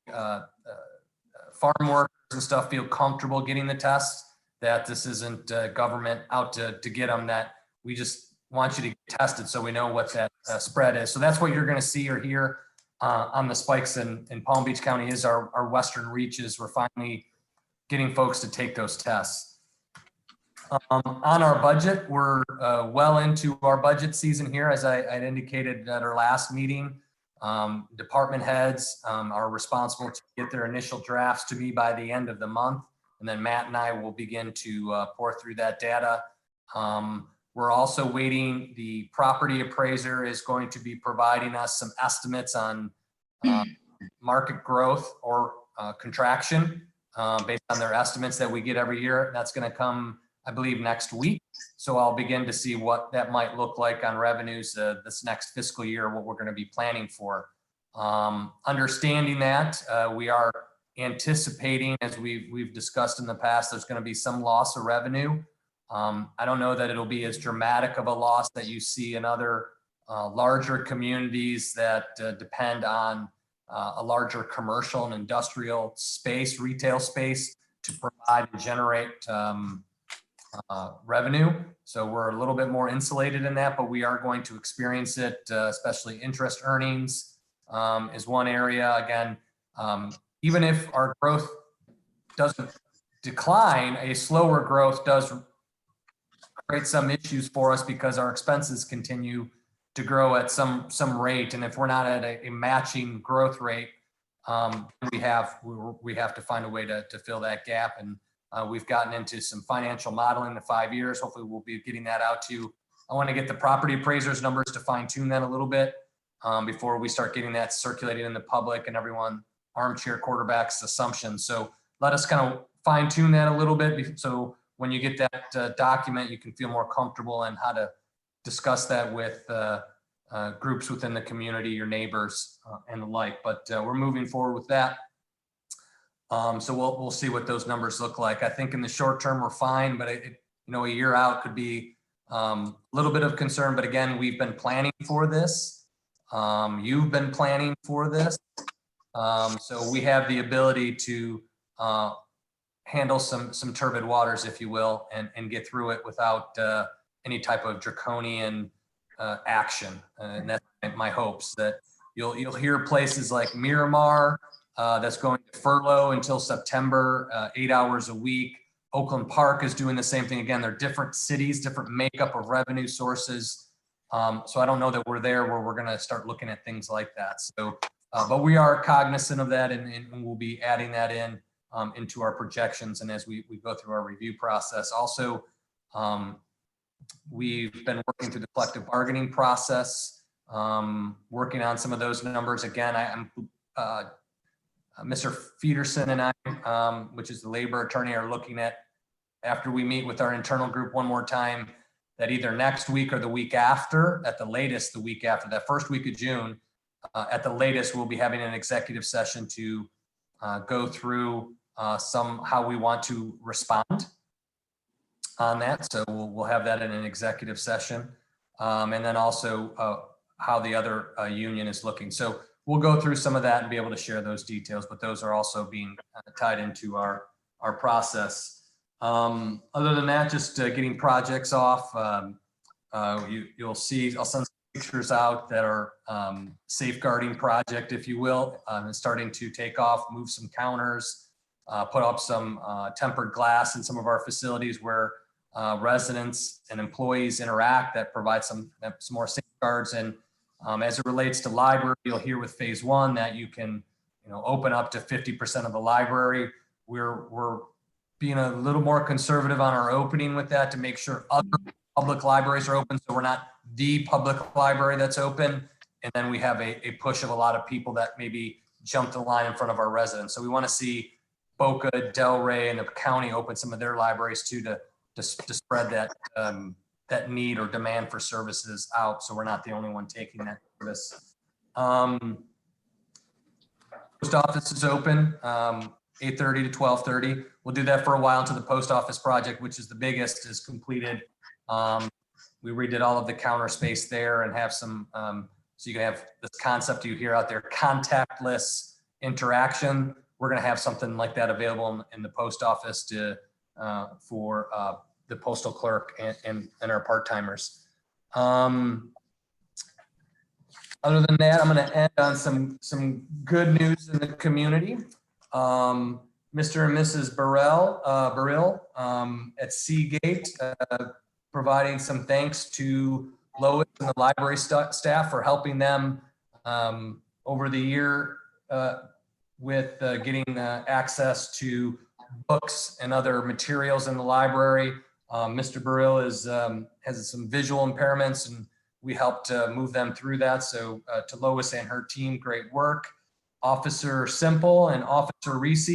farm workers and stuff feel comfortable getting the tests, that this isn't government out to get them, that we just want you to get tested so we know what that spread is. So that's what you're going to see or hear on the spikes in Palm Beach County is our western reaches. We're finally getting folks to take those tests. On our budget, we're well into our budget season here. As I indicated at our last meeting, department heads are responsible to get their initial drafts to me by the end of the month. And then Matt and I will begin to pour through that data. We're also waiting. The property appraiser is going to be providing us some estimates on market growth or contraction based on their estimates that we get every year. That's going to come, I believe, next week. So I'll begin to see what that might look like on revenues this next fiscal year, what we're going to be planning for. Understanding that, we are anticipating, as we've discussed in the past, there's going to be some loss of revenue. I don't know that it'll be as dramatic of a loss that you see in other larger communities that depend on a larger commercial and industrial space, retail space to provide and generate revenue. So we're a little bit more insulated in that, but we are going to experience it, especially interest earnings is one area. Again, even if our growth doesn't decline, a slower growth does create some issues for us because our expenses continue to grow at some rate. And if we're not at a matching growth rate, we have to find a way to fill that gap. And we've gotten into some financial modeling in the 5 years. Hopefully we'll be getting that out to you. I want to get the property appraisers numbers to fine tune that a little bit before we start getting that circulated in the public and everyone armchair quarterbacks assumptions. So let us kind of fine tune that a little bit. So when you get that document, you can feel more comfortable in how to discuss that with groups within the community, your neighbors and the like. But we're moving forward with that. So we'll see what those numbers look like. I think in the short term, we're fine, but a year out could be a little bit of concern. But again, we've been planning for this. You've been planning for this. So we have the ability to handle some turbid waters, if you will, and get through it without any type of draconian action. And that's my hopes, that you'll hear places like Miramar that's going to furlough until September, 8 hours a week. Oakland Park is doing the same thing. Again, they're different cities, different makeup of revenue sources. So I don't know that we're there where we're going to start looking at things like that. So, but we are cognizant of that, and we'll be adding that in into our projections and as we go through our review process. Also, we've been working through the collective bargaining process, working on some of those numbers. Again, Mr. Peterson and I, which is the labor attorney, are looking at, after we meet with our internal group one more time, that either next week or the week after, at the latest the week after, that first week of June, at the latest, we'll be having an executive session to go through how we want to respond on that. So we'll have that in an executive session. And then also how the other union is looking. So we'll go through some of that and be able to share those details, but those are also being tied into our process. Other than that, just getting projects off. You'll see, I'll send some pictures out that are safeguarding project, if you will, and starting to take off, move some counters, put up some tempered glass in some of our facilities where residents and employees interact, that provide some more safeguards. And as it relates to library, you'll hear with phase one that you can, open up to 50% of the library. We're being a little more conservative on our opening with that to make sure other public libraries are open. So we're not the public library that's open. And then we have a push of a lot of people that maybe jump the line in front of our residents. So we want to see Boca, Delray, and the county open some of their libraries too, to spread that need or demand for services out. So we're not the only one taking that service. Post office is open, 8:30 to 12:30. We'll do that for a while until the post office project, which is the biggest, is completed. we redid all of the counter space there and have some, so you can have this concept you hear out there, contactless interaction. We're going to have something like that available in the post office to, for the postal clerk and our part-timers. Other than that, I'm going to end on some good news in the community. Mr. and Mrs. Burrill at Seagate, providing some thanks to Lois and the library staff for helping them over the year with getting access to books and other materials in the library. Mr. Burrill has some visual impairments, and we helped move them through that. So to Lois and her team, great work. Officer Simple and Officer Reese.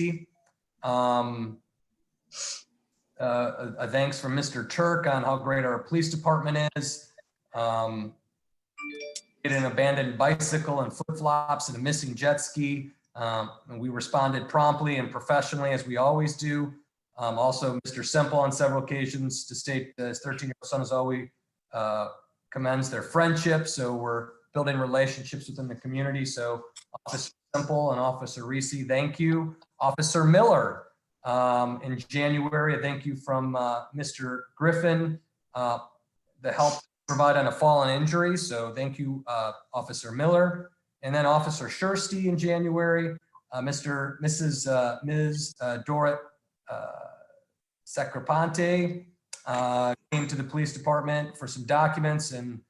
A thanks from Mr. Turk on how great our police department is. Get an abandoned bicycle and flip-flops and a missing jet ski. And we responded promptly and professionally as we always do. Also, Mr. Simple on several occasions to state that his 13-year-old son is always commends their friendship. So we're building relationships within the community. So Officer Simple and Officer Reese, thank you. Officer Miller, in January, a thank you from Mr. Griffin, the help provide on a fallen injury. So thank you, Officer Miller. And then Officer Schursty in January, Ms. Dorrit Sacrapante came to the police department for some documents and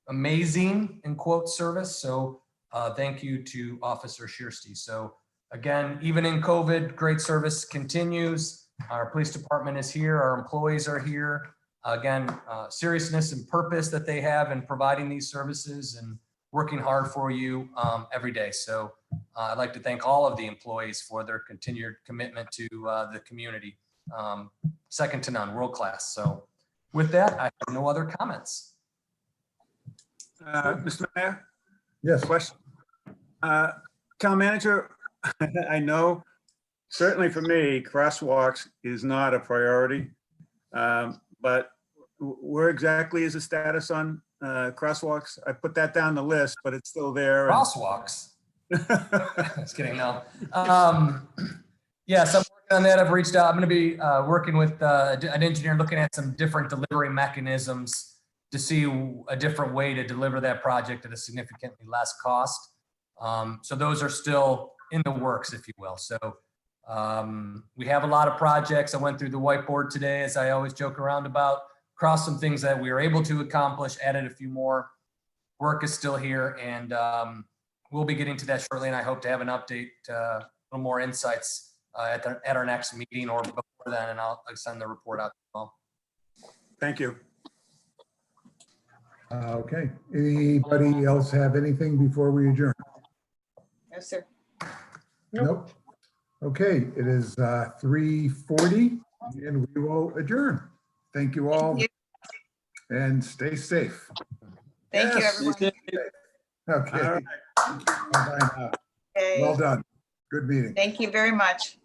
amazing, in quote, service. So thank you to Officer Schursty. So again, even in COVID, great service continues. Our police department is here. Our employees are here. Again, seriousness and purpose that they have in providing these services and working hard for you every day. So I'd like to thank all of the employees for their continued commitment to the community. Second to none, world class. So with that, I have no other comments. Mr. Mayor, Yes. question. Town manager, I know certainly for me, crosswalks is not a priority. But where exactly is the status on crosswalks? I put that down the list, but it's still there. Crosswalks. Just kidding, no. Yes, I'm working on that. I've reached out. I'm going to be working with an engineer looking at some different delivery mechanisms to see a different way to deliver that project at a significantly less cost. So those are still in the works, if you will. So we have a lot of projects. I went through the whiteboard today, as I always joke around about, crossed some things that we were able to accomplish, added a few more. Work is still here, and we'll be getting to that shortly. And I hope to have an update, a little more insights at our next meeting or before then, and I'll send the report out. Thank you. Okay. Anybody else have anything before we adjourn? No, sir. Nope. Okay, it is 3:40 and we will adjourn. Thank you all Thank and stay safe. Thank you, Yes. everyone. Okay. All right. Bye-bye now. Okay. Well done. Good meeting. Thank you very much.